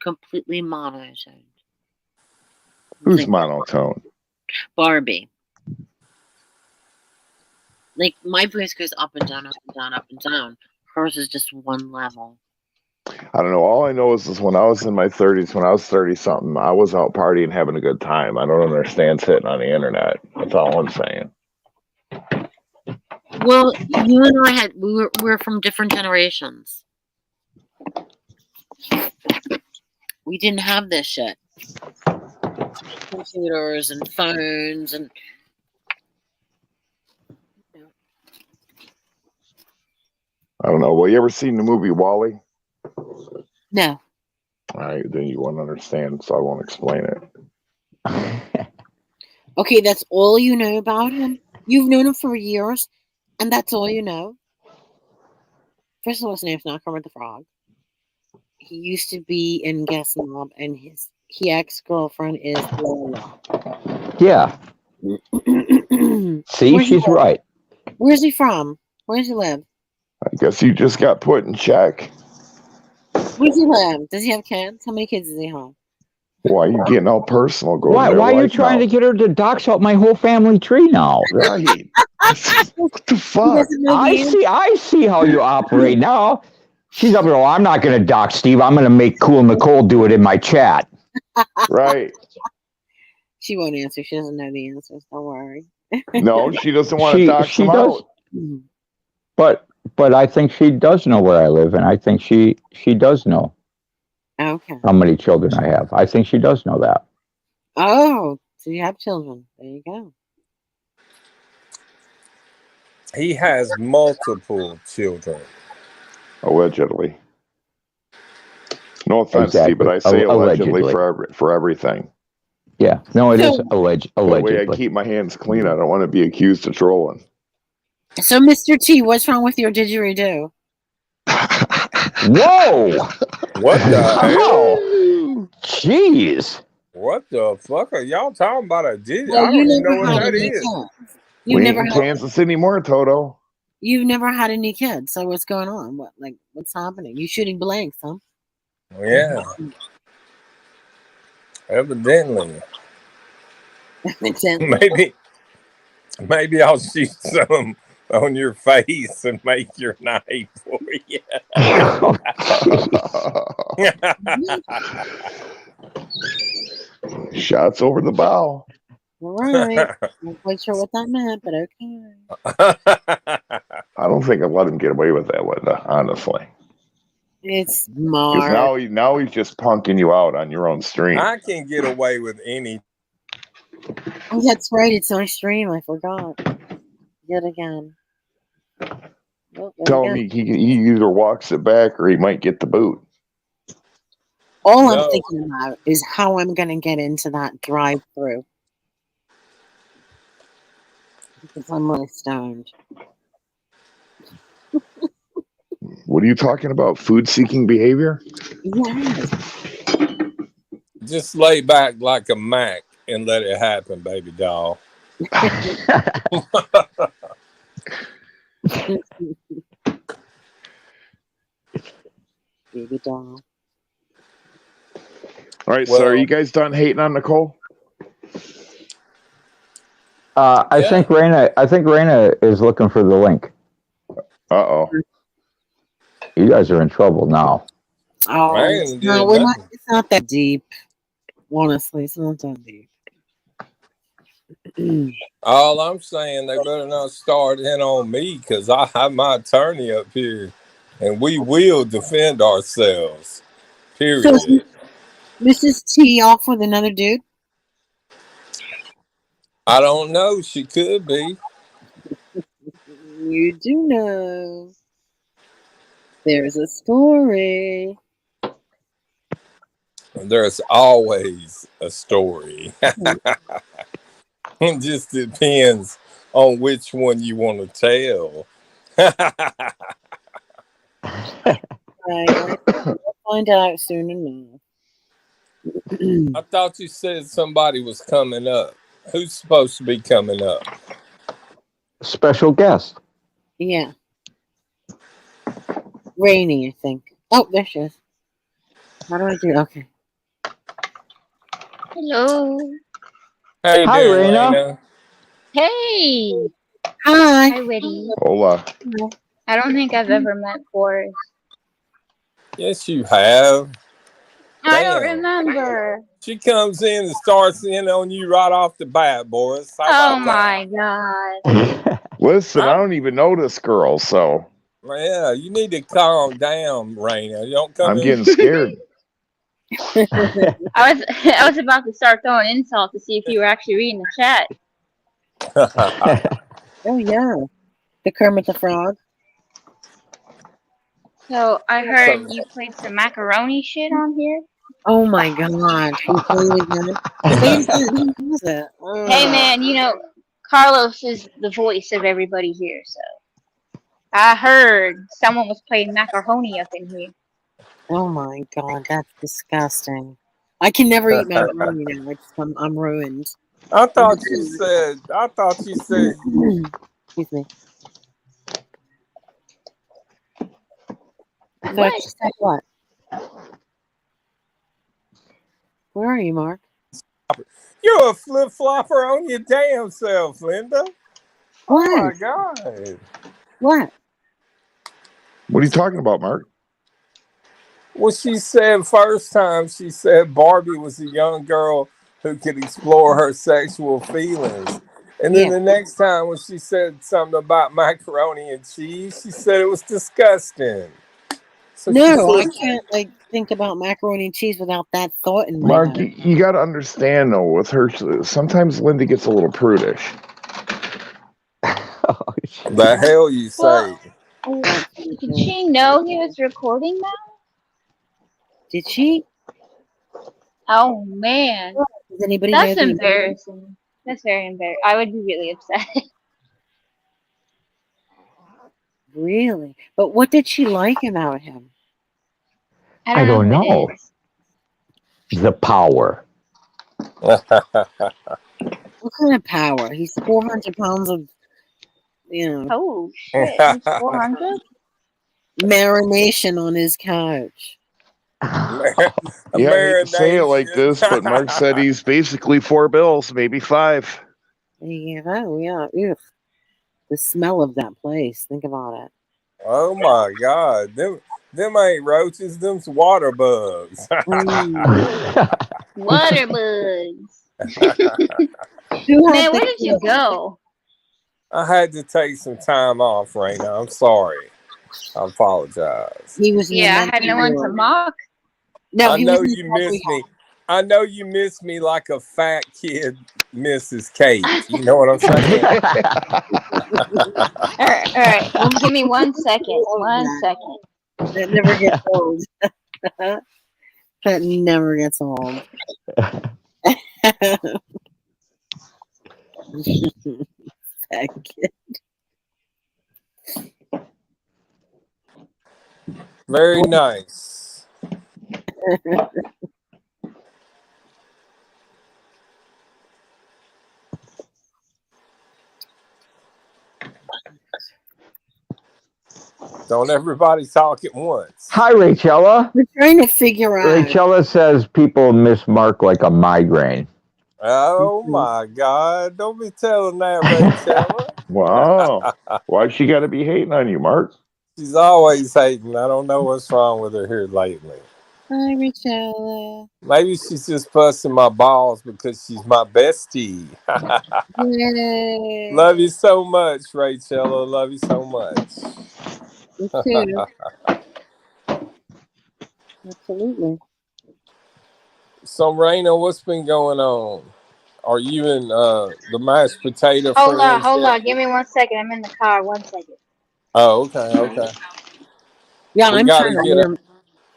completely monotoned. Who's Like monotone? Barbie. Like my voice goes up and down, up and down, up and down. Hers is just one level. I don't know. All I know is when I was in my 30s, when I was 30 something, I was out partying, having a good time. I don't understand sitting on the internet. That's all I'm saying. Well, you and I we're from different generations. We didn't have this shit. Computers and phones and I don't know. Well, you ever seen the movie Wall-E? no. All right, then you won't understand, so I won't explain it. Okay, that's all you know about him? You've known him for years, and that's all you know? First of all, his name's not Kermit the Frog. He used to be in Guest Mob, and his ex-girlfriend is Lola. Yeah. See, she's right. Where's he from? Where does he live? I guess you just got put in check. Where does he live? Does he have kids? How many kids does he have? Why are you getting all personal? Go Why are you trying to get her to dox out my whole family tree now? Right. What the fuck? I see how you operate now. She's up there, I'm not going to dox Steve. I'm going to make cool Nicole do it in my chat. Right. She won't answer. She doesn't know the answers. Don't worry. No, she doesn't want to dox him out. But I think she does know where I live, and I think she does know. Okay. How many children I have. I think she does know that. Oh, so you have children. There you go. He has multiple children. Allegedly. No offense, Exactly. Steve, but I say allegedly, Allegedly. for everything. Yeah. No, it is allegedly. That way I keep my hands clean. I don't want to be accused of trolling. So, Mr. T, what's wrong with your didgeridoo? Whoa! What the hell? Jeez. What the fuck are y'all talking about? I Well, don't even know what that is. We ain't in Kansas anymore, Toto. You've never had any kids, so what's going on? What's happening? You shooting blanks, huh? Yeah. Evidently. Maybe I'll shoot some on your face and make your night for you. Shots over the bow. All right. Not quite sure what that meant, but okay. I don't think I'd let him get away with that, Linda, honestly. It's Mark. Because now he's just punking you out on your own stream. I can get away with any. Oh, that's right. It's my stream. I forgot. Yet again. Tell him he either walks it back or he might get the boot. All I'm thinking about is how I'm going to get into that drive-through. Because I'm really stoned. What are you talking about? Food-seeking behavior? Yes. Just lay back like a Mac and let it happen, baby doll. Baby doll. All right, so are you guys done hating on Nicole? I think Raina is looking for the link. Uh-oh. You guys are in trouble now. Oh, no, we're not. It's not that deep. Honestly, it's not that deep. All I'm saying, they better not start in on me because I have my attorney up here, and we will defend ourselves. Period. So, Mrs. T off with another dude? I don't know. She could be. You do know. There's a story. There's always a story. It just depends on which one you want to tell. We'll find out soon enough. I thought you said somebody was coming up. Who's supposed to be coming up? Special guest. Yeah. Rainy, I think. Oh, there she is. How do I do? Okay. Hello. How you Hi, doing, Raina. Lena? Hey. Hi. Hi, Witty. Hola. I don't think I've ever met Boris. Yes, you have. I don't Damn. remember. She comes in and starts in on you right off the bat, Boris. How Oh about that? my god. Listen, I Huh? don't even know this girl, so Yeah, you need to calm down, Raina. You don't come I'm in. getting scared. I was about to start throwing insults to see if you were actually reading the chat. Oh, yeah. The Kermit the Frog. So I heard So- you played some macaroni shit on here. Oh, my God. He played again. Say it again. Who was it? Hey man, you know Carlos is the voice of everybody here, so I heard someone was playing macaroni up in here. Oh, my God. That's disgusting. I can never eat macaroni now. I'm ruined. I thought you said. Excuse me. I thought What? you said what? Where are you, Mark? You're a flip flopper on your damn self, Linda. Oh What? my god. What? What are you talking about, Mark? Well, she said first time she said Barbie was a young girl who could explore her sexual feelings. And then Yeah. the next time when she said something about macaroni and cheese, she said it was disgusting. So she No, I said, can't think about macaroni and cheese without that thought in my Mark, head. you got to understand though, with her, sometimes Linda gets a little prudish. Oh, shit. the hell you say? Well, did she know he was recording that? Did she? Oh man, Does anybody that's know the embarrassing. That's very embarrassing. I would be really upset. Really? But what did she like about him? I don't know who know. it is. The power. What kind of power? He's 400 pounds of, Oh shit, he's 400. marination on his couch. Yeah, I hate to say it like this, but Mark said he's basically $4, maybe 5. Yeah, oh, yeah. Ugh. The smell of that place. Think about it. Oh my god. Them ain't roaches, them's water bugs. Water bugs. Who had Man, the where did you go? I had to take some time off, Raina. I'm sorry. I apologize. He was in the Yeah, I had no one to ward. mock. No, I he know was in you the miss me. I know you miss me like a fat kid misses cake. You know what I'm saying? All right. Well, give me 1 second. 1 second. That never gets old. That never gets old. Fat kid. Very nice. Don't everybody talk at once. Hi, Rachella. We're trying to figure out. Rachella says people miss Mark like a migraine. Oh my God. Don't be telling that, Rachel. Wow. Why'd she got to be hating on you, Mark? She's always hating. I don't know what's wrong with her here lately. Hi, Richella. Maybe she's just busting my balls because she's my bestie. Yay. Love you so much, Rachel. Love you so much. You too. Absolutely. So, Raina, what's been going on? Are you in the mashed potato Hold on, friends? hold on. Give me 1 second. I'm in the car. 1 second. Oh, okay. Yeah, We I'm gotta trying to get order.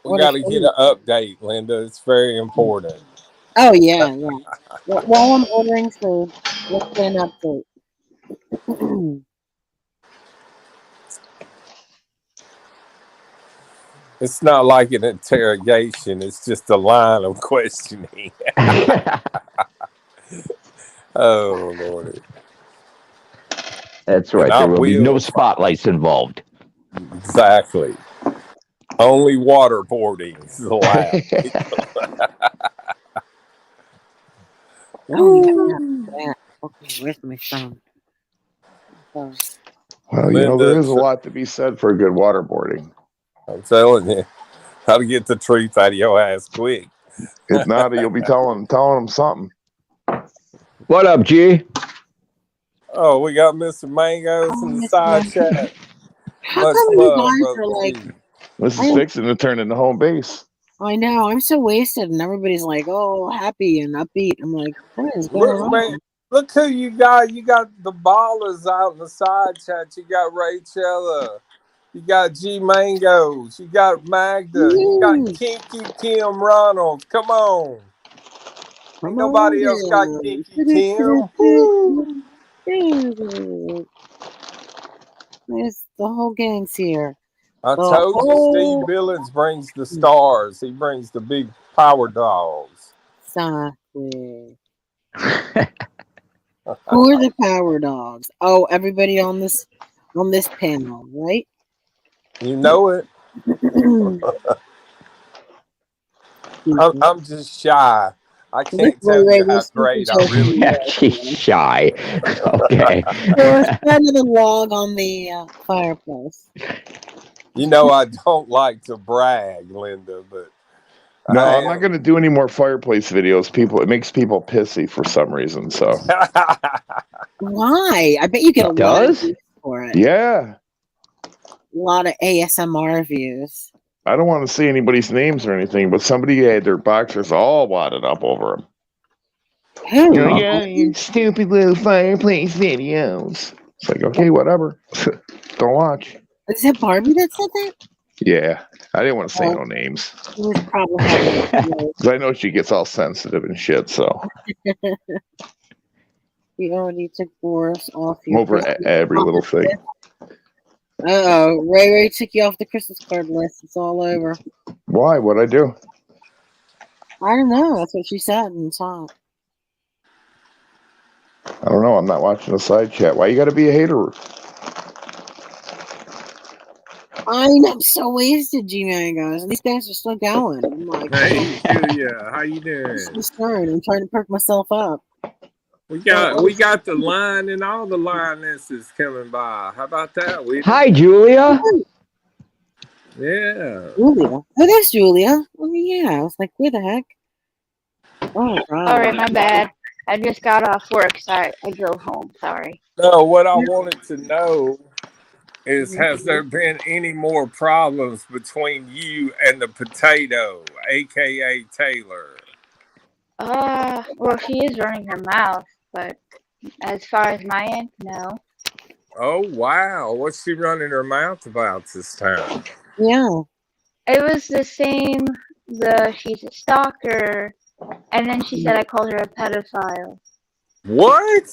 we gotta get an update, Linda. It's very important. Oh, yeah. While I'm ordering food, let's get an update. It's not like an interrogation. It's just a line of questioning. Oh, Lord. That's right. And I There will be no will. spotlights involved. Exactly. Only waterboarding is allowed. Oh, yeah. Okay, where's my phone? Oh. Well, Linda, there is a lot to be said for good waterboarding. I'm telling you, how to get the truth out of your ass quick. If not, you'll be telling them something. What up, G? Oh, we got Mr. Mangoes in the side chat. How Much come you love, guys brother are like? G. This is fixing to turn into home base. I know. I'm so wasted, and everybody's like, "Oh, happy and upbeat." I'm like, "What is going Look, on?" man, look who you got. You got the ballers out in the side chat. You got Rachella. You got G Mangoes. You got Magda. You got Kinky Kim Ronald. Come on. Ain't Come nobody else got on, Kinky Kim. Woo. There's the whole gang's here. I The told you, whole Steve Billings brings the stars. He brings the big power dogs. exactly. Who are the power dogs? Oh, everybody on this panel, right? You know it. I'm just shy. I can't tell you how great I really Yeah, am. she's shy. Okay. There was another log on the fireplace. You know I don't like to brag, Linda, but No, I'm not going to do any more fireplace videos. It makes people pissy for some reason. So Why? I bet you get a lot of views for it. Yeah. A lot of ASMR views. I don't want to say anybody's names or anything, but somebody had their boxers all wadded up over them. Who? You stupid little fireplace videos. It's like, okay, whatever. Don't watch. Is it Barbie that said that? Yeah, I didn't want to say no names. It was probably having. Because I know she gets all sensitive and shit, so. You already took Boris off your Over every little thing. Uh-oh, Ray took you off the Christmas card list. It's all over. Why? What'd I do? I don't know. That's what she said in the top. I don't know. I'm not watching the side chat. Why you got to be a hater? I'm so wasted, G-Mangoes. And these guys are still going. I'm like, hey, Julia, how you doing? I'm trying to perk myself up. We got the line and all the lionesses coming by. How about that? Hi, Julia. Yeah. Julia. Oh, there's Julia. Oh, yeah. I was like, where the heck? Oh, God. Alright, my bad. I just got off work, so I drove home. Sorry. No, what I wanted to know is, has there been any more problems between you and the potato, aka Taylor? Well, she is running her mouth, but as far as my end, no. Oh, wow. What's she running her mouth about this time? Yeah. It was the same, she's a stalker, and then she said I called her a pedophile. What?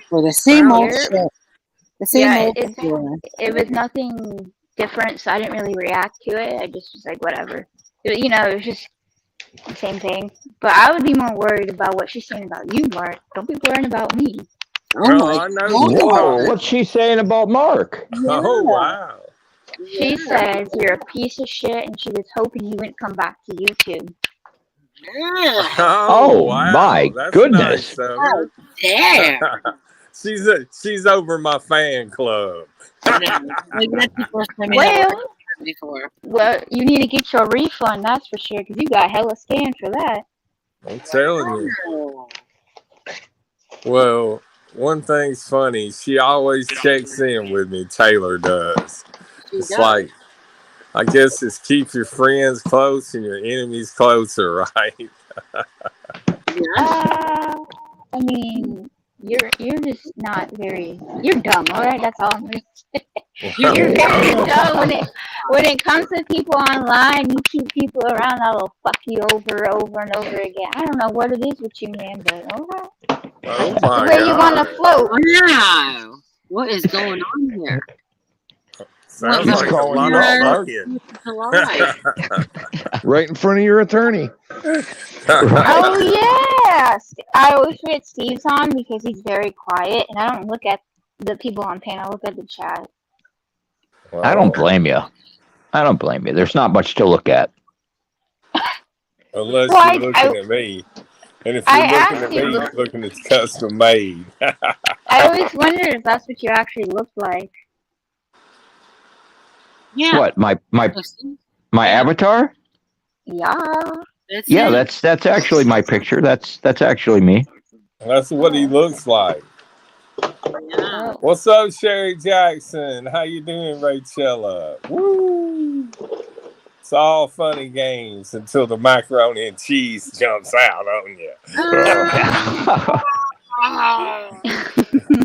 For the same old shit. The same old shit. It was nothing different, so I didn't really react to it. I just was like, whatever. It was just the same thing. But I would be more worried about what she's saying about you, Mark. Don't be worrying about me. I know. Whoa, what's she saying about Mark? Yeah. Oh, wow. She says you're a piece of shit, and she was hoping you wouldn't come back to YouTube. Oh, wow. My That's goodness. Nice of her. Yeah. She's over my fan club. That's the first time well, you need to get your refund, that's for sure, because you got hella scammed for that. I'm telling you. Well, one thing's funny. She always checks in with me. Taylor does. It's like, I guess it's keep your friends close and your enemies closer, right? I mean, you're just not very. You're dumb, all right. That's all I'm gonna say. You're very dumb when it comes to people online. You keep people around that'll fuck you over and over again. I don't know what it is with you, man, but all right. Oh my the way God. you want to float. Wow. What is going on here? Sounds He's like a calling lot you of out, Mark. fucking. Right in front of your attorney. Oh yeah, I always forget Steve's on because he's very quiet, and I don't look at the people on panel. I look at the chat. I don't blame you. I don't blame you. There's not much to look at. Unless Well, you're looking at me. And if I you're looking asked at you- me, you're looking at custom made. I always wondered if that's what you actually look like. Yeah. What, my Yeah. avatar? Yeah. Yeah, it. that's actually my picture. That's actually me. That's what he looks like. Yeah. What's up, Sherry Jackson? How you doing, Rachella? Woo! It's all fun and games until the macaroni and cheese jumps out on you.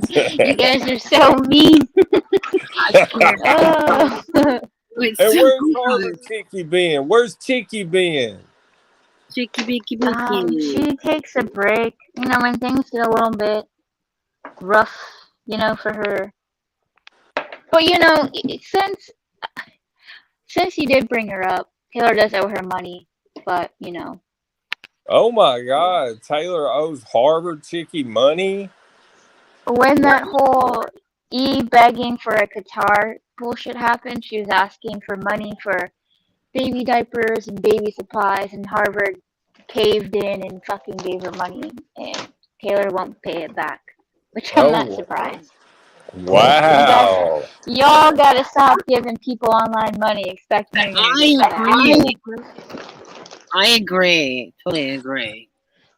You guys are so mean. It's And so where's good. Harvard Chicky been? Where's Chicky been? Chicky Beaky Beaky. She takes a break. You know, when things get a little bit rough, you know, for her. But you know, since you did bring her up, Taylor does owe her money. But you know, Oh my God, Taylor owes Harvard Chicky money? when that whole begging for a guitar bullshit happened, she was asking for money for baby diapers and baby supplies, and Harvard caved in and fucking gave her money, and Taylor won't pay it back, which I'm not surprised. Wow. Y'all gotta stop giving people online money expecting them to get back. I agree. Totally agree.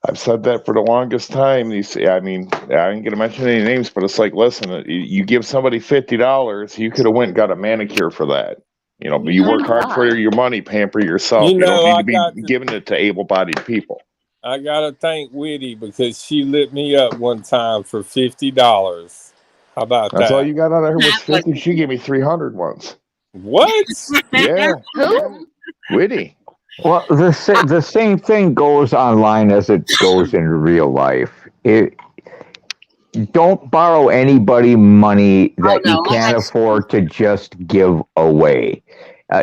I've said that for the longest time. I mean, I ain't gonna mention any names, but it's like, listen, you give somebody $50, you could have went and got a manicure for that. You know, but you work hard for your money, pamper yourself. You You know, don't need to be giving it to able-bodied people. I gotta thank Whitty because she lit me up one time for $50. How about That's that? all you got out of her was 50. She gave me 300 once. What? Yeah, Who? Whitty. Well, the same thing goes online as it goes in real life. Don't borrow anybody money that you can't afford to just give away.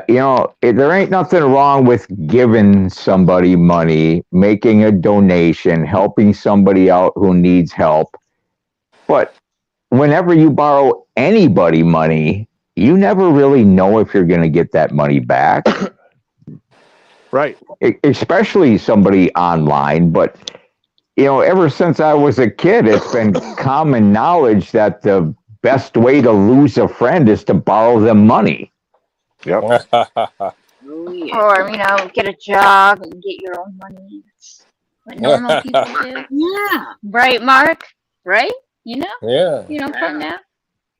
You know, there ain't nothing wrong with giving somebody money, making a donation, helping somebody out who needs help. But whenever you borrow anybody money, you never really know if you're going to get that money back. Right. Especially somebody online. But, you know, ever since I was a kid, it's been common knowledge that the best way to lose a friend is to borrow them money. Yep. Or, you know, get a job and get your own money. That's what normal people do. Yeah. Right, Mark? Right? You know? Yeah. You know, from now.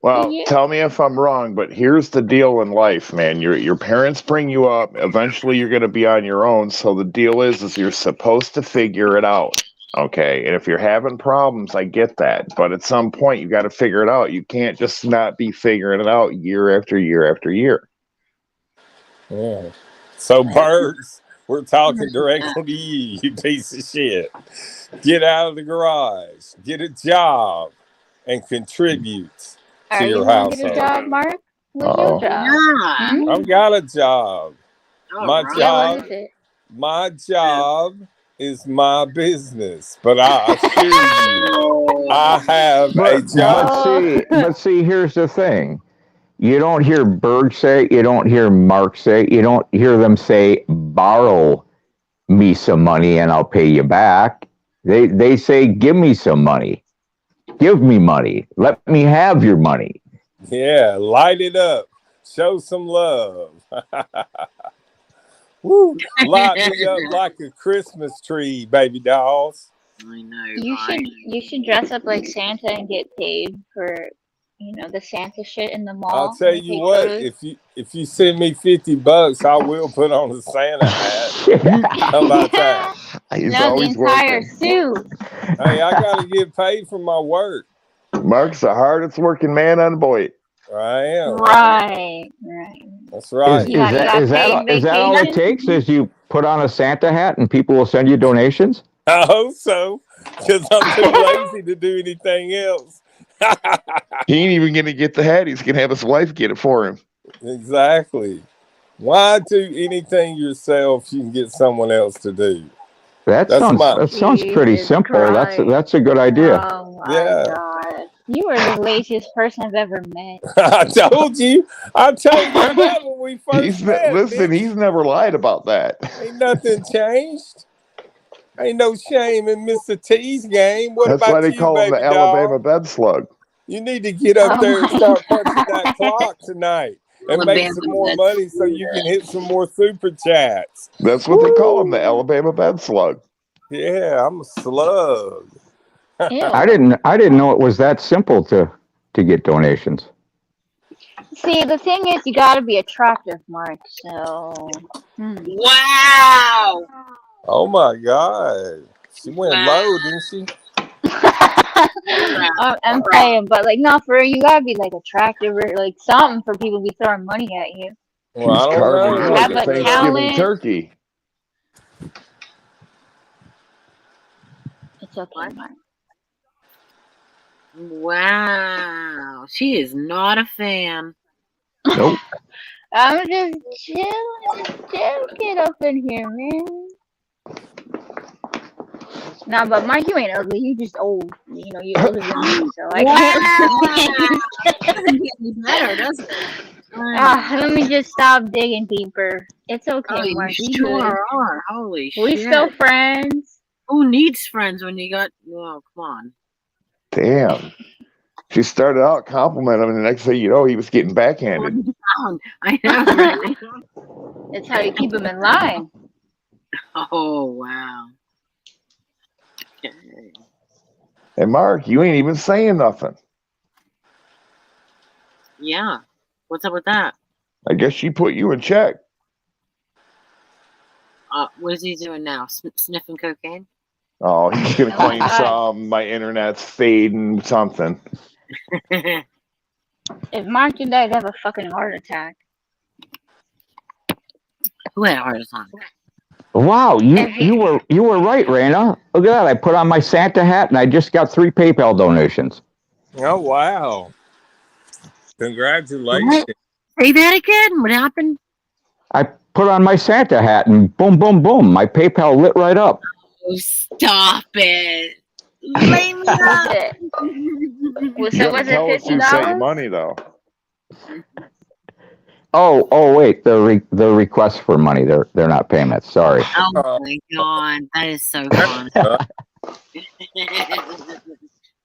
Well, tell me if I'm wrong, but here's the deal in life, man. Your parents bring you up. Eventually, you're going to be on your own. So the deal is you're supposed to figure it out. Okay. And if you're having problems, I get that. But at some point, you got to figure it out. You can't just not be figuring it out year after year after year. Yeah. So, Birds, we're talking directly to you, you piece of shit. Get out of the garage, get a job, and contribute to your household. Get a job, Mark? What's your job? Yeah. I've got a job. All My right. job. What is it? My job is my business, but I assure you, I have a job. But see, here's the thing. You don't hear Berg say it, you don't hear Mark say it, you don't hear them say, borrow me some money and I'll pay you back. They say, give me some money. Give me money. Let me have your money. Yeah, light it up. Show some love. Woo! Light me up like a Christmas tree, baby dolls. I know. You should dress up like Santa and get paid for, you know, the Santa shit in the mall. I'll tell you what, if you send me $50, I will put on a Santa hat. How about that? He's the always entire working. suit. Hey, I gotta get paid for my work. Mark's the hardest working man on boy. I am. Right. That's right. You got Is that all it vacation? takes? Is you put on a Santa hat and people will send you donations? I hope so, because I'm too lazy to do anything else. He ain't even going to get the hat. He's going to have his wife get it for him. Exactly. Why do anything yourself you can get someone else to do? That That's my sounds pretty Jesus simple. Christ. That's a good idea. Oh my yeah. God. You are the laziest person I've ever met. I told you that when we first met. Listen, Bitch. he's never lied about that. Ain't nothing changed. Ain't no shame in Mr. T's game. What That's why about they you, call him the baby Alabama doll? bed slug. You need to get up Oh there and my start punching that God. clock tonight and make Alabama some more bed money so slug. you can hit some more super chats. That's what they call him, the Alabama bed slug. Yeah, I'm a slug. Ew. I didn't know it was that simple to get donations. See, the thing is, you gotta be attractive, Mark. So. Wow. Oh my God. She went low, didn't she? I'm saying, but like, no, for real, you gotta be like attractive or like something for people to be throwing money at you. Well, I He's don't carving know. you like Have a a Maybe Thanksgiving talent. turkey. It's okay, Mark. Wow. She is not a fan. Nope. I'm just joking up in here, man. No, but Mark, you ain't ugly. You just old. You know, you're older than me, so I can't. Doesn't get any better, does it? Let me just stop digging deeper. It's okay, Oh, you Mark. We sure are. Holy good. We shit. still friends. Who needs friends when you got? Oh, come on. Damn. She started out complimenting him, and the next thing you know, he was getting backhanded. I know, right? It's how you keep them in line. Oh, wow. Okay. And Mark, you ain't even saying nothing. Yeah. What's up with that? I guess she put you in check. What is he doing now? Sniffing cocaine? Oh, he's gonna Oh, claim God. some. My internet's fading. Something. If Mark did that, I'd have a fucking heart attack. Who had a heart attack? Wow, you were right, Raina. Look at that. I put on my Santa hat and I just got 3 PayPal donations. Oh wow. Congratulations. Say that again? What happened? I put on my Santa hat and boom, boom, boom. My PayPal lit right up. Oh, stop it. Lay me up. You So gotta was tell it us who sent you $50? money, though. Oh, wait. The requests for money. They're not payments. Sorry. Oh my god, that is so fun.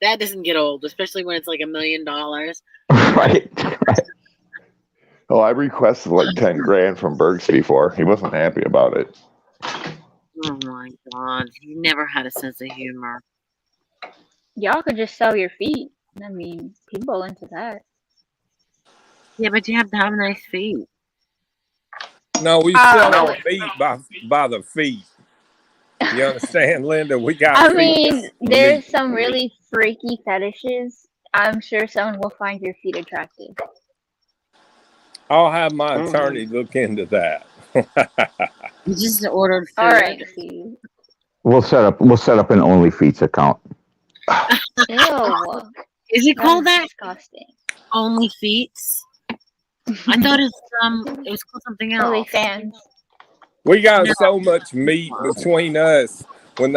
That doesn't get old, especially when it's like $1 million. Right. Oh, I requested like 10 grand from Bergs before. He wasn't happy about it. Oh my god, he never had a sense of humor. Y'all could just sell your feet. I mean, people into that. Yeah, but you have to have nice feet. No, we sell our feet by the feet. You understand, Linda? We got I feet. mean, there's some really freaky fetishes. I'm sure someone will find your feet attractive. I'll have my attorney look into that. You just ordered food. All right, Steve. We'll set up an OnlyFeet account. Ew. Is it called that? Disgusting. Only Feet? I thought it was called something else. OnlyFans. We got so much meat between us. When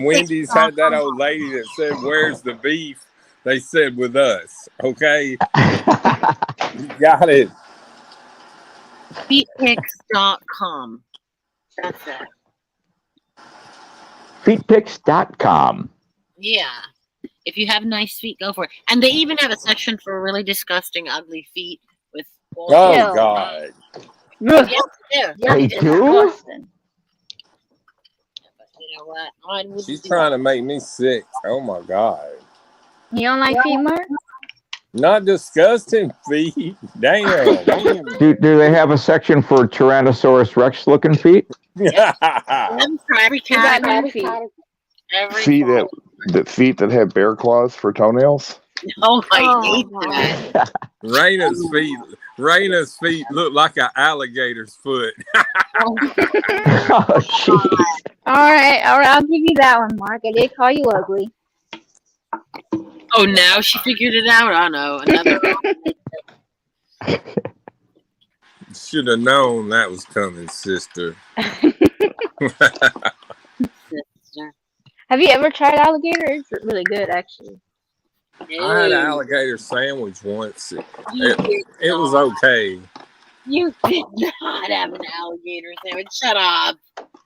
Wendy's had that old lady that said, "Where's the beef?" They said, "With us." Okay, you got it. Feetpics.com. That's it. Feetpics.com. Yeah. If you have nice feet, go for it. And they even have a section for really disgusting, ugly feet with. Oh Ew. God! Yes, They do. do? Disgusting. But you know what? Mine wouldn't She's do trying that. to make me sick. Oh my God! You don't like feet, Mark? Not disgusting feet. Damn. Do they have a section for Tyrannosaurus Rex looking feet? Every You got category. new feet. Every Feet category. feet that have bear claws for toenails. Oh, I Oh, hate that. Raina's feet look like an alligator's foot. Oh, jeez. All right, I'll give you that one, Mark. I did call you ugly. Oh, now she figured it out. I know. Another. Should have known that was coming, sister. Sister. Have you ever tried alligator? It's really good, actually. I had an No, alligator sandwich once. you did It was not. okay. You did not have an alligator sandwich. Shut up.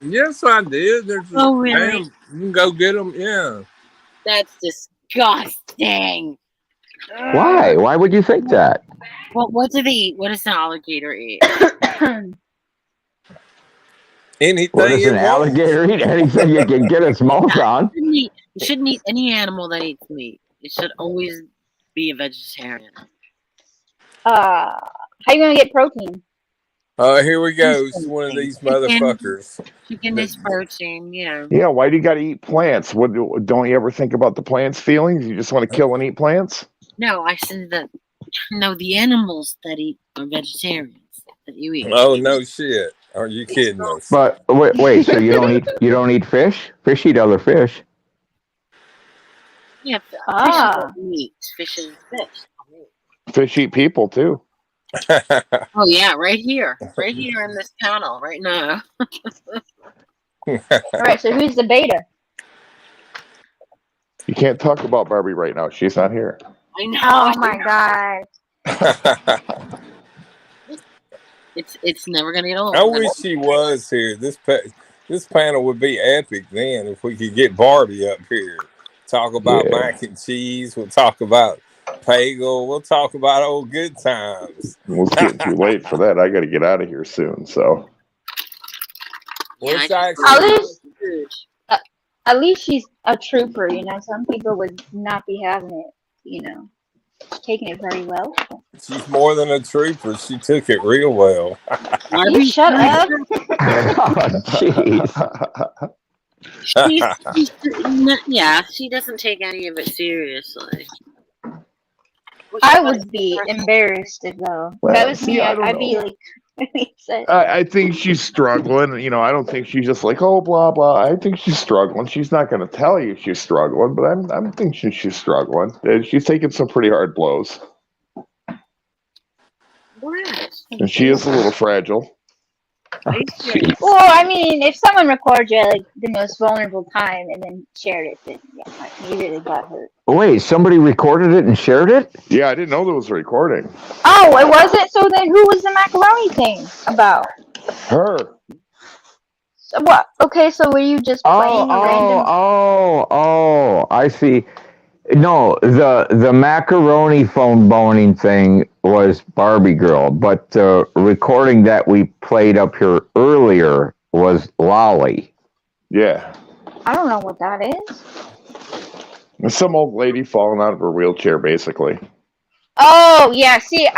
Yes, I did. There's a Oh, really? damn. You can go get them. Yeah. That's disgusting. Why? Why would you think that? What do they eat? What does an alligator eat? Anything What does it an alligator eat? Anything you can get its mouth on. You shouldn't eat any animal that eats meat. It should always be a vegetarian. How you gonna get protein? Here we go. It's one of these motherfuckers. Chicken is protein, you know. Yeah, why do you got to eat plants? What don't you ever think about the plants' feelings? You just want to kill and eat plants? No, I said that. No, the animals that eat are vegetarians that you eat. Oh no shit! Are you kidding us? But wait. So you don't eat fish? Fish eat other fish. Yeah, Ah. fish is meat. Fish is fish. Fish eat people too. Oh yeah, right here in this panel, right now. All right, so who's the beta? You can't talk about Barbie right now. She's not here. I know. Oh my god. It's never gonna get old. I wish she was here. This panel would be epic then if we could get Barbie up here. Talk about mac and cheese. We'll talk about Pagel. We'll talk about old good times. Well, it's getting too late for that. I got to get out of here soon. So Yeah, Which I At least she's a trooper, you know. Some people would not be having it, you know, taking it very well. She's more than a trooper. She took it real well. You shut up. Oh, jeez. Yeah, she doesn't take any of it seriously. I would be embarrassed if though. Well, that was see, me. I don't I'd be know. like upset. I think she's struggling. You know, I don't think she's just like, oh, blah, blah. I think she's struggling. She's not going to tell you she's struggling, but I'm thinking she's struggling. She's taking some pretty hard blows. What? And she is a little fragile. Well, I mean, if someone records you at like the most vulnerable time and then shared it, then yeah, you really got hurt. Wait, somebody recorded it and shared it? Yeah, I didn't know there was a recording. Oh, it wasn't? So then who was the macaroni thing about? Her. So what? Okay, so were you just playing a random... I see. No, the macaroni phone boning thing was Barbie Girl, but the recording that we played up here earlier was Lolly. Yeah. I don't know what that is. It's some old lady falling out of her wheelchair, basically. Oh, yeah, see,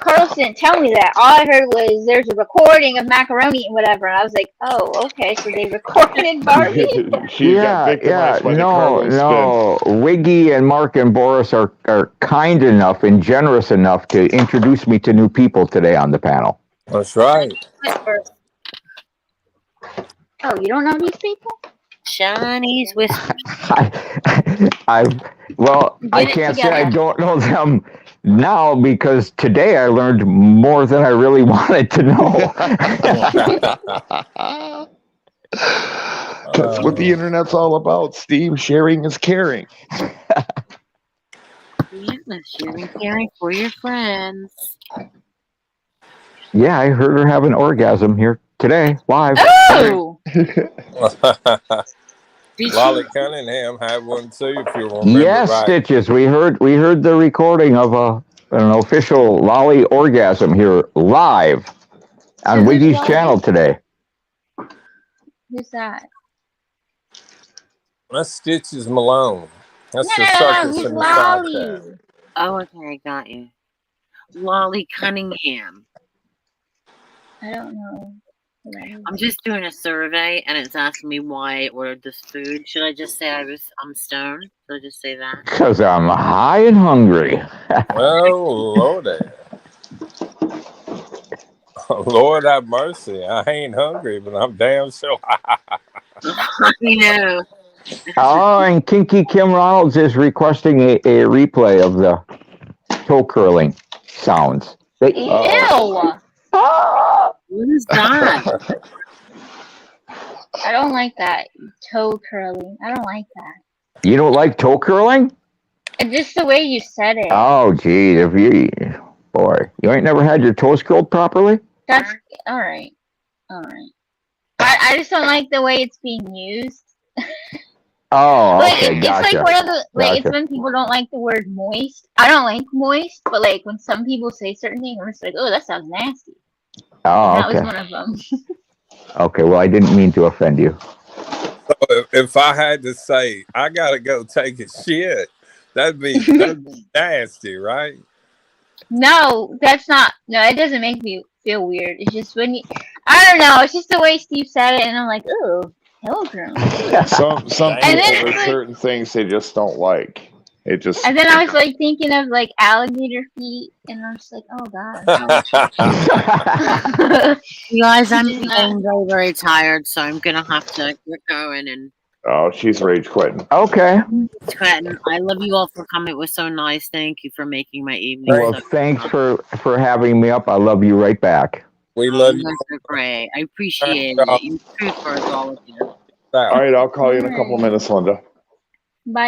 Carlos didn't tell me that. All I heard was there's a recording of macaroni and whatever, and I was like, oh, okay, so they recorded Barbie? She got victimized by the Carlos spin. Wiggy and Mark and Boris are kind enough and generous enough to introduce me to new people today on the panel. That's right. Oh, you don't know these people? Chinese whispers. I can't say I don't know them now because today I learned more than I really wanted to know. That's what the internet's all about, Steve. Sharing is caring. Yeah, sharing caring for your friends. Yeah, I heard her have an orgasm here today, live. Oh! Lolly Cunningham had one too, if you remember Yes, right. Stitches. We heard the recording of an official Lolly orgasm here live on Wiggy's channel today. Who's that? That's Stitches Malone. That's the No, circus he's in the Lolly. podcast. Oh, okay, I got you. Lolly Cunningham. I don't know. I'm just doing a survey, and it's asking me why I ordered this food. Should I just say I'm stoned? Should I just say that? Because I'm high and hungry. Oh, Lordy. Lord have mercy. I ain't hungry, but I'm damn sure. I know. Oh, and Kinky Kim Ronalds is requesting a replay of the toe curling sounds. Ew! What is that? I don't like that. Toe curling. I don't like that. You don't like toe curling? And just the way you said it. Oh, geez. If you, boy, you ain't never had your toes curled properly? That's all right. All right. But I just don't like the way it's being used. Oh, Like okay, it's gotcha. like one of the like Gotcha. it's when people don't like the word moist. I don't like moist, but like when some people say certain things, I'm just like, oh, that sounds nasty. Oh, And that was okay. one of them. Okay, well, I didn't mean to offend you. So if I had to say, I gotta go take a shit, that'd be nasty, right? No, that's not. No, it doesn't make me feel weird. It's just when you. I don't know. It's just the way Steve said it, and I'm like, ooh, pilgrim. Some And then people, it's there's like- certain things they just don't like. It just. And then I was like thinking of like alligator feet, and I'm just like, oh god. You guys, I'm getting very, very tired, so I'm gonna have to get going and Oh, she's rage quitting. Okay. quitting. I love you all for coming. It was so nice. Thank you for making my evening. Well, so thanks for having me up. I love you right back. We love You you. guys are great. I appreciate Thank it. You truth for us all of you. All right, I'll call you in a couple minutes, Linda.